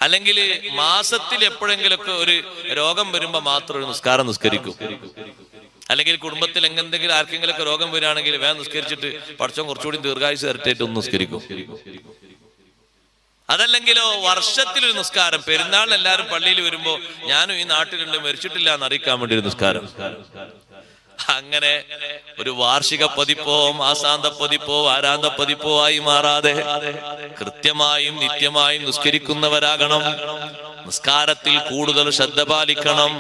അല്ലെങ്കിൽ മാസത്തിൽ എപ്പോഴെങ്കിലൊക്കെ ഒരു രോഗം വരുമ്പോ മാത്രം ഒരു നിസ്കാരം നിസ്കരിക്കും, അല്ലെങ്കിൽ കുടുംബത്തിൽ എന്തെങ്കിലും ആർക്കെങ്കിലും ഒക്കെ രോഗം വരികയാണെങ്കിൽ വേഗം നിസ്കരിച്ചിട്ട് പഠിച്ചോ കുറച്ചുകൂടി ദീർഘായുസ് ഇരട്ടേറ്റ് ഒന്ന് നിസ്കരിക്കും. അതല്ലെങ്കിലോ വർഷത്തിലൊരു നിസ്കാരം, പെരുന്നാളിന് എല്ലാവരും പള്ളിയിൽ വരുമ്പോ ഞാനും ഈ നാട്ടിലുണ്ട് മരിച്ചിട്ടില്ല എന്ന് അറിയിക്കാൻ വേണ്ടി ഒരു നിസ്കാരം. അങ്ങനെ ഒരു വാർഷിക പതിപ്പോ മാസാന്ത പതിപ്പോ വാരാന്ത പതിപ്പോ ആയി മാറാതെ കൃത്യമായും നിത്യമായും നിസ്കരിക്കുന്നവരാകണം. നിസ്കാരത്തിൽ കൂടുതൽ ശ്രദ്ധ പാലിക്കണം.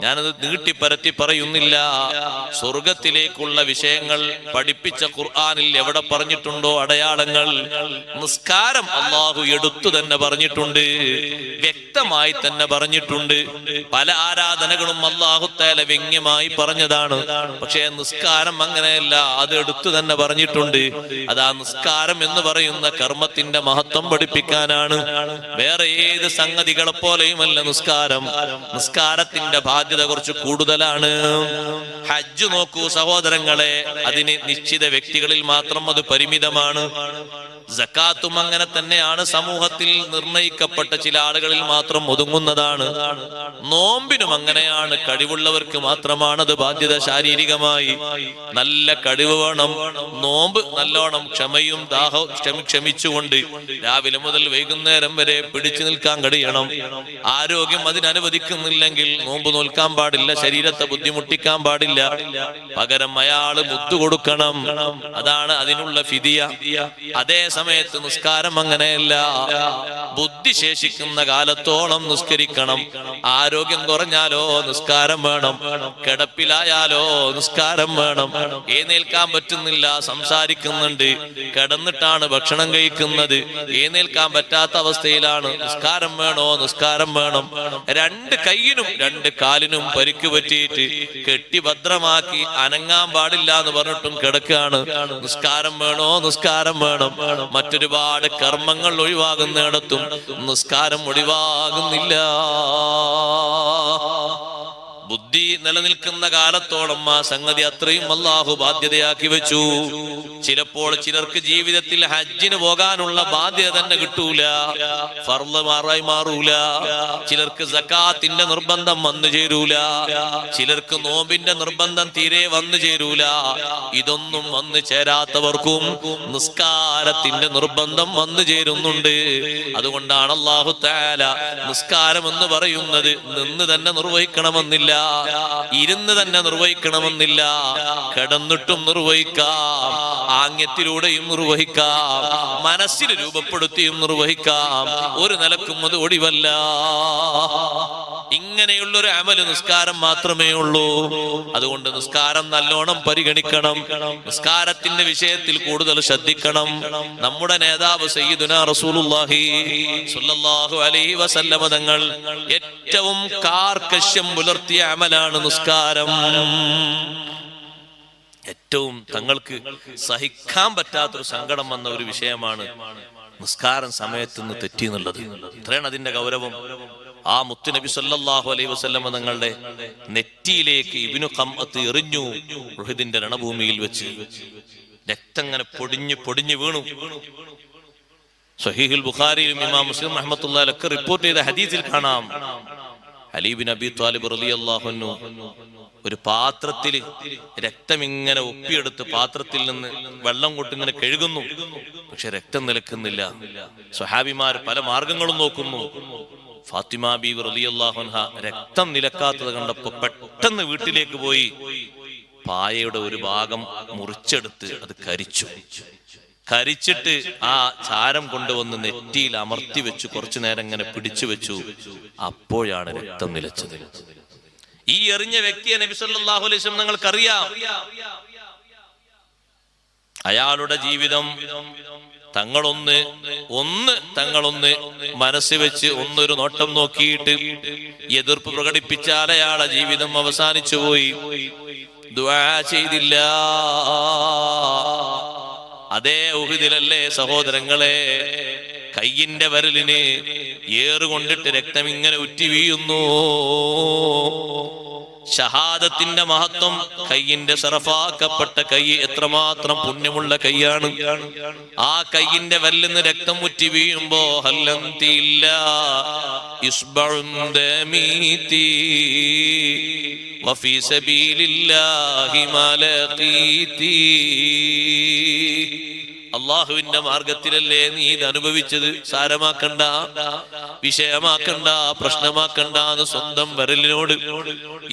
ഞാനത് നീട്ടിപ്പരത്തി പറയുന്നില്ല. സ്വർഗത്തിലേക്കുള്ള വിഷയങ്ങൾ പഠിപ്പിച്ച ഖുർആനിൽ എവിടെ പറഞ്ഞിട്ടുണ്ടോ അടയാളങ്ങൾ, നിസ്കാരം അല്ലാഹു എടുത്തു തന്നെ പറഞ്ഞിട്ടുണ്ട്, വ്യക്തമായി തന്നെ പറഞ്ഞിട്ടുണ്ട്. പല ആരാധനകളും അല്ലാഹു തആല വ്യംഗ്യമായി പറഞ്ഞതാണ്. പക്ഷേ നിസ്കാരം അങ്ങനെയല്ല, അത് എടുത്തു തന്നെ പറഞ്ഞിട്ടുണ്ട്. അതാ നിസ്കാരം എന്ന് പറയുന്ന കർമ്മത്തിന്റെ മഹത്വം പഠിപ്പിക്കാനാണ്. വേറെ ഏത് സംഗതികളെ പോലെയുമല്ല നിസ്കാരം. നിസ്കാരത്തിന്റെ ബാധ്യത കുറച്ച് കൂടുതലാണ്. ഹജ്ജ് നോക്കൂ സഹോദരങ്ങളെ, അതിന് നിശ്ചിത വ്യക്തികളിൽ മാത്രം അത് പരിമിതമാണ്. സക്കാത്തും അങ്ങനെ തന്നെയാണ്, സമൂഹത്തിൽ നിർണയിക്കപ്പെട്ട ചില ആളുകളിൽ മാത്രം ഒതുങ്ങുന്നതാണ്. നോമ്പിനും അങ്ങനെയാണ്, കഴിവുള്ളവർക്ക് മാത്രമാണ് അത് ബാധ്യത. ശാരീരികമായി നല്ല കഴിവ് വേണം. നോമ്പ് നല്ലോണം ക്ഷമയും ദാഹവും ക്ഷമിച്ചുകൊണ്ട് രാവിലെ മുതൽ വൈകുന്നേരം വരെ പിടിച്ചു നിൽക്കാൻ കഴിയണം. ആരോഗ്യം അതിനനുവദിക്കുന്നില്ലെങ്കിൽ നോമ്പ് നോൽക്കാൻ പാടില്ല, ശരീരത്തെ ബുദ്ധിമുട്ടിക്കാൻ പാടില്ല. പകരം അയാള് മുത്തു കൊടുക്കണം, അതാണ് അതിനുള്ള ഫിദിയ. അതേ സമയത്ത് നിസ്കാരം അങ്ങനെയല്ല. ബുദ്ധി ശേഷിക്കുന്ന കാലത്തോളം നിസ്കരിക്കണം. ആരോഗ്യം കുറഞ്ഞാലോ നിസ്കാരം വേണം, കിടപ്പിലായാലോ നിസ്കാരം വേണം. എഴുന്നേൽക്കാൻ പറ്റുന്നില്ല, സംസാരിക്കുന്നുണ്ട്, കിടന്നിട്ടാണ് ഭക്ഷണം കഴിക്കുന്നത്, എഴുന്നേൽക്കാൻ പറ്റാത്ത അവസ്ഥയിലാണ്, നിസ്കാരം വേണോ? നിസ്കാരം വേണം. രണ്ട് കൈയിനും രണ്ട് കാലിനും പരിക്ക് പറ്റിയിട്ട് കെട്ടി ഭദ്രമാക്കി അനങ്ങാൻ പാടില്ല എന്ന് പറഞ്ഞിട്ടും കിടക്കുകയാണ്. നിസ്കാരം വേണോ? നിസ്കാരം വേണം. മറ്റൊരുപാട് കർമ്മങ്ങൾ ഒഴിവാകുന്നിടത്തും നിസ്കാരം ഒഴിവാകുന്നില്ല. ബുദ്ധി നിലനിൽക്കുന്ന കാലത്തോളം ആ സംഗതി അത്രയും അല്ലാഹു ബാധ്യതയാക്കി വെച്ചു. ചിലപ്പോൾ ചിലർക്ക് ജീവിതത്തിൽ ഹജ്ജിന് പോകാനുള്ള ബാധ്യത തന്നെ കിട്ടൂല, ഫർള് മാറൂല. ചിലർക്ക് സക്കാത്തിന്റെ നിർബന്ധം വന്നു ചേരൂല, ചിലർക്ക് നോമ്പിന്റെ നിർബന്ധം തീരെ വന്നു ചേരൂല. ഇതൊന്നും വന്നു ചേരാത്തവർക്കും നിസ്കാരത്തിന്റെ നിർബന്ധം വന്നു ചേരുന്നുണ്ട്. അതുകൊണ്ടാണ് അല്ലാഹു തആല നിസ്കാരം എന്ന് പറയുന്നത് നിന്ന് തന്നെ നിർവഹിക്കണമെന്നില്ല, ഇരുന്ന് തന്നെ നിർവഹിക്കണമെന്നില്ല, കിടന്നിട്ടും നിർവഹിക്കാം, ആംഗ്യത്തിലൂടെയും നിർവഹിക്കാം, മനസ്സിൽ രൂപപ്പെടുത്തിയും നിർവഹിക്കാം. ഒരു നിലക്കും അത് ഒടിവല്ല. ഇങ്ങനെയുള്ളൊരു അമല് നിസ്കാരം മാത്രമേ ഉള്ളൂ. അതുകൊണ്ട് നിസ്കാരം നല്ലോണം പരിഗണിക്കണം. നിസ്കാരത്തിന്റെ വിഷയത്തിൽ കൂടുതൽ ശ്രദ്ധിക്കണം. നമ്മുടെ നേതാവ് സയ്യിദുനാ റസൂലുള്ളാഹി സ്വല്ലല്ലാഹു അലൈഹി വസല്ലമ തങ്ങൾ ഏറ്റവും കാർക്കശ്യം പുലർത്തിയ അമലാണ് നിസ്കാരം. ഏറ്റവും തങ്ങൾക്ക് സഹിക്കാൻ പറ്റാത്തൊരു സങ്കടം വന്ന ഒരു വിഷയമാണ് നിസ്കാരം സമയത്ത് നിന്ന് തെറ്റി എന്നുള്ളത്. ഇത്രയാണ് അതിന്റെ ഗൗരവം. ആ മുത്തുനബി സല്ലല്ലാഹു അലൈഹി വസല്ലമ തങ്ങളുടെ നെറ്റിയിലേക്ക് ഇബ്നു ഖംഅത്ത് എറിഞ്ഞു ഉഹദിന്റെ രണഭൂമിയിൽ വെച്ച്. രക്തം ഇങ്ങനെ പൊടിഞ്ഞു വീണു. സ്വഹീഹുൽ ബുഖാരിയിലും ഇമാം മുസ്ലിം റഹ്മത്തുള്ളാഹി അലൈഹി റിപ്പോർട്ട് ചെയ്ത ഹദീസിൽ കാണാം, അലി ബിൻ അബി ത്വാലിബ് റളിയല്ലാഹു അൻഹു ഒരു പാത്രത്തിൽ രക്തം ഇങ്ങനെ ഒപ്പിയെടുത്ത് പാത്രത്തിൽ നിന്ന് വെള്ളം കൊണ്ട് ഇങ്ങനെ കഴുകുന്നു. പക്ഷെ രക്തം നിലക്കുന്നില്ല. സ്വഹാബിമാർ പല മാർഗങ്ങളും നോക്കുന്നു. ഫാത്തിമ ബീവി റളിയല്ലാഹു അൻഹ രക്തം നിലക്കാത്തത് കണ്ടപ്പോ പെട്ടെന്ന് വീട്ടിലേക്ക് പോയി പായയുടെ ഒരു ഭാഗം മുറിച്ചെടുത്ത് അത് കരിച്ചിട്ട് ആ ചാരം കൊണ്ടുവന്ന് നെറ്റിയിൽ അമർത്തി വെച്ചു, കുറച്ചു നേരം ഇങ്ങനെ പിടിച്ചു വെച്ചു. അപ്പോഴാണ് രക്തം നിലച്ചത്. ഈ എറിഞ്ഞ വ്യക്തിയെ നബി സല്ലല്ലാഹു അലൈഹി വസല്ലം നിങ്ങൾക്കറിയാം. അയാളുടെ ജീവിതം തങ്ങളൊന്ന് മനസ്സിൽ വെച്ച് ഒന്നൊരു നോട്ടം നോക്കിയിട്ട് എതിർപ്പ് പ്രകടിപ്പിച്ചാൽ അയാളുടെ ജീവിതം അവസാനിച്ചു പോയി. ദുആ ചെയ്തില്ല. അതേ ഉഹുദിലല്ലേ സഹോദരങ്ങളെ, കയ്യിന്റെ വിരലിന് ഏറുകൊണ്ടിട്ട് രക്തം ഇങ്ങനെ ഉറ്റി വീഴുന്നു. ഷഹാദത്തിന്റെ മഹത്വം, കയ്യിന്റെ സറഫാക്കപ്പെട്ട കൈ എത്രമാത്രം പുണ്യമുള്ള കൈയാണ്. ആ കയ്യിന്റെ വിരലിന് രക്തം ഉറ്റി വീഴുമ്പോ വഫീ സബീലില്ലാഹി മാലഖീതി. അള്ളാഹുവിന്റെ മാർഗത്തിലല്ലേ നീ ഇത് അനുഭവിച്ചത്, സാരമാക്കണ്ട, വിഷയമാക്കണ്ട, പ്രശ്നമാക്കണ്ട എന്ന് സ്വന്തം വിരലിനോട്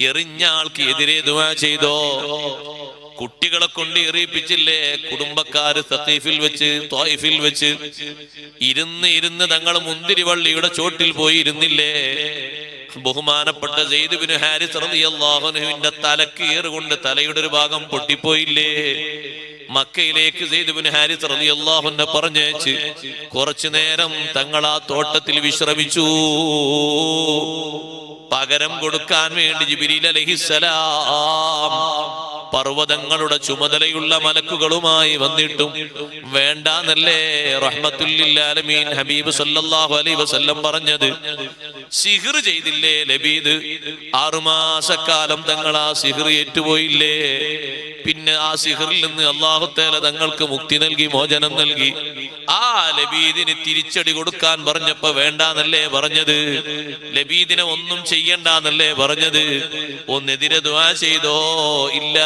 എറിഞ്ഞ ആൾക്ക് എതിരെ ദുആ ചെയ്തോ? കുട്ടികളെ കൊണ്ട് എറിയിപ്പിച്ചില്ലേ? കുടുംബക്കാര് സഖീഫിൽ വെച്ച്, ത്വായിഫിൽ വെച്ച് ഇരുന്ന് തങ്ങൾ മുന്തിരിവള്ളിയുടെ ചോട്ടിൽ പോയി ഇരുന്നില്ലേ? ബഹുമാനപ്പെട്ട സെയ്ദ് ബിൻ ഹാരിസ് റളിയല്ലാഹു അൻഹുവിന്റെ തലക്ക് ഏറുകൊണ്ട് തലയുടെ ഒരു ഭാഗം പൊട്ടിപ്പോയില്ലേ? മക്കയിലേക്ക് സെയ്ദ് ബിൻ ഹാരിസ് റളിയല്ലാഹു അൻഹു പറഞ്ഞയച്ച് കുറച്ചു നേരം തങ്ങൾ ആ തോട്ടത്തിൽ വിശ്രമിച്ചു. പകരം കൊടുക്കാൻ വേണ്ടി ജിബ്രീൽ അലൈഹിസ്സലാം പർവ്വതങ്ങളുടെ ചുമതലയുള്ള മലക്കുകളുമായി വന്നിട്ടും വേണ്ടാന്നല്ലേ റഹ്മത്തുൽ ലിൽ ആലമീൻ ഹബീബ് സല്ലല്ലാഹു അലൈഹി വസല്ലം പറഞ്ഞത്? സിഹ്ർ ചെയ്തില്ലേ ലബീദ്? 6 മാസക്കാലം തങ്ങൾ ആ സിഹ്ർ ഏറ്റുപോയില്ലേ? പിന്നെ ആ സിഹ്റിൽ നിന്ന് അല്ലാഹു തആല തങ്ങൾക്ക് മുക്തി നൽകി, മോചനം നൽകി. ആ ലബീദിന് തിരിച്ചടി കൊടുക്കാൻ പറഞ്ഞപ്പോ വേണ്ടാന്നല്ലേ പറഞ്ഞത്? ലബീദിനെ ഒന്നും ചെയ്യണ്ടെന്നല്ലേ പറഞ്ഞത്? ഒന്നെതിരെ ദുആ ചെയ്തോ? ഇല്ല.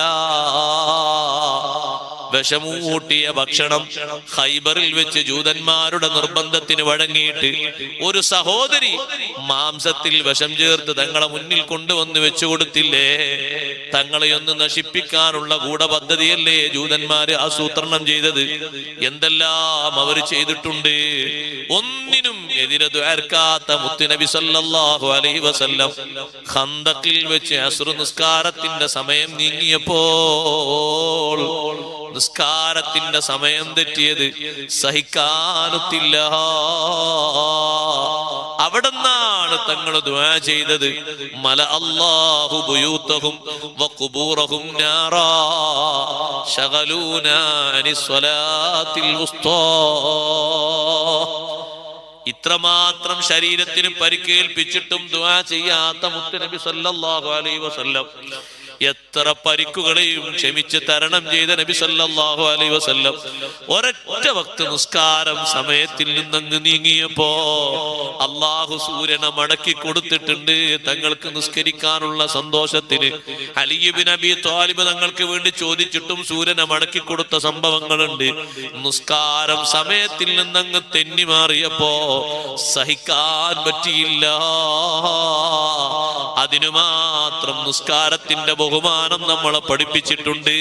വിഷമൂട്ടിയ ഭക്ഷണം ഖൈബറിൽ വെച്ച് ജൂതന്മാരുടെ നിർബന്ധത്തിന് വഴങ്ങിയിട്ട് ഒരു സഹോദരി മാംസത്തിൽ വിഷം ചേർത്ത് തങ്ങളെ മുന്നിൽ കൊണ്ടുവന്ന് വെച്ചു കൊടുത്തില്ലേ? തങ്ങളെ ഒന്ന് നശിപ്പിക്കാനുള്ള ഗൂഢപദ്ധതിയല്ലേ ജൂതന്മാര് ആസൂത്രണം ചെയ്തത്? എന്തെല്ലാം അവർ ചെയ്തിട്ടുണ്ട്. ഒന്നിനും എതിരെ ദ്വാർക്കാത്ത മുത്തുനബി സല്ലല്ലാഹു അലൈഹി വസല്ലം ഖന്തഖിൽ വെച്ച് അസ്ർ നിസ്കാരത്തിന്റെ സമയം നീങ്ങിയപ്പോൾ, നിസ്കാരത്തിന്റെ സമയം തെറ്റിയത് സഹിക്കാനൊത്തില്ല. അവിടെന്നാണ് തങ്ങൾ ദുആ ചെയ്തത്, മല അല്ലാഹു ബുയൂതഹും വഖുബൂറഹും നാറാ ശഗലൂനാ അനിസ്സലാത്തിൽ വുസ്താ. ഇത്രമാത്രം ശരീരത്തിന് പരിക്കേൽപ്പിച്ചിട്ടും ദുആ ചെയ്യാത്ത മുത്തുനബി സല്ലല്ലാഹു അലൈഹി വസല്ലം, എത്ര പരിക്കുകളെയും ക്ഷമിച്ച് തരണം ചെയ്ത നബി സല്ലല്ലാഹു അലൈഹി വസല്ലം ഒരൊറ്റ വക്ത് നിസ്കാരം സമയത്തിൽ നിന്നങ്ങ് നീങ്ങിയപ്പോ അല്ലാഹു സൂര്യനെ മടക്കി കൊടുത്തിട്ടുണ്ട്. തങ്ങൾക്ക് നിസ്കരിക്കാനുള്ള സന്തോഷത്തിന് അലി ഇബ്നു അബീ ത്വാലിബ് തങ്ങൾക്ക് വേണ്ടി ചോദിച്ചിട്ടും സൂര്യനെ മടക്കി കൊടുത്ത സംഭവങ്ങളുണ്ട്. നിസ്കാരം സമയത്തിൽ നിന്നങ്ങ് തെന്നി മാറിയപ്പോ സഹിക്കാൻ പറ്റിയില്ല. അതിനു മാത്രം നിസ്കാരത്തിന്റെ ബഹുമാനം നമ്മളെ പഠിപ്പിച്ചിട്ടുണ്ട്.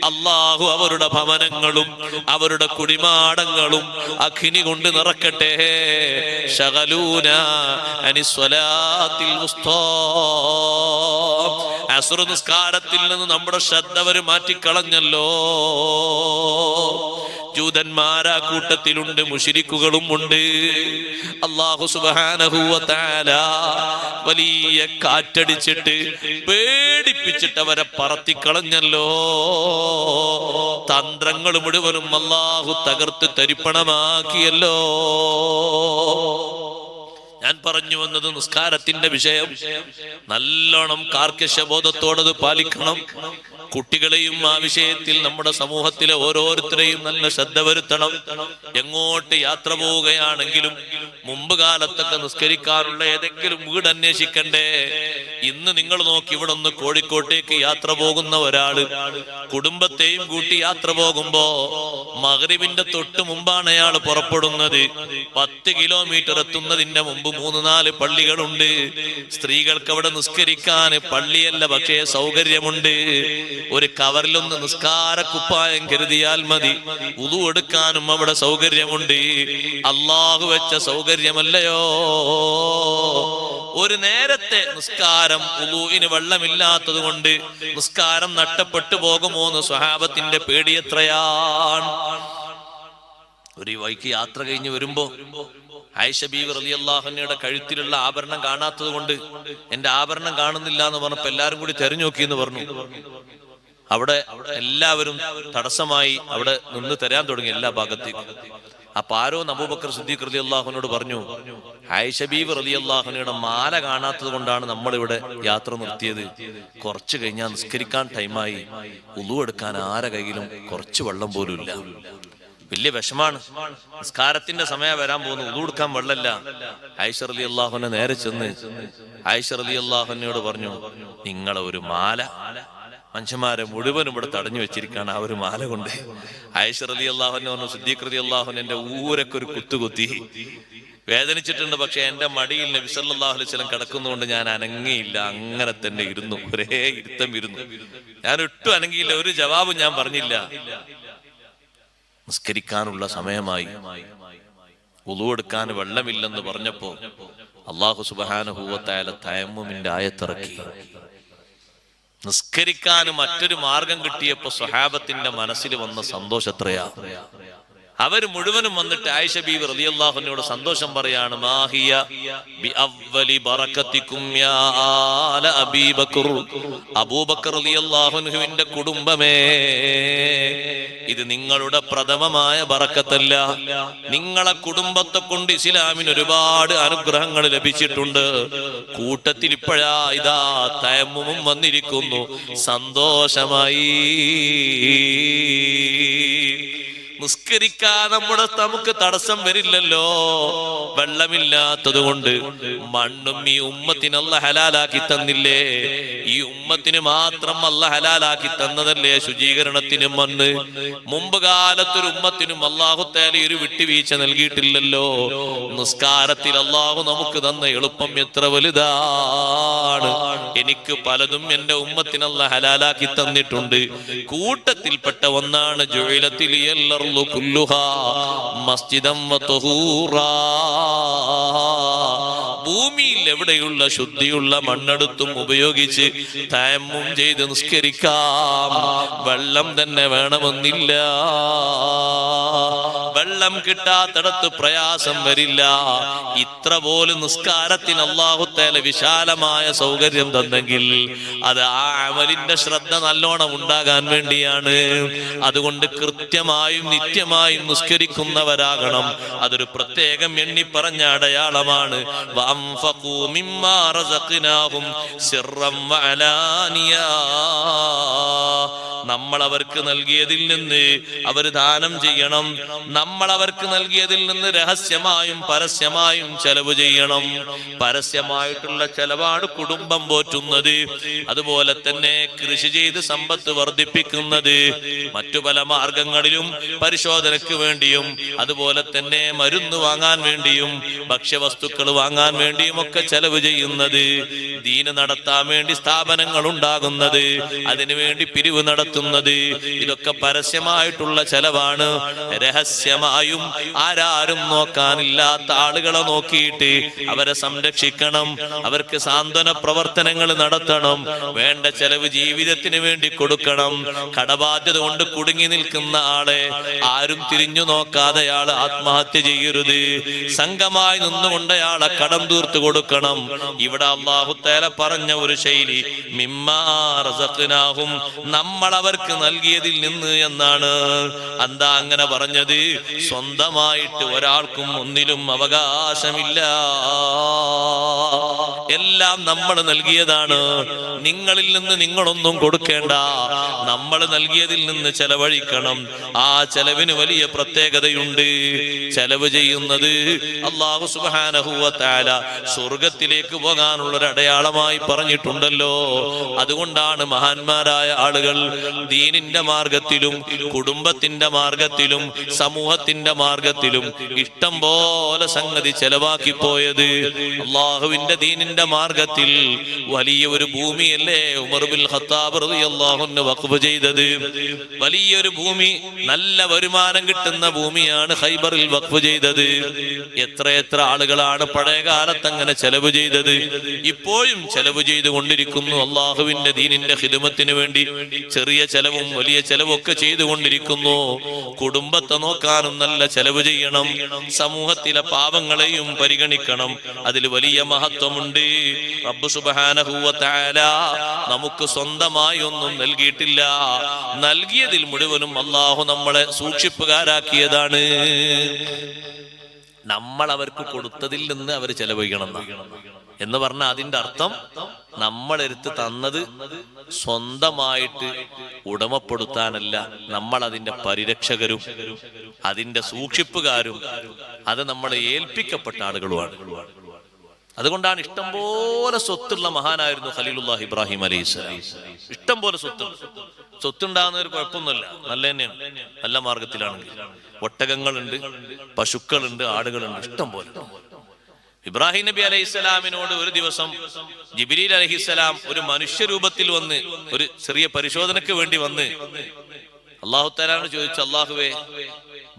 അല്ലാഹു അവരുടെ ഭവനങ്ങളും അവരുടെ കുടിമാടങ്ങളും അഗ്നി കൊണ്ട് നിറക്കട്ടെ. ശഗലൂന അനിസ്വലാത്തിൽ വുസ്താ. അസ്ർ നിസ്കാരത്തിൽ നിന്ന് നമ്മുടെ ശ്രദ്ധ അവർ മാറ്റിക്കളഞ്ഞല്ലോ. ജൂതന്മാരാ കൂട്ടത്തിലുണ്ട്, മുശ്രിക്കുകളും ഉണ്ട്. അല്ലാഹു സുബ്ഹാനഹു വ തആല വലിയ കാറ്റടിച്ചിട്ട് പേടിപ്പിച്ചിട്ട് അവരെ പറത്തിക്കളഞ്ഞല്ലോ. തന്ത്രങ്ങൾ മുഴുവനും അല്ലാഹു തകർത്ത് തരിപ്പണമാക്കിയല്ലോ. ഞാൻ പറഞ്ഞു വന്നത് നിസ്കാരത്തിന്റെ വിഷയം നല്ലോണം കാർക്കശബോധത്തോടത് പാലിക്കണം. കുട്ടികളെയും ആ വിഷയത്തിൽ നമ്മുടെ സമൂഹത്തിലെ ഓരോരുത്തരെയും നല്ല ശ്രദ്ധ വരുത്തണം. എങ്ങോട്ട് യാത്ര പോവുകയാണെങ്കിലും മുമ്പ് കാലത്തൊക്കെ നിസ്കരിക്കാനുള്ള ഏതെങ്കിലും വീട് അന്വേഷിക്കണ്ടേ? ഇന്ന് നിങ്ങൾ നോക്കി, ഇവിടെ നിന്ന് കോഴിക്കോട്ടേക്ക് യാത്ര പോകുന്ന ഒരാള് കുടുംബത്തെയും കൂട്ടി യാത്ര പോകുമ്പോ മഗ്രിബിന്റെ തൊട്ട് മുമ്പാണ് അയാൾ പുറപ്പെടുന്നത്. 10 കിലോമീറ്റർ എത്തുന്നതിന്റെ മുമ്പ് 3-4 പള്ളികളുണ്ട്. സ്ത്രീകൾക്ക് അവിടെ നിസ്കരിക്കാൻ പള്ളിയല്ല, പക്ഷേ സൗകര്യമുണ്ട്. ഒരു കവറിലൊന്ന് നിസ്കാരക്കുപ്പായം കരുതിയാൽ മതി. വുളു എടുക്കാനും അവിടെ സൗകര്യമുണ്ട്. അള്ളാഹു വെച്ച സൗകര്യമല്ലയോ? ഒരു നേരത്തെ നിസ്കാരം വുളുവിന് വെള്ളമില്ലാത്തത് കൊണ്ട് നിസ്കാരം നഷ്ടപ്പെട്ടു പോകുമോ എന്ന് സ്വഹാബത്തിന്റെ പേടി എത്രയാണ്. ഒരു വൈക്ക് യാത്ര കഴിഞ്ഞ് വരുമ്പോ ആയിഷ ബീവി റളിയല്ലാഹു അൻഹയുടെ കഴുത്തിലുള്ള ആഭരണം കാണാത്തത് കൊണ്ട് എന്റെ ആഭരണം കാണുന്നില്ല എന്ന് പറഞ്ഞപ്പോ എല്ലാരും കൂടി തെരഞ്ഞു നോക്കി എന്ന് പറഞ്ഞു. അവിടെ എല്ലാവരും തടസ്സമായി അവിടെ നിന്ന് തരാൻ തുടങ്ങി എല്ലാ ഭാഗത്തേക്കും. അപ്പൊ ആരോ അബൂബക്കർ സിദ്ദീഖ് റളിയല്ലാഹു അൻഹുവിനോട് പറഞ്ഞു, ആയിഷ ബീവി റളിയല്ലാഹു അൻഹയുടെ മാല കാണാത്തത് കൊണ്ടാണ് നമ്മളിവിടെ യാത്ര നിർത്തിയത്. കുറച്ചു കഴിഞ്ഞാൽ നിസ്കരിക്കാൻ ടൈമായി, വുളു എടുക്കാൻ ആരെ കയ്യിലും കുറച്ച് വെള്ളം പോലും ഇല്ല. വലിയ വിഷമാണ്. നിസ്കാരത്തിന്റെ സമയം വരാൻ പോകുന്നു, വുളു എടുക്കാൻ വെള്ളമില്ല. ആയിഷ റളിയല്ലാഹു അൻഹ നേരെ ചെന്ന് ആയിഷ റളിയല്ലാഹു അൻഹയോട് പറഞ്ഞു, നിങ്ങളെ ഒരു മാല മനുഷ്യന്മാരെ മുഴുവനും ഇവിടെ തടഞ്ഞു വെച്ചിരിക്കുകയാണ്, ആ ഒരു മാല കൊണ്ട്. ആയിഷ റളിയല്ലാഹു അൻഹ പറഞ്ഞു, സിദ്ദീഖ് റളിയല്ലാഹു അൻഹു എന്റെ ഊരൊക്കെ ഒരു കുത്തുകുത്തി, വേദനിച്ചിട്ടുണ്ട്. പക്ഷെ എന്റെ മടിയിൽ നബി സല്ലല്ലാഹു അലൈഹി വസല്ലം കിടക്കുന്നതുകൊണ്ട് ഞാൻ അനങ്ങിയില്ല, അങ്ങനെ തന്നെ ഇരുന്നു, ഒരേ ഇരുത്തം ഇരുന്നു. ഞാൻ ഒട്ടും അനങ്ങിയില്ല, ഒരു ജവാബും ഞാൻ പറഞ്ഞില്ല. നിസ്കരിക്കാനുള്ള സമയമായി, വുളു എടുക്കാൻ വെള്ളമില്ലെന്ന് പറഞ്ഞപ്പോ അല്ലാഹു സുബ്ഹാനഹു വ തആല തയമ്മുമിന്റെ ആയത്തിറക്കി. നിസ്കരിക്കാൻ മറ്റൊരു മാർഗം കിട്ടിയപ്പോ സ്വഹാബത്തിന്റെ മനസ്സിൽ വന്ന സന്തോഷം എത്രയാ. അവർ മുഴുവനും വന്നിട്ട് ആയിഷ ബീവി റളിയല്ലാഹു അൻഹയോട് സന്തോഷം പറയാണ്, മാഹിയ ബി അവ്വലി ബറകതികും യാ ആല അബീ ബക്കർ, അബൂബക്കർ റളിയല്ലാഹു അൻഹുവിന്റെ കുടുംബമേ, ഇത് നിങ്ങളുടെ പ്രഥമമായ ബറക്കത്തല്ല. നിങ്ങളെ കുടുംബത്തെ കൊണ്ട് ഇസ്ലാമിന് ഒരുപാട് അനുഗ്രഹങ്ങൾ ലഭിച്ചിട്ടുണ്ട്. കൂട്ടത്തിൽ ഇപ്പോഴാ ഇതാ തയമ്മുമും വന്നിരിക്കുന്നു, സന്തോഷമായി. നിസ്കരിക്കാൻ നമുക്ക് തടസ്സം വരില്ലല്ലോ, വെള്ളമില്ലാത്തത് കൊണ്ട്. മണ്ണും ഈ ഉമ്മത്തിന് അല്ലാഹ് ഹലാലാക്കി തന്നില്ലേ? ഈ ഉമ്മത്തിന് മാത്രം അല്ലാഹ് ഹലാലാക്കി തന്നതല്ലേ ശുചീകരണത്തിന് മണ്ണ്? മുമ്പ് കാലത്തൊരു ഉമ്മത്തിനും അല്ലാഹു തആല ഒരു വിട്ടുവീഴ്ച നൽകിയിട്ടില്ലല്ലോ. നിസ്കാരത്തിൽ അല്ലാഹു നമുക്ക് തന്ന എളുപ്പം എത്ര വലുതാണ്. എനിക്ക് പലതും എന്റെ ഉമ്മത്തിന് അല്ലാഹ് ഹലാലാക്കി തന്നിട്ടുണ്ട്. കൂട്ടത്തിൽപ്പെട്ട ഒന്നാണ് ജുഇലത്തിൽ ഭൂമിയിൽ എവിടെയുള്ള ശുദ്ധിയുള്ള മണ്ണെടുത്തും ഉപയോഗിച്ച് തയമ്മും ചെയ്ത് നിസ്കരിക്കാം. വെള്ളം തന്നെ വേണമെന്നില്ല. വെള്ളം കിട്ടാത്തിടത്ത് പ്രയാസം വരില്ല. ഇത്ര പോലും നിസ്കാരത്തിന് അല്ലാഹു തആല വിശാലമായ സൗകര്യം തന്നെങ്കിൽ അത് ആ അമലിന്റെ ശ്രദ്ധ നല്ലോണം ഉണ്ടാകാൻ വേണ്ടിയാണ്. അതുകൊണ്ട് കൃത്യമായും നിത്യമായും നിസ്കരിക്കുന്നവരാകണം. അതൊരു പ്രത്യേകം എണ്ണി പറഞ്ഞ അടയാളമാണ്. വഅൻഫഖൂ മിമ്മാ റസഖ്നാഹും സിർറൻ വഅലാനിയാ, നമ്മൾ അവർക്ക് നൽകിയതിൽ നിന്ന് അവർ ദാനം ചെയ്യണം. നമ്മൾ അവർക്ക് നൽകിയതിൽ നിന്ന് രഹസ്യമായും പരസ്യമായും ചെലവ് ചെയ്യണം. പരസ്യമായിട്ടുള്ള ചെലവാണ് കുടുംബം പോറ്റുന്നത്, അതുപോലെ തന്നെ കൃഷി ചെയ്ത് സമ്പത്ത് വർദ്ധിപ്പിക്കുന്നത്, മറ്റു പല മാർഗങ്ങളിലും പരിശോധനയ്ക്ക് വേണ്ടിയും അതുപോലെ തന്നെ മരുന്ന് വാങ്ങാൻ വേണ്ടിയും ഭക്ഷ്യവസ്തുക്കൾ വാങ്ങാൻ വേണ്ടിയും ഒക്കെ ചെലവ് ചെയ്യുന്നത്, ദീന് നടത്താൻ വേണ്ടി സ്ഥാപനങ്ങൾ ഉണ്ടാകുന്നത്, അതിനുവേണ്ടി പിരിവ് നടത്തുന്നത്, ഇതൊക്കെ പരസ്യമായിട്ടുള്ള ചെലവാണ്. രഹസ്യമായും ആരാരും നോക്കാനില്ലാത്ത ആളുകളെ നോക്കിയിട്ട് അവരെ സംരക്ഷിക്കണം. അവർക്ക് സാന്ത്വന പ്രവർത്തനങ്ങൾ നടത്തണം. വേണ്ട ചെലവ് ജീവിതത്തിന് വേണ്ടി കൊടുക്കണം. കടബാധ്യത കൊണ്ട് കുടുങ്ങി നിൽക്കുന്ന ആളെ ആരും തിരിഞ്ഞു നോക്കാതെ അയാൾ ആത്മഹത്യ ചെയ്യരുത്. സംഘമായി നിന്നുകൊണ്ട് അയാളെ കടം തീർത്തു കൊടുക്കണം. ഇവിടെ അല്ലാഹു തആല പറഞ്ഞ ഒരു ശൈലി മിമ്മാ റസഖ്നാഹും, നമ്മൾ അവർക്ക് നൽകിയതിൽ നിന്ന് എന്നാണ്. എന്താ അങ്ങനെ പറഞ്ഞത്? സ്വന്തമായിട്ട് ഒരാൾക്കും ഒന്നിലും അവകാശമില്ല. എല്ലാം നമ്മൾ നൽകിയതാണ്. നിങ്ങളിൽ നിന്ന് നിങ്ങളൊന്നും കൊടുക്കേണ്ട. നമ്മൾ നൽകിയതിൽ നിന്ന് ചെലവഴിക്കണം. ആ ചെലവിന് വലിയ പ്രത്യേകതയുണ്ട്. ചെലവ് ചെയ്യുന്നത് അല്ലാഹു സുബ്ഹാനഹു വ തആല സ്വർഗത്തിലേക്ക് പോകാനുള്ള ഒരു അടയാളമായി പറഞ്ഞിട്ടുണ്ടല്ലോ. അതുകൊണ്ടാണ് മഹാന്മാരായ ആളുകൾ ദീനിന്റെ മാർഗത്തിലും കുടുംബത്തിന്റെ മാർഗത്തിലും സമൂഹത്തിന്റെ മാർഗത്തിലും ഇഷ്ടം പോലെ സംഗതി ചെലവാക്കി പോയത്. അള്ളാഹുവിന്റെ ദീനിന്റെ മാർഗത്തിൽ വലിയ ഒരു ഭൂമിയല്ലേ ഉമർ ബിൻ ഖത്താബ് റളിയല്ലാഹു അൻഹു വഖഫ് ചെയ്തത്. വലിയൊരു ഭൂമി, നല്ല വരുമാനം കിട്ടുന്ന ഭൂമിയാണ് ഖൈബറിൽ വഖഫ് ചെയ്തത്. എത്ര ആളുകളാണ് പഴയ കാലത്ത് അങ്ങനെ ചെലവ് ചെയ്തത്. ഇപ്പോഴും ചെലവ് ചെയ്തുകൊണ്ടിരിക്കുന്നു. അള്ളാഹുവിന്റെ ദീനിന്റെ ഖിദ്മത്തിന് വേണ്ടി ചെറിയ ചെലവും വലിയ ചെലവും ഒക്കെ ചെയ്തുകൊണ്ടിരിക്കുന്നു. കുടുംബത്തെ നോക്കാനും നല്ല ചെലവ് ചെയ്യണം. സമൂഹത്തിലെ പാവങ്ങളെയും പരിഗണിക്കണം. അതിൽ വലിയ മഹത്വമുണ്ട്. റബ്ബ് സുബ്ഹാനഹു വ തആല നമുക്ക് സ്വന്തമായി ഒന്നും നൽകിയിട്ടില്ല. നൽകിയതിൽ മുഴുവനും അള്ളാഹു നമ്മളെ സൂക്ഷിപ്പുകാരാക്കിയതാണ്. നമ്മൾ അവർക്ക് കൊടുത്തതിൽ നിന്ന് അവർ ചെലവഴിക്കണം എന്ന് പറഞ്ഞാൽ അതിന്റെ അർത്ഥം നമ്മളെടുത്ത് തന്നത് സ്വന്തമായിട്ട് ഉടമപ്പെടുത്താനല്ല, നമ്മൾ അതിന്റെ പരിരക്ഷകരും അതിന്റെ സൂക്ഷിപ്പുകാരും അത് നമ്മളെ ഏൽപ്പിക്കപ്പെട്ട ആളുകളുമാണ്. അതുകൊണ്ടാണ് ഇഷ്ടംപോലെ സ്വത്തുള്ള മഹാനായിരുന്നു ഖലീലുല്ലാഹി ഇബ്രാഹിം അലൈഹിസ്സലാം. ഇഷ്ടംപോലെ സ്വത്തുണ്ടാകുന്ന ഒരു കുഴപ്പമൊന്നുമില്ല, നല്ല തന്നെയാണ്. നല്ല മാർഗത്തിലാണെങ്കിൽ ഒട്ടകങ്ങളുണ്ട്, പശുക്കളുണ്ട്, ആടുകളുണ്ട്, ഇഷ്ടം പോലെ. ഇബ്രാഹിം നബി അലൈഹിസ്സലാമിനോട് ഒരു ദിവസം ജിബ്രീൽ അലൈഹിസ്സലാം ഒരു മനുഷ്യരൂപത്തിൽ വന്ന് ഒരു ചെറിയ പരിശോധനയ്ക്ക് വേണ്ടി വന്ന് അല്ലാഹു തആലയോട് ചോദിച്ചു, അല്ലാഹുവേ,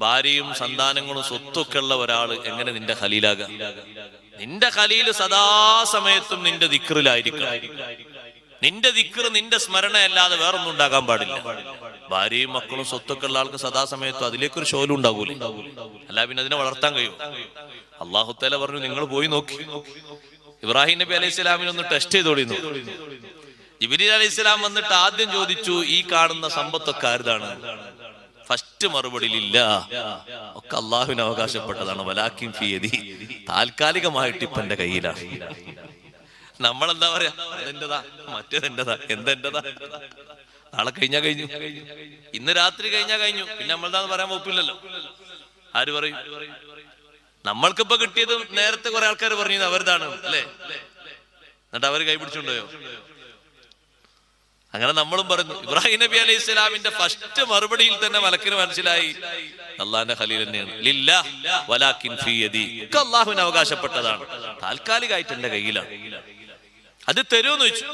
ഭാര്യയും സന്താനങ്ങളും സ്വത്തൊക്കെ ഉള്ള ഒരാള് എങ്ങനെ നിന്റെ ഖലീലാകാം? നിന്റെ ഖലീല് സദാസമയത്തും നിന്റെ ദിക്റിലായിരിക്കണം. നിന്റെ ദിക്ർ, നിന്റെ സ്മരണയല്ലാതെ വേറൊന്നും ഉണ്ടാകാൻ പാടില്ല. ഭാര്യയും മക്കളും സ്വത്തൊക്കെ ഉള്ള ആൾക്ക് സദാസമയത്തും അതിലേക്കൊരു ശോലും ഉണ്ടാകൂലേ, അല്ല പിന്നെ അതിനെ വളർത്താൻ കഴിയും. അല്ലാഹു തആല പറഞ്ഞു, നിങ്ങൾ പോയി നോക്കി. ഇബ്രാഹിം നബി അലൈഹി സ്വലാമിനെ ഒന്ന് ടെസ്റ്റ് ചെയ്തോളിന്നു. ജിബ്രീൽ അലൈഹി സ്വലാം വന്നിട്ട് ആദ്യം ചോദിച്ചു, ഈ കാണുന്ന സമ്പത്തൊക്കെ ആരുതാണ്? ഫസ്റ്റ് മറുപടി ഇല്ല, ഒക്കെ അള്ളാഹുവിന് അവകാശപ്പെട്ടതാണ്. വലാകിൻ ഫീ യദി, താൽക്കാലികമായിട്ട് ഇപ്പൊ എന്റെ കയ്യിലാണ്. നമ്മളെന്താ പറയാ, അതെന്റെതാ, മറ്റേതെന്റെതാ, എന്തെന്റെതാ, നാളെ കഴിഞ്ഞാ കഴിഞ്ഞു, ഇന്ന് രാത്രി കഴിഞ്ഞാ കഴിഞ്ഞു, പിന്നെ നമ്മളെന്താന്ന് പറയാൻ വകുപ്പില്ലല്ലോ. ആര് പറയും? നമ്മൾക്കിപ്പോ കിട്ടിയത് നേരത്തെ കുറെ ആൾക്കാർ പറഞ്ഞു അവരുതാണ് അല്ലേ, എന്നിട്ട് അവര് കൈപിടിച്ചുണ്ടോയോ? അങ്ങനെ നമ്മളും പറഞ്ഞു. ഇബ്രാഹിം നബി അലൈഹി സ്വലാമിന്റെ ഫസ്റ്റ് മറുപടിയിൽ തന്നെ മലക്കിന് മനസ്സിലായി അള്ളാന്റെ ഖലീൽ തന്നെയാണ്. ലില്ലാഹ് വലാകിൻ ഫീ യദി, അള്ളാഹുവിന് അവകാശപ്പെട്ടതാണ്, താൽക്കാലികമായിട്ട് എന്റെ കയ്യിലാണ്. അത് തരുമെന്ന് വെച്ചു.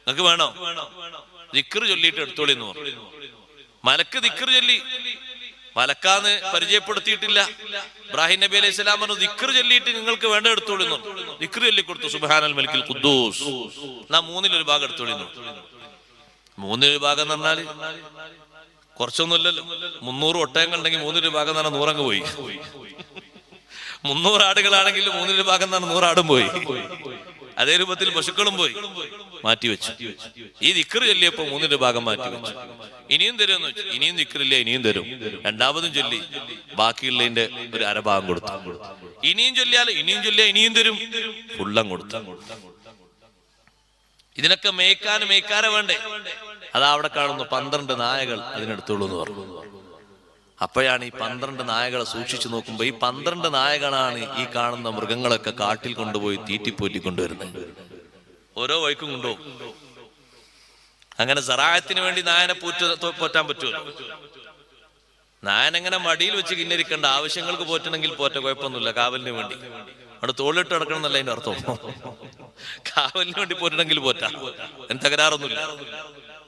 നിങ്ങക്ക് വേണോ? ദിക്ർ ചൊല്ലിയിട്ട് എടുത്തോളി എന്ന് പറഞ്ഞു. മലക്ക് ദിക്ർ ചൊല്ലി, മലക്കാന്ന് പരിചയപ്പെടുത്തിയിട്ടില്ല. ഇബ്രാഹിം നബി അലൈഹി സ്വലാം പറഞ്ഞു, ദിക്ർ ചൊല്ലിയിട്ട് നിങ്ങൾക്ക് വേണ്ട എടുത്തോളി എന്ന് പറഞ്ഞു. ദിക്ർ ചൊല്ലി കൊടുത്തു. സുബ്ഹാനൽ മലിക്കിൽ ഖുദ്ദൂസ്. നാ മൂന്നിലൊരു ഭാഗം എടുത്തോളി എന്ന് പറഞ്ഞു. മൂന്നിലൊരു ഭാഗം എന്ന് പറഞ്ഞാല് കുറച്ചൊന്നുമില്ലല്ലോ. 300 ഒട്ടകങ്ങൾ ഉണ്ടെങ്കിൽ മൂന്നിലൊരു ഭാഗം എന്ന് പറഞ്ഞാൽ 100 അങ്ങ് പോയി. 300 ആടുകളാണെങ്കിൽ മൂന്നിലൊരു ഭാഗം എന്ന് പറഞ്ഞാൽ 100 ആടും പോയി. അതേ രൂപത്തിൽ പശുക്കളും പോയി, മാറ്റിവെച്ചു. ഈ ദിക്ർ ചൊല്ലിയപ്പോ 3 ഭാഗം മാറ്റിവെച്ചു. ഇനിയും തരുമെന്ന് വെച്ചു. ഇനിയും ദിക്റില്ല, ഇനിയും തരും. രണ്ടാമതും ചൊല്ലി ബാക്കിയുള്ളതിന്റെ ഒരു അരഭാഗം കൊടുത്തു. ഇനിയും ചൊല്ലിയാൽ ഇനിയും ചൊല്ലിയാൽ ഇനിയും തരും, ഫുള്ളം കൊടുത്തു. ഇതിനൊക്കെ മേയ്ക്കാരെ വേണ്ടേ? അതാ അവിടെ കാണുന്നു 12 നായകൾ അതിനെടുത്തോളൂ എന്ന് പറഞ്ഞു. അപ്പോഴാണ് ഈ 12 നായകളെ സൂക്ഷിച്ചു നോക്കുമ്പോ ഈ 12 നായകളാണ് ഈ കാണുന്ന മൃഗങ്ങളൊക്കെ കാട്ടിൽ കൊണ്ടുപോയി തീറ്റിപ്പോറ്റി കൊണ്ടുവരുന്നത്. ഓരോ വഴിക്കും കൊണ്ടുപോകും. അങ്ങനെ സറായത്തിന് വേണ്ടി നായനെ പോറ്റാൻ പറ്റുമല്ലോ. നായനെങ്ങനെ മടിയിൽ വെച്ച് കിന്നരിക്കണ്ട, ആവശ്യങ്ങൾക്ക് പോറ്റണമെങ്കിൽ പോറ്റ, കുഴപ്പമൊന്നുമില്ല. കാവലിന് വേണ്ടി അവിടെ തോളിട്ട് നടക്കണം എന്നല്ല അതിന്റെ അർത്ഥം. കാവലിന് വേണ്ടി പോറ്റണമെങ്കിൽ പോറ്റാം, അതിന് തകരാറൊന്നുമില്ല.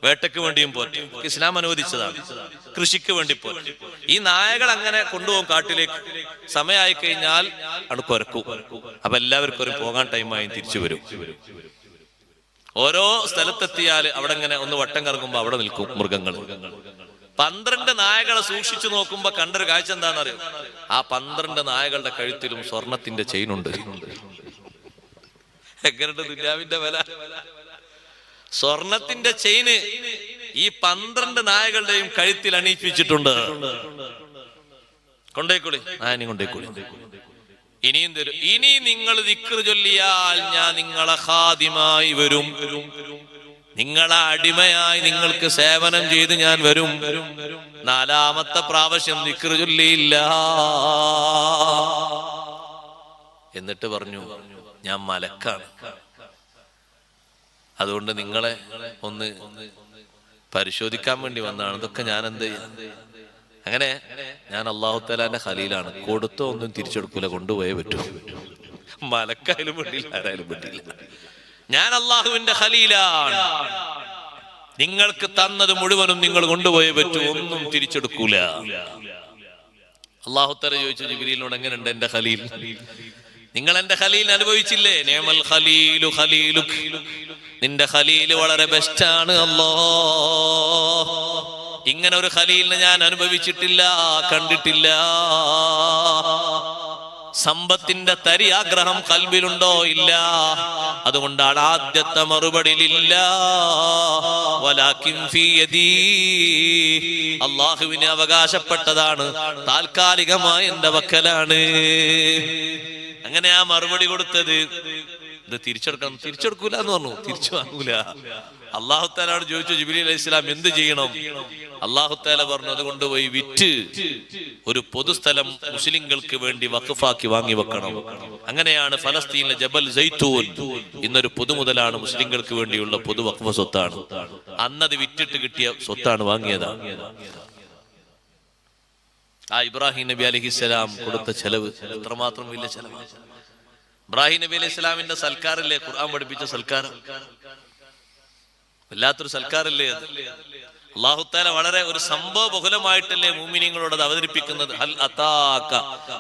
വേട്ടയ്ക്ക് വേണ്ടിയും പോറ്റും, ഇസ്ലാം അനുവദിച്ചതാണ്. കൃഷിക്ക് വേണ്ടി പോറ്റും. ഈ നായകൾ അങ്ങനെ കൊണ്ടുപോകും കാട്ടിലേക്ക്. സമയമായി കഴിഞ്ഞാൽ അവിടെ കുരക്കും. അപ്പൊ എല്ലാവർക്കും ഒരു പോകാൻ ടൈമായി തിരിച്ചു വരും. ഓരോ സ്ഥലത്തെത്തിയാൽ അവിടെ ഇങ്ങനെ ഒന്ന് വട്ടം കറങ്ങുമ്പോ അവിടെ നിൽക്കും മൃഗങ്ങൾ. 12 നായകളെ സൂക്ഷിച്ചു നോക്കുമ്പോ കണ്ടൊരു കാഴ്ച എന്താണെന്നറിയോ? ആ 12 നായകളുടെ കഴുത്തിലും സ്വർണത്തിന്റെ ചെയിനുണ്ട്. എങ്ങനെയുണ്ട് ദുനിയാവിന്റെ വില? സ്വർണത്തിന്റെ ചെയിന് ഈ 12 നായകളുടെയും കഴുത്തിൽ അണിയിപ്പിച്ചിട്ടുണ്ട്. കൊണ്ടേക്കൂടി, നായനെ കൊണ്ടേക്കൂടി. ഇനിയും തരും. ഇനി നിങ്ങൾ ദിക്ർ ചൊല്ലിയാൽ ഞാൻ നിങ്ങളെ ഖാദിമായി വരും, നിങ്ങളെ അടിമയായി നിങ്ങൾക്ക് സേവനം ചെയ്ത് ഞാൻ വരും. 4ാമത്തെ പ്രാവശ്യം ദിക്ർ ചൊല്ലിയില്ല. എന്നിട്ട് പറഞ്ഞു, ഞാൻ മലക്കാണ്, അതുകൊണ്ട് നിങ്ങളെ ഒന്ന് പരിശോധിക്കാൻ വേണ്ടി വന്നതാണ്. ഇതൊക്കെ ഞാൻ എന്ത് ചെയ്യാം? അങ്ങനെ ഞാൻ അല്ലാഹു തആലാന്റെ ഖലീലാണ്. കൊടുത്തോ ഒന്നും തിരിച്ചെടുക്കൂല, കൊണ്ടുപോയേ പറ്റൂ. മലക്കായാലും വേണ്ടിയില്ല, ആരായാലും വേണ്ടിയില്ല. ഞാൻ അള്ളാഹുവിന്റെ ഖലീലാണ്. നിങ്ങൾക്ക് തന്നത് മുഴുവനും നിങ്ങൾ കൊണ്ടുപോയേ പറ്റൂ, ഒന്നും തിരിച്ചെടുക്കൂല. അല്ലാഹു തആല ചോദിച്ചു ജിബ്രീലിനോട്, എങ്ങനെയുണ്ട് എന്റെ ഖലീൽ? നിങ്ങൾ എന്റെ ഖലീൽ അനുഭവിച്ചില്ലേ? നിഅമൽ ഖലീലു ഖലീലുക്, നിന്റെ ഖലീല് വളരെ ബെസ്റ്റാണ് അല്ലാഹ്. ഇങ്ങനെ ഒരു ഖലീലിനെ ഞാൻ അനുഭവിച്ചിട്ടില്ല, കണ്ടിട്ടില്ല. സമ്പത്തിന്റെ തരി ആഗ്രഹം കൽബിലുണ്ടോ? ഇല്ല. അതുകൊണ്ടാണ് ആദ്യത്തെ മറുപടി ഇല്ല. വലാകിൻ ഫീ യദീ, അല്ലാഹുവിന് അവകാശപ്പെട്ടതാണ്, താൽക്കാലികമായി എന്റെ വക്കലാണ്. അങ്ങനെ ആ മറുപടി കൊടുത്തത്. ഇത് തിരിച്ചെടുക്കണം, തിരിച്ചെടുക്കൂല എന്ന് പറഞ്ഞു, തിരിച്ചു വാങ്ങൂല. അല്ലാഹു തആലയോട് ചോദിച്ചു ജിബ്രീൽ അലൈഹിസ്സലാം എന്ത് ചെയ്യണം? അല്ലാഹു തആല പറഞ്ഞു, അത് കൊണ്ടുപോയി വിറ്റ് ഒരു പൊതുസ്ഥലം മുസ്ലിങ്ങൾക്ക് വേണ്ടി വഖഫാക്കി വാങ്ങി വെക്കണം. അങ്ങനെയാണ് ഫലസ്തീനിലെ ജബൽ സൈത്തൂൻ ഇന്നൊരു പൊതുമുതലാണ്, മുസ്ലിങ്ങൾക്ക് വേണ്ടിയുള്ള പൊതു വഖഫ് സ്വത്താണ്. അന്നത് വിറ്റിട്ട് കിട്ടിയ സ്വത്താണ്, വാങ്ങിയതാണ്. ആ ഇബ്രാഹിം നബി അലൈഹിസ്സലാം കൊടുത്ത ചെലവ് എത്രമാത്രം വലിയ ചെലവാണ്. ഇബ്രാഹിം നബി അലൈഹി സ്വലാമിന്റെ സൽക്കാരല്ലേ ഖുർആൻ പഠിപ്പിച്ച സൽക്കാരം? വല്ലാത്തൊരു സൽക്കാരല്ലേ അത്? അല്ലാഹു തആല വളരെ ഒരു സംഭവ ബഹുലമായിട്ടല്ലേ മുഅ്മിനീങ്ങളോട് അത് അവതരിപ്പിക്കുന്നത്. ഹൽ അതാക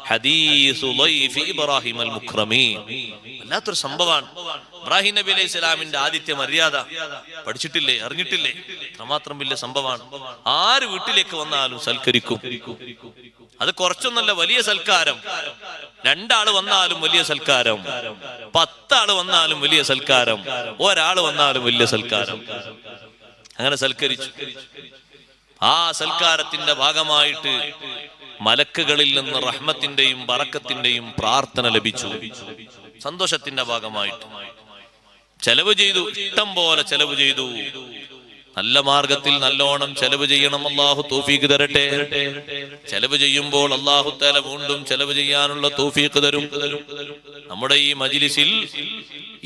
ഹദീസു ളൈഫി ഇബ്രാഹിം അൽ മുക്രമീൻ. വല്ലാത്തൊരു സംഭവമാണ്. ഇബ്രാഹിം നബി അലൈഹി സ്വലാമിന്റെ ആദിത്യ മര്യാദ പഠിച്ചിട്ടില്ലേ, അറിഞ്ഞിട്ടില്ലേ? അത്രമാത്രം വലിയ സംഭവമാണ്. ആര് വീട്ടിലേക്ക് വന്നാലും സൽക്കരിക്കും. അത് കുറച്ചൊന്നല്ല, വലിയ സൽക്കാരം. 2 ആള് വന്നാലും വലിയ സൽക്കാരം, 10 ആള് വന്നാലും വലിയ സൽക്കാരം, 1 ആള് വന്നാലും വലിയ സൽക്കാരം. അങ്ങനെ സൽക്കരിച്ചു. ആ സൽക്കാരത്തിന്റെ ഭാഗമായിട്ട് മലക്കുകളിൽ നിന്ന് റഹ്മത്തിന്റെയും ബറക്കത്തിന്റെയും പ്രാർത്ഥന ലഭിച്ചു. സന്തോഷത്തിന്റെ ഭാഗമായിട്ട് ചെലവ് ചെയ്തു, ഇഷ്ടം പോലെ ചെലവ് ചെയ്തു. നല്ല മാർഗത്തിൽ നല്ലോണം ചെലവ് ചെയ്യണം. അല്ലാഹു തൗഫീഖ് തരട്ടെ. ചെലവ് ചെയ്യുമ്പോൾ അല്ലാഹു തആല വീണ്ടും ചെലവ് ചെയ്യാനുള്ള തൗഫീഖ് തരും. നമ്മുടെ ഈ മജ്ലിസിൽ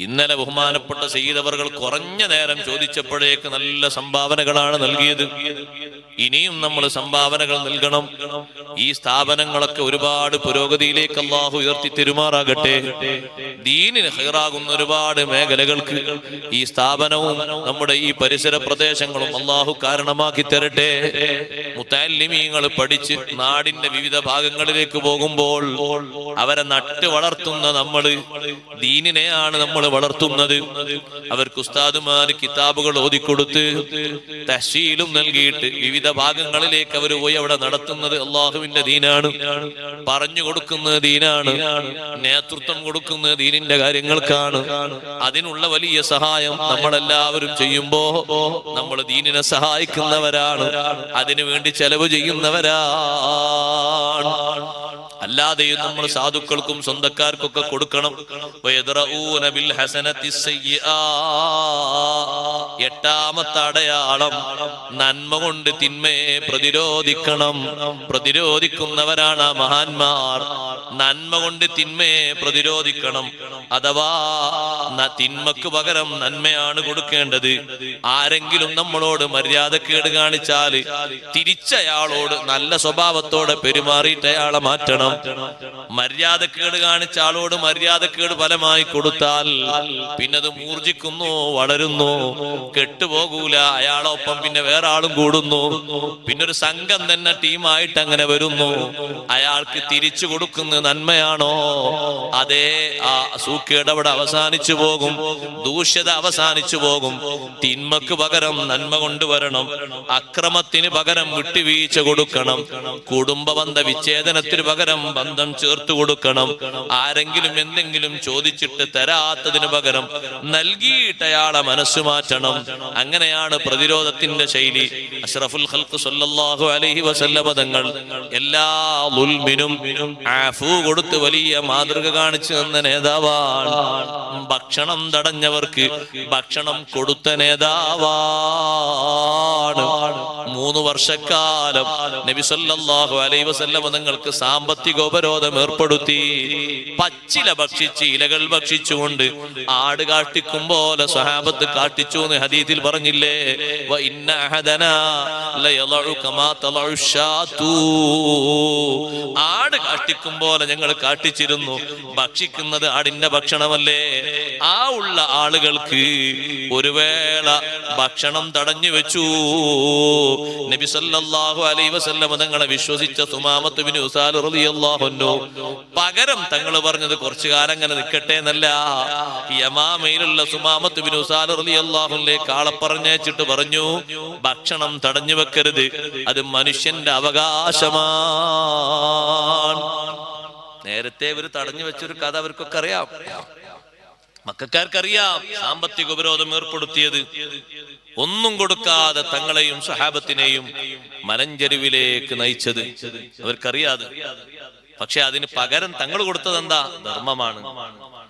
ഇന്നലെ ബഹുമാനപ്പെട്ട സയ്യിദ് അവർകൾ കുറഞ്ഞ നേരം ചോദിച്ചപ്പോഴേക്ക് നല്ല സംഭാവനകളാണ് നൽകിയത്. ഇനിയും നമ്മൾ സംഭാവനകൾ നൽകണം. ഈ സ്ഥാപനങ്ങളൊക്കെ ഒരുപാട് പുരോഗതിയിലേക്ക് അല്ലാഹു ഉയർത്തി തരുമാറാകട്ടെ. ദീനിന് ഖൈറാകുന്ന ഒരുപാട് മേഖലകൾക്ക് ഈ സ്ഥാപനവും നമ്മുടെ ഈ പരിസര പ്രദേശങ്ങളും അല്ലാഹു കാരണമാക്കി തരട്ടെ. മുതഅല്ലിമീങ്ങൾ പഠിച്ച് നാടിന്റെ വിവിധ ഭാഗങ്ങളിലേക്ക് പോകുമ്പോൾ അവരെ നട്ട് വളർത്തുന്ന നമ്മള് ദീനിനെയാണ് നമ്മൾ വളർത്തുന്നത്. അവർക്ക് ഉസ്താദുമാര് കിതാബുകൾ ഓതിക്കൊടുത്ത് തഹ്സീലും നൽകിയിട്ട് വിവിധ ഭാഗങ്ങളിലേക്ക് അവർ പോയി അവിടെ നടത്തുന്നത് അള്ളാഹുവിന്റെ ദീനാണ്. പറഞ്ഞു കൊടുക്കുന്നത് ദീനാണ്. നേതൃത്വം കൊടുക്കുന്നത് ദീനിന്റെ കാര്യങ്ങൾക്കാണ്. അതിനുള്ള വലിയ സഹായം നമ്മളെല്ലാവരും ചെയ്യുമ്പോ നമ്മൾ ദീനിനെ സഹായിക്കുന്നവരാണ്, അതിനു വേണ്ടി ചെലവ് ചെയ്യുന്നവരാണ്. അല്ലാതെയും നമ്മൾ സാധുക്കൾക്കും സ്വന്തക്കാർക്കൊക്കെ കൊടുക്കണം. എട്ടാമത്തെ അടയാളം, നന്മ കൊണ്ട് തിന്മയെ പ്രതിരോധിക്കണം. പ്രതിരോധിക്കുന്നവരാണ് മഹാന്മാർ. നന്മ കൊണ്ട് തിന്മയെ പ്രതിരോധിക്കണം. അഥവാ തിന്മക്ക് പകരം നന്മയാണ് കൊടുക്കേണ്ടത്. ആരെങ്കിലും നമ്മളോട് മര്യാദക്കേട് കാണിച്ചാല് തിരിച്ചയാളോട് നല്ല സ്വഭാവത്തോടെ പെരുമാറിയിട്ട് അയാളെ മാറ്റണം. മര്യാദക്കേട് കാണിച്ച ആളോട് മര്യാദക്കേട് ഫലമായി കൊടുത്താൽ പിന്നത് മൂർജിക്കുന്നു, വളരുന്നു, കെട്ടുപോകൂല. അയാളൊപ്പം പിന്നെ വേറെ ആളും കൂടുന്നു. പിന്നൊരു സംഘം തന്നെ ടീമായിട്ട് അങ്ങനെ വരുന്നു. അയാൾക്ക് തിരിച്ചു കൊടുക്കുന്ന നന്മയാണോ? അതേ, ആ സൂക്കേട് അവിടെ അവസാനിച്ചു പോകും, ദൂഷ്യത അവസാനിച്ചു പോകും. തിന്മക്ക് പകരം നന്മ കൊണ്ടുവരണം. അക്രമത്തിന് പകരം വിട്ടുവീഴ്ച കൊടുക്കണം. കുടുംബബന്ധ വിച്ഛേദനത്തിന് പകരം ബന്ധം ചേർത്ത് കൊടുക്കണം. ആരെങ്കിലും എന്തെങ്കിലും ചോദിച്ചിട്ട് തരാത്തതിന് പകരം നൽകിയിട്ട് അയാളെ മനസ്സ് മാറ്റണം. അങ്ങനെയാണ് പ്രതിരോധത്തിന്റെ ശൈലി. അഷ്റഫുൽ ഖൽഖ് സ്വല്ലല്ലാഹു അലൈഹി വസല്ലമ തങ്ങൾ എല്ലാ ദുൽമിനും ആഫു കൊടുത്ത് വലിയ മാതൃക കാണിച്ചു തന്ന നേതാവാണ്. ഭക്ഷണം തടഞ്ഞവർക്ക് ഭക്ഷണം കൊടുത്ത നേതാവാണ്. 3 വർഷക്കാലം നബി സല്ലല്ലാഹു അലൈഹി വസല്ലം തങ്ങൾക്ക് സാമ്പത്തിക ഉപരോധം ഏർപ്പെടുത്തി. പച്ചില ഭക്ഷിച്ച് ഇലകൾ ഭക്ഷിച്ചുകൊണ്ട് ആട് കാട്ടിക്കും പോലെ സ്വഹാബത്ത് കാട്ടിച്ചു എന്ന് ഹദീസിൽ പറഞ്ഞില്ലേ? വ ഇന്ന അഹദനാ ലയളഉ കമാ തളഉ ശാതു. ആട് കാട്ടിക്കും പോലെ ഞങ്ങൾ കാട്ടിച്ചിരുന്നു. ഭക്ഷിക്കുന്നത് ആടിന്റെ ഭക്ഷണമല്ലേ? ആ ഉള്ള ആളുകൾക്ക് ഒരു വേള ഭക്ഷണം തടഞ്ഞു വെച്ചു. നബി സല്ലല്ലാഹു അലൈഹി വസല്ലം തങ്ങളെ വിശ്വസിച്ച സുമാമത്ത് ബിൻ ഉസാൽ റളിയല്ലാഹു അൻഹു പകരം തങ്ങൾ പറഞ്ഞത് കുറച്ചു കാലം അങ്ങനെ നിൽക്കട്ടെ എന്നല്ല. യമാമയിലുള്ള സുമാമത്ത് ബിൻ ഉസാൽ റളിയല്ലാഹു അൻഹുവിലേക്ക് ആളെ പറഞ്ഞയച്ചിട്ട് പറഞ്ഞു, ഭക്ഷണം തടഞ്ഞു വെക്കരുത്, അത് മനുഷ്യന്റെ അവകാശമാണ്. നേരത്തെ ഇവർ തടഞ്ഞു വെച്ചൊരു കഥ അവർക്കൊക്കെ അറിയാം, മക്കൾക്കാർക്കറിയാം. സാമ്പത്തിക ഉപരോധം ഏർപ്പെടുത്തിയത് ഒന്നും കൊടുക്കാതെ തങ്ങളെയും സഹാബത്തിനെയും മലഞ്ചെരുവിലേക്ക് നയിച്ചത് അവർക്കറിയാതെ. പക്ഷെ അതിന് പകരം തങ്ങൾ കൊടുത്തത് എന്താ? ധർമ്മമാണ്.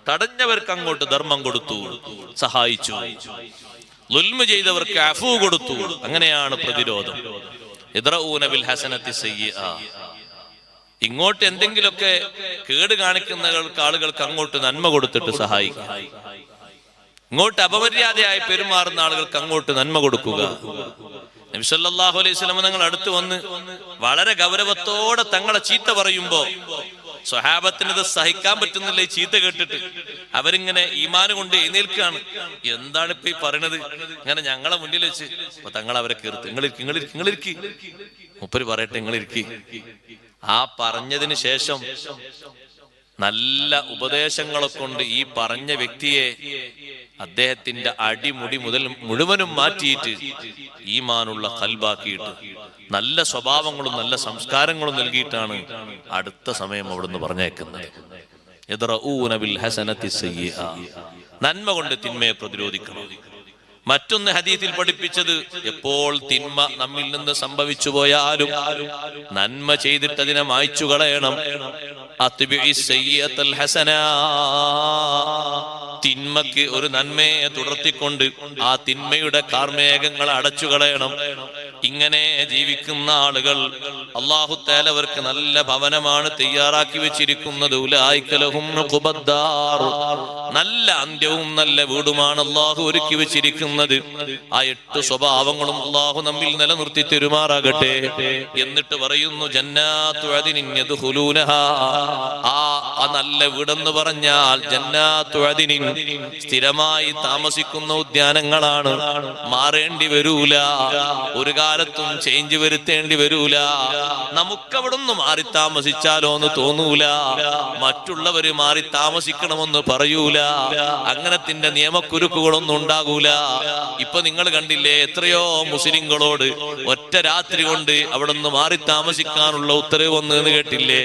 തടഞ്ഞവർക്ക് അങ്ങോട്ട് ധർമ്മം കൊടുത്തു, സഹായിച്ചു. ളുൽമ് ചെയ്തവർക്ക് അഫൂ കൊടുത്തു. അങ്ങനെയാണ് പ്രതിരോധം. യദ്റഊന ബിൽ ഹസനത്തി സയ്യിഅ. ഇങ്ങോട്ട് എന്തെങ്കിലുമൊക്കെ കേട് കാണിക്കുന്ന ആളുകൾക്ക് അങ്ങോട്ട് നന്മ കൊടുത്തിട്ട് സഹായിക്കുക. ഇങ്ങോട്ട് അപമര്യാദയായി പെരുമാറുന്ന ആളുകൾക്ക് അങ്ങോട്ട് നന്മ കൊടുക്കുക. നബി സല്ലല്ലാഹു അലൈഹി വസല്ലം തങ്ങൾ അടുത്ത് വന്ന് വളരെ ഗൗരവത്തോടെ തങ്ങളെ ചീത്ത പറയുമ്പോ സ്വഹാബത്തിന് ഇത് സഹിക്കാൻ പറ്റുന്നില്ല. ഈ ചീത്ത കേട്ടിട്ട് അവരിങ്ങനെ ഈമാൻ കൊണ്ട് എഴുന്നേൽക്കാണ്. എന്താണ് ഇപ്പൊ ഈ പറയണത്? ഇങ്ങനെ ഞങ്ങളെ മുന്നിൽ വെച്ച് അപ്പൊ തങ്ങൾ അവരെ കീർത്ത്, നിങ്ങളിരിക്കി മുപ്പര് പറയട്ടെ, നിങ്ങളിരിക്കി. ആ പറഞ്ഞതിന് ശേഷം നല്ല ഉപദേശങ്ങളെ കൊണ്ട് ഈ പറഞ്ഞ വ്യക്തിയെ അദ്ദേഹത്തിന്റെ അടിമുടി മുതൽ മുഴുവനും മാറ്റിയിട്ട് ഈമാനുള്ള ഖൽബാക്കിയിട്ട് നല്ല സ്വഭാവങ്ങളും നല്ല സംസ്കാരങ്ങളും നൽകിയിട്ടാണ് അടുത്ത സമയം അവിടുന്ന് പറഞ്ഞേക്കുന്നത്. യദ്റഊന ബിൽ ഹസനത്തി സയ്യിഅ. നന്മ കൊണ്ട് തിന്മയെ പ്രതിരോധിക്കണം. മറ്റൊന്ന് ഹദീസിൽ പഠിപ്പിച്ചത്, എപ്പോൾ തിന്മ നമ്മിൽ നിന്ന് സംഭവിച്ചു പോയാലും നന്മ ചെയ്തിട്ട് അതിനെ മായ്ച്ചു കളയണം. തിന്മക്ക് ഒരു നന്മയെ തുടർത്തിക്കൊണ്ട് ആ തിന്മയുടെ കാർമേഘങ്ങൾ അടച്ചു കളയണം. ഇങ്ങനെ ജീവിക്കുന്ന ആളുകൾ അല്ലാഹു തആല അവർക്ക് നല്ല ഭവനമാണ് തയ്യാറാക്കി വെച്ചിരിക്കുന്നത്. ഉലൈക ലഹും ഖുബദ്ദാർ. നല്ല അന്ത്യവും നല്ല വീടുമാണ് അല്ലാഹു ഒരുക്കി വെച്ചിരിക്കുന്നത്. ആ 8 സ്വഭാവങ്ങളും അല്ലാഹു നമ്മിൽ നിലനിർത്തി തെരുമാറാകട്ടെ. എന്നിട്ട് പറയുന്നു, ജന്നാത്തു അദ്നിൻ യദ്ഖുലൂനഹാ. ആ നല്ല വീടെന്ന് പറഞ്ഞാൽ ജന്നാത്തു അദ്നിൻ, സ്ഥിരമായി താമസിക്കുന്ന ഉദ്യാനങ്ങളാണ്. മാറേണ്ടി വരൂല, ഒരു കാലത്തും ചേഞ്ച് വരുത്തേണ്ടി വരൂല. നമുക്കവിടുന്ന് മാറി താമസിച്ചാലോ എന്ന് തോന്നൂല, മറ്റുള്ളവര് മാറി താമസിക്കണമെന്ന് പറയൂല. അങ്ങനത്തിന്റെ നിയമക്കുരുക്കുകളൊന്നും ഉണ്ടാകൂല. ഇപ്പൊ നിങ്ങൾ കണ്ടില്ലേ, എത്രയോ മുസ്ലിങ്ങളോട് ഒറ്റ രാത്രി കൊണ്ട് അവിടുന്ന് മാറി താമസിക്കാനുള്ള ഉത്തരവ് വന്നെന്ന് കേട്ടില്ലേ?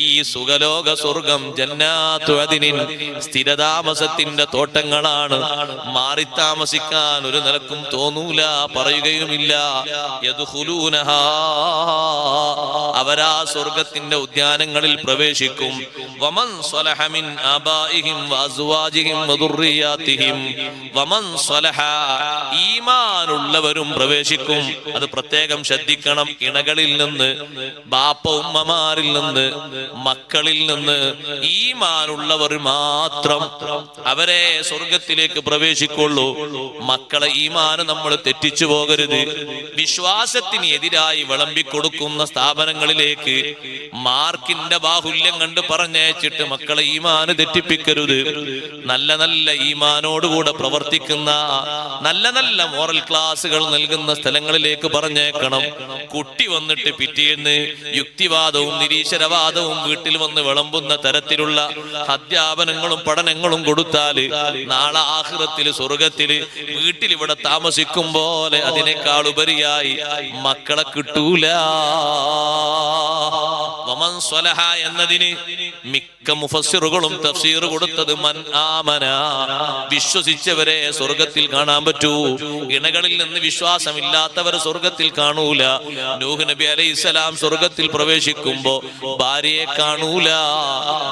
ഈ സുഖലോക സ്വർഗം ജന്നാത്തു അദ്നിൻ, സ്ഥിരതാമസത്തിന്റെ തോട്ടങ്ങളാണ്. മാറി താമസിക്കാൻ ഒരു നിലക്കും തോന്നൂല, പറയുകയുമില്ല. യദ്ഖുലൂനഹാ, അവരാ സ്വർഗത്തിന്റെ ഉദ്യാനങ്ങളിൽ പ്രവേശിക്കും. വമൻ സ്വലഹ മിൻ ആബാഇഹിം വഅസ്വാജിഹിം വദുർരിയാതിഹിം. വമൻ സ്വലഹ, ഈമാനുള്ളവരും പ്രവേശിക്കും. അത് പ്രത്യേകം ശ്രദ്ധിക്കണം. ഇണകളിൽ നിന്ന്, ബാപ്പ ഉമ്മമാരിൽ നിന്ന്, മക്കളിൽ നിന്ന് ഈമാനുള്ളവർ മാത്രം അവരെ സ്വർഗത്തിലേക്ക് പ്രവേശിക്കുള്ളൂ. മക്കളെ ഈമാന് നമ്മൾ തെറ്റിച്ചു പോകരുത്. വിശ്വാസത്തിന് എതിരായി വിളമ്പിക്കൊടുക്കുന്ന സ്ഥാപനങ്ങളിലേക്ക് മാർക്കിന്റെ ബാഹുല്യം കണ്ട് പറഞ്ഞയച്ചിട്ട് മക്കളെ ഈമാന് തെറ്റിപ്പിക്കരുത്. നല്ല നല്ല ഈമാനോടുകൂടെ പ്രവർത്തിക്കുന്ന നല്ല നല്ല മോറൽ ക്ലാസുകൾ നൽകുന്ന സ്ഥലങ്ങളിലേക്ക് പറഞ്ഞേക്കണം. കുട്ടി വന്നിട്ട് പിറ്റേന്ന് യുക്തിവാദവും നിരീശ്വരവാദവും വീട്ടിൽ വന്ന് വിളമ്പുന്ന തരത്തിലുള്ള അധ്യാപനങ്ങളും പഠനങ്ങളും കൊടുത്താല് നാളെ ആഖിറത്തില് സ്വർഗത്തില് വീട്ടിൽ ഇവിടെ താമസിക്കും പോലെ അതിനേക്കാൾ ഉപരിയായി മക്കളെ കിട്ടൂല. വമൻ സ്വലഹ എന്നതിന് മിക്ക മുഫസ്സിറുകളും തഫ്സീർ കൊടുത്തത് മൻ ആമന, വിശ്വസിച്ചവരെ സ്വർഗത്തിൽ കാണാൻ പറ്റൂ. ഇണകളിൽ നിന്ന് വിശ്വാസമില്ലാത്തവർ സ്വർഗത്തിൽ കാണൂല. നൂഹ് നബി അലൈഹിസ്സലാം സ്വർഗത്തിൽ പ്രവേശിക്കുമ്പോ ഭാര്യയെ കാണൂല,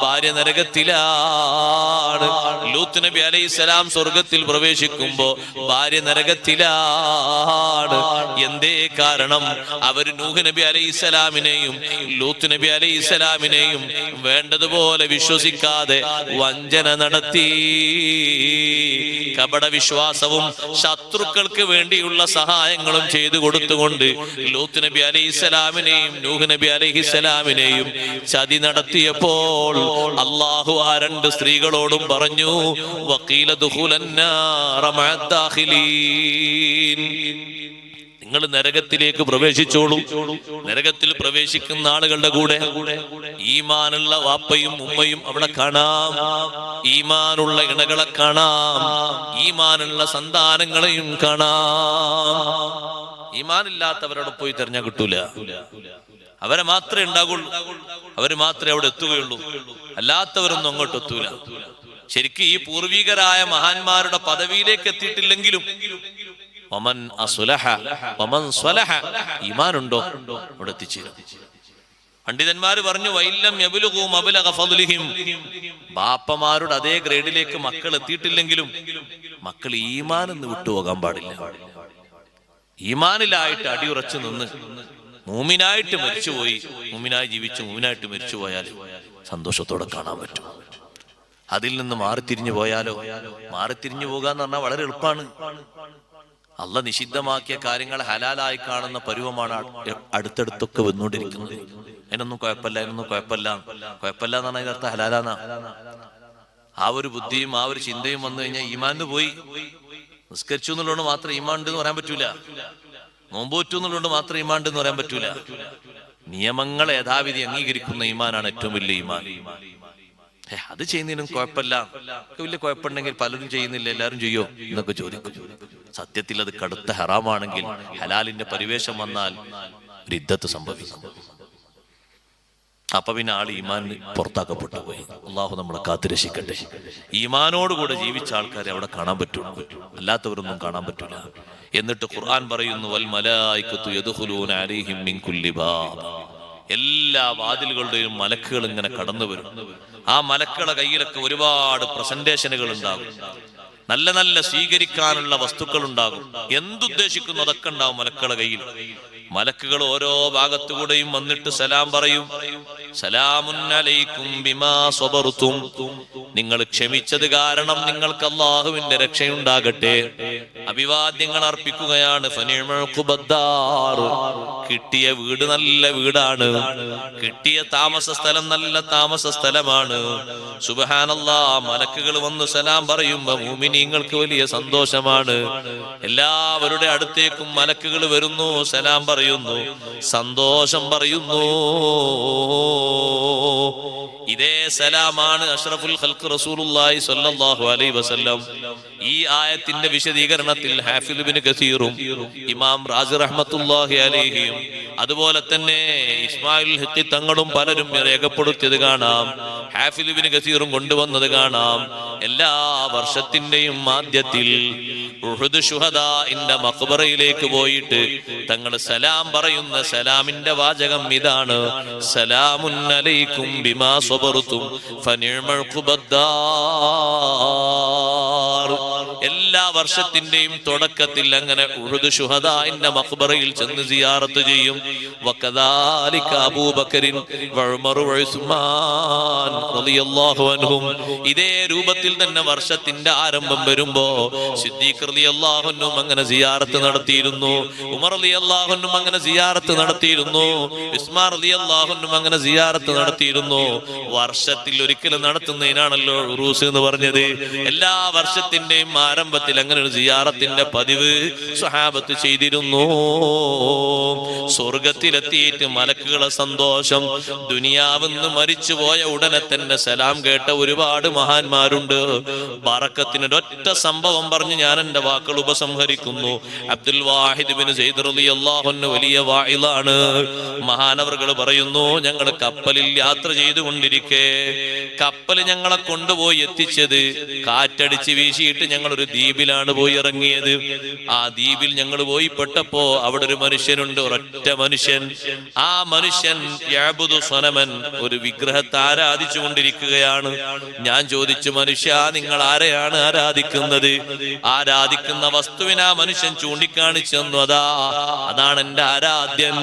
ഭാര്യ നരകത്തിലാണ്. ലൂത്ത് നബി അലൈഹിസ്സലാം സ്വർഗത്തിൽ പ്രവേശിക്കുമ്പോ ഭാര്യ നരകത്തിലാണ്. എന്തേ കാരണം? അവർ നൂഹ് നബി അലൈഹിസ്സലാമിനെയും ലൂത്ത് നബി അലൈഹിസ്സലാമിനെയും വേണ്ടതുപോലെ വിശ്വസിക്കാതെ വഞ്ചന നടത്തി. കപട വിശ്വാസവും ശത്രുക്കൾക്ക് വേണ്ടിയുള്ള സഹായങ്ങളും ചെയ്തു കൊടുത്തുകൊണ്ട് ലൂത്ത് നബി അലൈഹിസ്സലാമിനെയും നൂഹ് നബി അലൈഹിസ്സലാമിനെയും ചതി നടത്തിയപ്പോൾ അല്ലാഹു ആ രണ്ട് സ്ത്രീകളോടും പറഞ്ഞു, വഖീല ദുഖുലന്നാറ മഅദ്ദാഖിലീൻ, നിങ്ങൾ നരകത്തിലേക്ക് പ്രവേശിച്ചോളൂ. നരകത്തിൽ പ്രവേശിക്കുന്ന ആളുകളുടെ കൂടെ ഈമാനുള്ള വാപ്പയും ഉമ്മയും അവിടെ കാണാം, ഈമാനുള്ള ഇണകളെ കാണാം, ഈമാനുള്ള സന്താനങ്ങളെയും കാണാം. ഈമാനില്ലാത്തവരോട് പോയി തെരഞ്ഞാൽ കിട്ടൂല. അവരെ മാത്രമേ ഉണ്ടാകുള്ളൂ, അവര് മാത്രമേ അവിടെ എത്തുകയുള്ളൂ. അല്ലാത്തവരൊന്നും അങ്ങോട്ട് എത്തൂല. ശരിക്കും ഈ പൂർവികരായ മഹാന്മാരുടെ പദവിയിലേക്ക് എത്തിയിട്ടില്ലെങ്കിലും ഈമാനുണ്ടോ അവിടെ എത്തിച്ചേരും. പണ്ഡിതന്മാര് പറഞ്ഞു, വൈലം യബ്ലുഗു മബ്ലഗ ഫദ്ലിഹിം, ബാപ്പമാരുടെ അതേ ഗ്രേഡിലേക്ക് മക്കൾ എത്തിയിട്ടില്ലെങ്കിലും മക്കൾ ഈമാൻ എന്ന് വിട്ടുപോകാൻ പാടില്ല. ഈമാനിലായിട്ട് അടിയുറച്ചു നിന്ന് മൂമിനായിട്ട് മരിച്ചുപോയി, മൂമിനായി ജീവിച്ചു മൂമിനായിട്ട് മരിച്ചുപോയാൽ സന്തോഷത്തോടെ കാണാൻ പറ്റും. അതിൽ നിന്ന് മാറിത്തിരിഞ്ഞു പോയാലോ? മാറിത്തിരിഞ്ഞു പോകാന്ന് പറഞ്ഞാൽ വളരെ എളുപ്പമാണ്. അള്ളാഹ് നിഷിദ്ധമാക്കിയ കാര്യങ്ങൾ ഹലാലായി കാണുന്ന പരുവമാണ് അടുത്തടുത്തൊക്കെ വന്നുകൊണ്ടിരിക്കുന്നത്. അതിനൊന്നും കുഴപ്പമില്ല, അതിനൊന്നും കുഴപ്പമില്ല എന്ന് പറഞ്ഞാൽ ഇതിനർത്ഥം ഹലാലാന്നാ. ആ ഒരു ബുദ്ധിയും ആ ഒരു ചിന്തയും വന്നു കഴിഞ്ഞാൽ ഈമാന് പോയി. നിസ്കരിച്ചു എന്നുള്ളതുകൊണ്ട് മാത്രം ഈമാൻ എന്ന് പറയാൻ പറ്റൂല. നോമ്പോറ്റു എന്നുള്ളതുകൊണ്ട് മാത്രം ഈമാൻ എന്ന് പറയാൻ പറ്റൂല. നിയമങ്ങളെ യഥാവിധി അംഗീകരിക്കുന്ന ഈമാനാണ് ഏറ്റവും വലിയ ഈമാൻ. അത് ചെയ്യുന്നതിനും കുഴപ്പമില്ല, വലിയ കുഴപ്പമുണ്ടെങ്കിൽ പലരും ചെയ്യുന്നില്ല, എല്ലാവരും ചെയ്യോ എന്നൊക്കെ ചോദിക്കും. സത്യത്തിൽ അത് കടുത്ത ഹറാമാണെങ്കിൽ ഹലാലിന്റെ പരിവേഷം വന്നാൽ റിദ്ദത്ത് സംഭവിക്കും. അപ്പൊ പിന്നെ ആൾ ഈമാൻ പുറത്താക്കപ്പെട്ടു പോയി. അള്ളാഹു നമ്മളെ കാത്തുരക്ഷിക്കട്ടെ. ഈമാനോടുകൂടെ ജീവിച്ച ആൾക്കാരെ അവിടെ കാണാൻ പറ്റുള്ളൂ, അല്ലാത്തവരൊന്നും കാണാൻ പറ്റൂല. എന്നിട്ട് ഖുർആൻ പറയുന്നു, വൽ മലായികത്തു യദ്ഖുലൂന അലൈഹിം മിൻ കുല്ലി ബാബ്, എല്ലാ വാതിലുകളുടെയും മലക്കുകൾ ഇങ്ങനെ കടന്നു വരും. ആ മലക്കുകളുടെ കയ്യിലൊക്കെ ഒരുപാട് പ്രസന്റേഷനുകൾ ഉണ്ടാകും, നല്ല നല്ല സ്വീകരിക്കാനുള്ള വസ്തുക്കൾ ഉണ്ടാകും. എന്തുദ്ദേശിക്കുന്നു അതൊക്കെ ഉണ്ടാവും മലക്കുകളുടെ കയ്യിൽ. മലക്കുകൾ ഓരോ ഭാഗത്തുകൂടെയും വന്നിട്ട് സലാം പറയും. സലാമുൻ അലൈക്കും ബിമാ സബർതും, നിങ്ങൾ ക്ഷമിച്ചത് കാരണം നിങ്ങൾക്ക് അല്ലാഹുവിന്റെ രക്ഷയുണ്ടാകട്ടെ. അഭിവാദ്യങ്ങൾ അർപ്പിക്കുകയാണ്. ഫനിഅമൽ ഖുബദ്ദാർ, കിട്ടിയ വീട് നല്ല വീടാണ്, കിട്ടിയ താമസ സ്ഥലം നല്ല താമസ സ്ഥലമാണ്. സുബ്ഹാനല്ലാഹ്, മലക്കുകൾ വന്ന് സലാം പറയുമ്പോ മുഅ്മിനീങ്ങൾക്ക് വലിയ സന്തോഷമാണ്. എല്ലാവരുടെ അടുത്തേക്കും മലക്കുകൾ വരുന്നു, സലാം പറയുന്നു, സന്തോഷം പറയുന്നു. ഇതേ സലാമാണ് അഷ്റഫുൽ ഖൽഖ് റസൂലുള്ളാഹി സ്വല്ലല്ലാഹു അലൈഹി വസല്ലം ഈ ആയത്തിന്റെ വിശദീകരണത്തിൽ ഹാഫിദ് ഇബ്നു കസീറും ഇമാം റാസി റഹ്മത്തുള്ളാഹി അലൈഹിയും അതുപോലെ തന്നെ ഇസ്മായിൽ ഹിഖി തങ്ങളും പലരും രേഖപ്പെടുത്തിയത് കാണാം. ഹാഫിദ് ഇബ്നു കസീറും കൊണ്ടുവന്നത് കാണാം. എല്ലാ വർഷത്തിന്റെയും ആദ്യത്തിൽ ഉഹുദ് ശുഹദാഇന്റെ മഖ്ബറയിലേക്ക് പോയിട്ട് തങ്ങൾ സലാം പറയുന്ന സലാമിന്റെ വാചകം ഇതാണ്: സലാമുൻ അലൈക്കും ബിമാ സബർതും ഫനിഅമൽ ഖുബദ്ദാർ. എല്ലാ വർഷത്തിന്റെയും തുടക്കത്തിൽ അങ്ങനെ ഉഹുദ് ശുഹദാഇന്റെ മഖ്ബറയിൽ ചെന്ന് സിയാറത്ത് ചെയ്യും. വകദാലിക അബൂബക്കറിൻ വഉമർ വഉസ്മാൻ റളിയല്ലാഹു അൻഹും. ഇതേ രൂപത്തിൽ തന്നെ വർഷത്തിന്റെ ആരംഭം വരുമ്പോ സിദ്ദീഖ് റളിയല്ലാഹു അൻഹു അങ്ങനെ സിയാറത്ത് നടത്തിയിരുന്നു, ഉമർ റളിയല്ലാഹു അൻഹു അങ്ങനെ സിയാറത്ത് നടത്തിയിരുന്നു, ഉസ്മാൻ റളിയല്ലാഹു അൻഹു അങ്ങനെ സിയാറത്ത് നടത്തിയിരുന്നു. വർഷത്തിൽ ഒരിക്കലും നടത്തുന്നതിനാണല്ലോ ഉറൂസ് എന്ന് പറഞ്ഞത്. എല്ലാ വർഷത്തിന്റെയും ആരംഭത്തിൽ സന്ദർഭത്തിൽ അങ്ങനെ ഒരു സിയാറത്തിന്റെ പതിവ് സ്വഹാബത്ത് ചെയ്തിരുന്നു. സ്വർഗത്തിലെത്തിയിട്ട് മലക്കുകളെ സന്തോഷം, ദുനിയാവെന്ന് മരിച്ചുപോയ ഉടനെ തന്നെ സലാം കേട്ട ഒരുപാട് മഹാന്മാരുണ്ട്. ബറക്കത്തിനൊരൊറ്റ സംഭവം പറഞ്ഞ് ഞാൻ എന്റെ വാക്കുകൾ ഉപസംഹരിക്കുന്നു. അബ്ദുൽ വാഹിദ് ബിൻ സയ്യിദ് റളിയല്ലാഹു അൻഹു വലിയ വാഇലാണ്. മഹാനവറുകൾ പറയുന്നു, ഞങ്ങൾ കപ്പലിൽ യാത്ര ചെയ്തുകൊണ്ടിരിക്കെ കപ്പൽ ഞങ്ങളെ കൊണ്ടുപോയി എത്തിച്ചത് കാറ്റടിച്ച് വീശിയിട്ട് ഞങ്ങൾ ഒരു ദ്വീപിലാണ് പോയി ഇറങ്ങിയത്. ആ ദ്വീപിൽ ഞങ്ങൾ പോയി പെട്ടപ്പോ അവിടെ ഒരു മനുഷ്യനുണ്ട്, ഒരൊറ്റ മനുഷ്യൻ. ആ മനുഷ്യൻ യഅ്ബുദു സ്വനമൻ, ഒരു വിഗ്രഹത്തെ ആരാധിച്ചു കൊണ്ടിരിക്കുകയാണ്. ഞാൻ ചോദിച്ചു, മനുഷ്യ നിങ്ങൾ ആരെയാണ് ആരാധിക്കുന്നത്? ആരാധിക്കുന്ന വസ്തുവിനെ ആ മനുഷ്യൻ ചൂണ്ടിക്കാണിച്ചു തന്നു. അതാണ് എന്റെ ആരാധ്യൻ.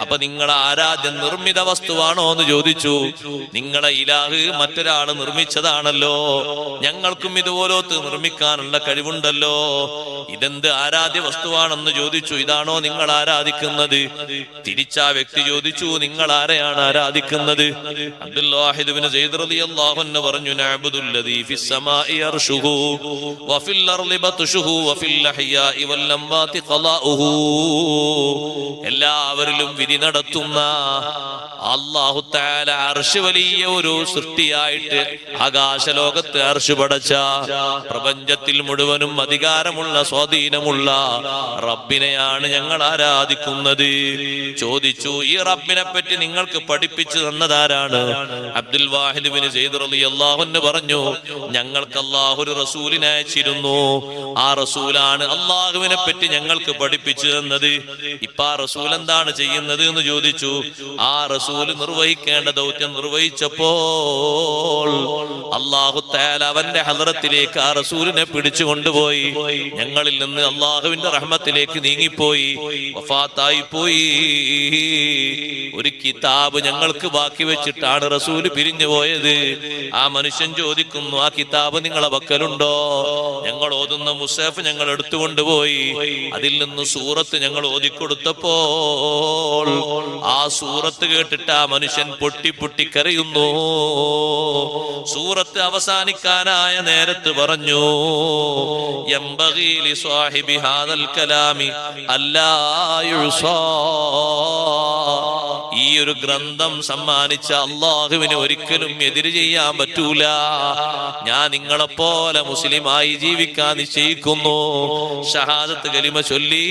അപ്പൊ നിങ്ങളെ ആരാധ്യൻ നിർമ്മിത വസ്തുവാണോ എന്ന് ചോദിച്ചു. നിങ്ങളെ ഇലാഹ് മറ്റൊരാള് നിർമ്മിച്ചതാണല്ലോ, ഞങ്ങൾക്കും ഇതുപോലത്തെ നിർമ്മിക്കാനുള്ള കഴിവുണ്ടല്ലോ. ഇതെന്ത് ആരാധ്യ വസ്തുവാണെന്ന് ചോദിച്ചു. ഇതാണോ നിങ്ങൾ ആരാധിക്കുന്നത്? തിരിച്ചാ വ്യക്തി ചോദിച്ചു, നിങ്ങൾ ആരെയാണ് ആരാധിക്കുന്നത്? അബ്ദുൽ വാഹിദ് ബിൻ സയ്യിദ് റളിയല്ലാഹു അൻഹു പറഞ്ഞു, നഅ്ബുദുല്ലദീ ഫിസ് സമാഇ അർശുഹു വഫിൽ അർളി ബത്ശുഹു വഫിൽ അഹ്യാഇ വൽ അംവാതി ഖലാഉഹു. എല്ലാവരിലും വിധി നടത്തുന്ന അല്ലാഹു തആല അർശ് വലിയ ഒരു സൃഷ്ടിയായിട്ട് ആകാശലോകത്ത് അർശ് പടച്ച, പ്രപഞ്ചത്തിൽ മുഴുവനും അധികാരമുള്ള സ്വാധീനമുള്ള റബ്ബിനെയാണ് ഞങ്ങൾ ആരാധിക്കുന്നത്. ചോദിച്ചു, ഈ റബ്ബിനെ പറ്റി നിങ്ങൾക്ക് പഠിപ്പിച്ചു തന്നതാരാണ്? അബ്ദുൽ വാഹിദ് ബിൻ സയ്യിദ് റളിയല്ലാഹു അൻഹു പറഞ്ഞു, ഞങ്ങൾക്ക് അല്ലാഹു ഒരു റസൂലിനെ അയച്ചിരുന്നു. ആ റസൂലാണ് അല്ലാഹുവിനെ പറ്റി ഞങ്ങൾക്ക് പഠിപ്പിച്ചു തന്നത്. ഇപ്പൊ ആ റസൂൽ എന്താണ് ചെയ്യുന്നത് എന്ന് ചോദിച്ചു. ആ റസൂൽ നിർവഹിക്കേണ്ട ദൗത്യം നിർവഹിച്ചപ്പോൾ അല്ലാഹു തആല അവന്റെ ഹദ്റത്തിലേക്ക് ആ റസൂലിനെ പിടിച്ചു കൊണ്ടുപോയി. ഞങ്ങളിൽ നിന്ന് അല്ലാഹുവിന്റെ റഹ്മത്തിലേക്ക് നീങ്ങിപ്പോയി, വഫാത്തായി പോയി. ഒരു കിതാബ് ഞങ്ങൾക്ക് ബാക്കി വെച്ചിട്ടാണ് റസൂല് പിരിഞ്ഞു പോയത്. ആ മനുഷ്യൻ ചോദിക്കുന്നു, ആ കിതാബ് നിങ്ങളെ പക്കലുണ്ടോ? ഞങ്ങൾ ഓതുന്ന മുസ്ഹഫ് ഞങ്ങൾ എടുത്തുകൊണ്ടുപോയി. അതിൽ നിന്ന് സൂറത്ത് ഞങ്ങൾ ഓതിക്കൊടുത്തപ്പോൾ ആ സൂറത്ത് കേട്ടിട്ട് ആ മനുഷ്യൻ പൊട്ടി പൊട്ടി കരയുന്നു. സൂറത്ത് അവസാനിക്കാനായ നേരത്ത് പറഞ്ഞു, യംബഗി ലി സ്വാഹിബി ഹാദൽ കലാമി അല്ലാ യുസാ. ഈ ഒരു ഗ്രന്ഥം സമ്മാനിച്ച അല്ലാഹുവിനെ ഒരിക്കലും എതിര് ചെയ്യാൻ പറ്റൂല. ഞാൻ നിങ്ങളെപ്പോലെ മുസ്ലിമായി ജീവിക്കാൻ നിശ്ചയിക്കുന്നു. ഷഹാദത്ത് കലിമ ചൊല്ലി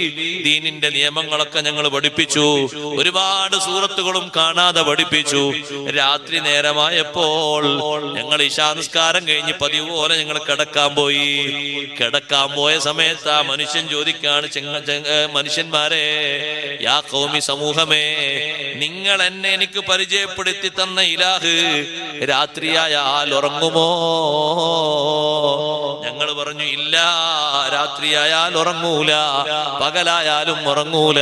ദീനിന്റെ നിയമങ്ങളൊക്കെ ഞങ്ങൾ പഠിപ്പിച്ചു. ഒരുപാട് സൂറത്തുകളും കാണാതെ പഠിപ്പിച്ചു. രാത്രി നേരമായപ്പോൾ ഞങ്ങൾ ഇശാ നിസ്കാരം കഴിഞ്ഞ് പതിവ് പോലെ ഞങ്ങൾ കിടക്കാൻ പോയി. കിടക്കാൻ പോയ സമയത്ത് ആ മനുഷ്യൻ ചോദിക്കാണ്, മനുഷ്യന്മാരെ, യാ ഖൗമി സമൂഹമേ, നിങ്ങൾ എന്നെ എനിക്ക് പരിചയപ്പെടുത്തി തന്ന ഇലാഹ് രാത്രിയായാൽ ഉറങ്ങുമോ? ഞങ്ങൾ പറഞ്ഞു, ഇല്ല, രാത്രിയായാൽ ഉറങ്ങൂല, പകലായാലും ഉറങ്ങൂല.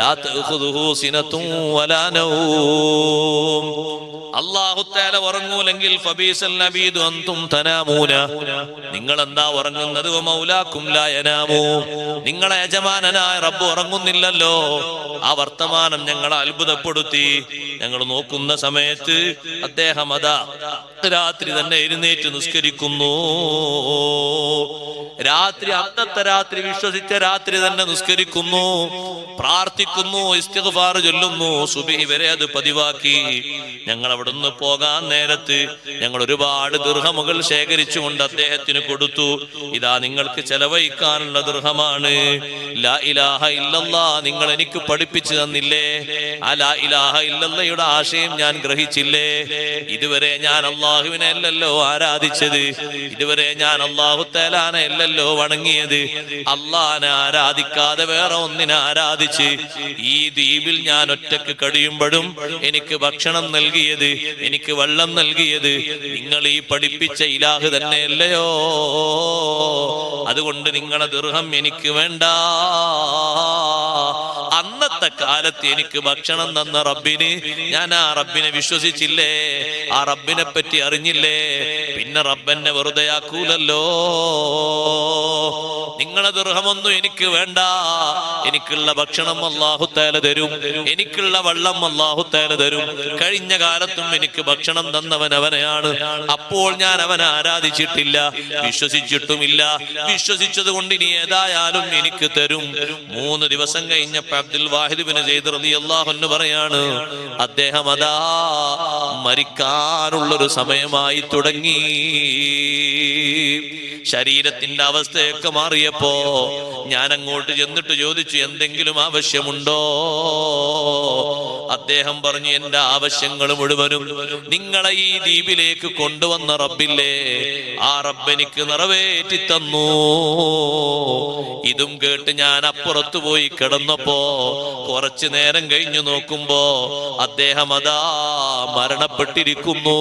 ലാ തഖുദുഹു സിനത്തും വലാ നൗം. അല്ലാഹു തആല ഉറങ്ങൂലെങ്കിൽ ഫബീസൽ നബീദു അൻതും തനാമൂന. നിങ്ങൾ എന്താ ഉറങ്ങുന്നത്? മൗലാക്കും ലാ യനാമു. നിങ്ങളെ യജമാനനായ റബ്ബ് ഉറങ്ങുന്നില്ലല്ലോ. ആ വർത്തമാനം ഞങ്ങളെ അത്ഭുതപ്പെടുത്തി. ഞങ്ങൾ നോക്കുന്ന സമയത്ത് അദ്ദേഹം അതാ രാത്രി തന്നെ എഴുന്നേറ്റ് നിസ്കരിക്കുന്നു. രാത്രി, അന്നത്തെ രാത്രി വിശ്വസിച്ച രാത്രി തന്നെ നിസ്കരിക്കുന്നു, പ്രാർത്ഥിക്കുന്നു, ഇസ്തിഗ്ഫാർ ചൊല്ലുന്നു. സുബ്ഹി വരെ അത് പതിവാക്കി. ഞങ്ങൾ അവിടുന്ന് പോകാൻ നേരത്ത് ഞങ്ങൾ ഒരുപാട് ദിർഹമുകൾ ശേഖരിച്ചുകൊണ്ട് അദ്ദേഹത്തിന് കൊടുത്തു. ഇതാ നിങ്ങൾക്ക് ചെലവഴിക്കാനുള്ള ദിർഹമാണ്. ലാ ഇലാഹ ഇല്ലല്ലാഹ് നിങ്ങൾ എനിക്ക് പഠിപ്പിച്ചു തന്നില്ലേ? ആ ലാ ഇലാഹ ഇല്ലല്ലാഹയുടെ ആശയം ഞാൻ ഗ്രഹിച്ചില്ലേ? ഇതുവരെ ഞാൻ അല്ലാഹുവിനെ അല്ലല്ലോ ആരാധിച്ചത്. ഇതുവരെ ഞാൻ അല്ലാഹു തആലാനെ അല്ലല്ലോ വണങ്ങിയത്. അല്ലാഹനെ ആരാധിക്കാതെ വേറെ ഒന്നിനെ ആരാധിച്ച് ഈ ദ്വീപിൽ ഞാൻ ഒറ്റക്ക് കഴിയുമ്പോഴും എനിക്ക് ഭക്ഷണം നൽകിയത്, എനിക്ക് വെള്ളം നൽകിയത് നിങ്ങൾ ഈ പഠിപ്പിച്ച ഇലാഹ് തന്നെയല്ലയോ? അതുകൊണ്ട് നിങ്ങളെ ദിർഹം എനിക്ക് വേണ്ട. അന്നത്തെ കാലത്ത് എനിക്ക് ഭക്ഷണം തന്ന റബ്ബിന് ഞാൻ ആ റബ്ബിനെ വിശ്വസിച്ചില്ലേ? ആ റബ്ബിനെ പറ്റി അറിഞ്ഞില്ലേ? പിന്നെ റബ്ബെന്നെ വെറുതെയാക്കൂലല്ലോ. നിങ്ങളെ ദിർഹമൊന്നും എനിക്ക് വേണ്ട. എനിക്കുള്ള ഭക്ഷണം അല്ലാഹു തആല തരും, എനിക്കുള്ള വെള്ളം അല്ലാഹു തആല തരും. കഴിഞ്ഞ കാലത്തും എനിക്ക് ഭക്ഷണം തന്നവൻ അവനെയാണ്. അപ്പോൾ ഞാൻ അവനെ ആരാധിച്ചിട്ടില്ല, വിശ്വസിച്ചിട്ടുമില്ല. വിശ്വസിച്ചത് കൊണ്ട് ഇനി ഏതായാലും എനിക്ക് തരും. 3 ദിവസം കഴിഞ്ഞപ്പോൾ അബ്ദുൽ വാഹിദ് ബിൻ സയ്യിദ് റളിയല്ലാഹു അൻഹു പറയാണ്, അദ്ദേഹം അതാ മരിക്കാനുള്ളൊരു സമയമായി തുടങ്ങി. ശരീരത്തിന്റെ അവസ്ഥയൊക്കെ മാറിയപ്പോ ഞാൻ അങ്ങോട്ട് ചെന്നിട്ട് ചോദിച്ചു, എന്തെങ്കിലും ആവശ്യമുണ്ടോ? അദ്ദേഹം പറഞ്ഞു, എന്റെ ആവശ്യങ്ങൾ മുഴുവനും നിങ്ങളെ ഈ ദ്വീപിലേക്ക് കൊണ്ടുവന്ന റബ്ബില്ലേ, ആ റബ്ബ് എനിക്ക് നിറവേറ്റി തന്നു. ഇതും കേട്ട് ഞാൻ അപ്പുറത്തു പോയി കിടന്നപ്പോ കുറച്ചു നേരം കഴിഞ്ഞു നോക്കുമ്പോ അദ്ദേഹം അതാ മരണപ്പെട്ടിരിക്കുന്നു.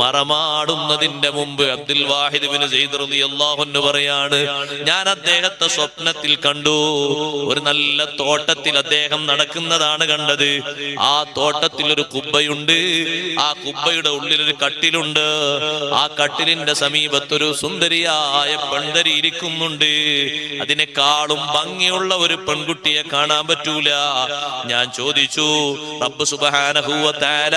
മറമാടുന്നതിന്റെ മുമ്പ് അബ്ദുൽ വാഹിദ് ബിൻ സയ്യിദ് റളിയല്ലാഹു അൻഹു പറയാണ്, ഞാൻ അദ്ദേഹത്തെ സ്വപ്നത്തിൽ കണ്ടു. ഒരു നല്ല തോട്ടത്തിൽ അദ്ദേഹം നടക്കുന്നതാണ് കണ്ടത്. ആ തോട്ടത്തിൽ ഒരു കുബ്ബയുണ്ട്. ആ കുബ്ബയുടെ ഉള്ളിൽ ഒരു കട്ടിലുണ്ട്. ആ കട്ടിലിന്റെ സമീപത്തൊരു സുന്ദരിയായ പെൺതരി ഇരിക്കുന്നുണ്ട്. അതിനേക്കാളും ഭംഗിയുള്ള ഒരു പെൺകുട്ടിയെ കാണാൻ പറ്റൂല. ഞാൻ ചോദിച്ചു, റബ്ബ് സുബ്ഹാനഹു വ തആല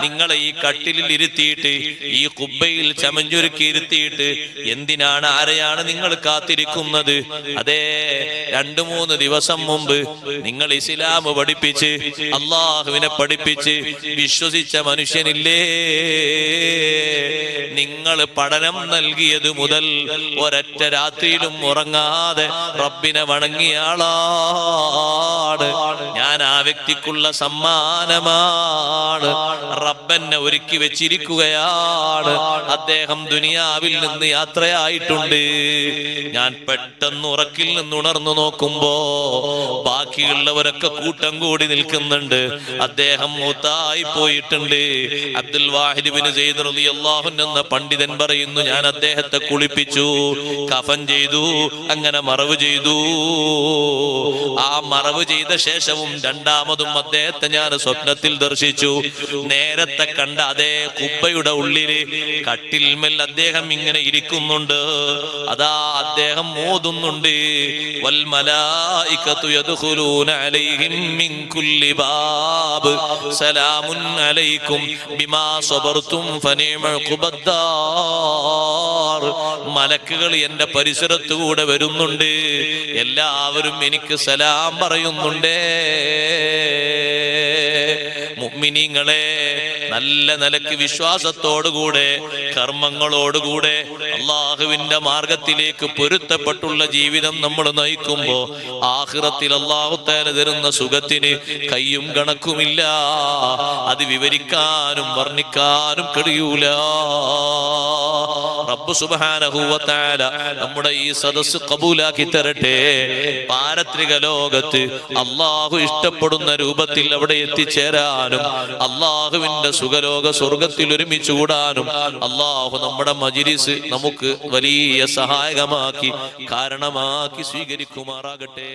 നിങ്ങളെ ഈ കട്ടിലിൽ ഇരുത്തിയിട്ട്, ഈ കുബ്ബയിൽ ചമഞ്ഞൊരുക്കി ഇരുത്തിയിട്ട് എന്തിനാണ്, ആരെയാണ് നിങ്ങൾ കാത്തിരിക്കുന്നത്? അതേ 2-3 ദിവസം മുമ്പ് നിങ്ങൾ ഇസ്ലാം പഠിപ്പിച്ച് അള്ളാഹുവിനെ പഠിപ്പിച്ച് വിശ്വസിച്ച മനുഷ്യനില്ലേ, നിങ്ങൾ പഠനം നൽകിയത് മുതൽ ഒരൊറ്റ രാത്രിയിലും ഉറങ്ങാതെ റബ്ബിനെ വണങ്ങിയ ആളാണ്. ഞാൻ ആ വ്യക്തിക്കുള്ള സമ്മാനമാണ്. റബ്ബെന്നെ ഒരുക്കി വെച്ചിരിക്കുകയാണ്. അദ്ദേഹം ദുനിയാവിൽ നിന്ന് യാത്രയായിട്ടുണ്ട്. ഞാൻ പെട്ടെന്ന് ഉറക്കിൽ നിന്ന് ഉണർന്നു നോക്കുമ്പോ ബാക്കിയുള്ളവരൊക്കെ കൂട്ടം കൂടി നിൽക്കുന്നുണ്ട്. അദ്ദേഹം മൂത്തായി പോയിട്ടുണ്ട്. അബ്ദുൽ വാഹിദ് ബിൻ സയ്യിദ് റളിയല്ലാഹു അൻഹു എന്ന പണ്ഡിതൻ പറയുന്നു, ഞാൻ അദ്ദേഹത്തെ കുളിപ്പിച്ചു, കഫൻ ചെയ്തു, അങ്ങനെ മറവ് ചെയ്തു. ആ മറവ് ചെയ്ത ശേഷവും രണ്ടാമതും അദ്ദേഹത്തെ ഞാൻ സ്വപ്നത്തിൽ ദർശിച്ചു. നേരത്തെ കണ്ട അതേ കുബ്ബയുടെ ഉള്ളില് കട്ടിൽമേൽ അദ്ദേഹം ഇങ്ങനെ ഇരിക്കുന്നുണ്ട്. അതാ അദ്ദേഹം ഓതുന്നുണ്ട്, വൽ മലായികതു യദ്ഖുലൂന അലൈഹിം മിൻ കുല്ലി ബാബ് സലാമുൻ അലൈക്കും ബിമാ സബർതും ഫനിഅമ ഖുബദ്ദാർ. മലക്കുകൾ എന്റെ പരിസരത്തുകൂടെ വരുന്നുണ്ട്. എല്ലാവരും എനിക്ക് സലാം പറയുന്നുണ്ട്. മുഅ്മിനീങ്ങളെ, നല്ല നിലക്ക് വിശ്വാസത്തോടുകൂടെ കർമ്മങ്ങളോടുകൂടെ അള്ളാഹുവിന്റെ മാർഗത്തിലേക്ക് പൊരുത്തപ്പെട്ടുള്ള ജീവിതം നമ്മൾ നയിക്കുമ്പോ ആഖിറത്തിൽ അല്ലാഹു തആല തരുന്ന സുഖത്തിന് കയ്യും കണക്കുമില്ല. അത് വിവരിക്കാനും വർണ്ണിക്കാനും കഴിയൂല. റബ്ബ് സുബ്ഹാനഹു വ തആല നമ്മുടെ ഈ സദസ്സ് കബൂലാക്കി തരട്ടെ. പാരത്രിക ലോകത്ത് അള്ളാഹു ഇഷ്ടപ്പെടുന്ന രൂപത്തിൽ അവിടെ എത്തിച്ചേരാനും അള്ളാഹുവിന്റെ സുഖലോക സ്വർഗത്തിൽ ഒരുമിച്ച് കൂടാനും അള്ളാഹു നമ്മുടെ മജ്‌ലിസ് നമുക്ക് വലിയ സഹായകമാക്കി കാരണമാക്കി സ്വീകരിക്കുമാറാകട്ടെ.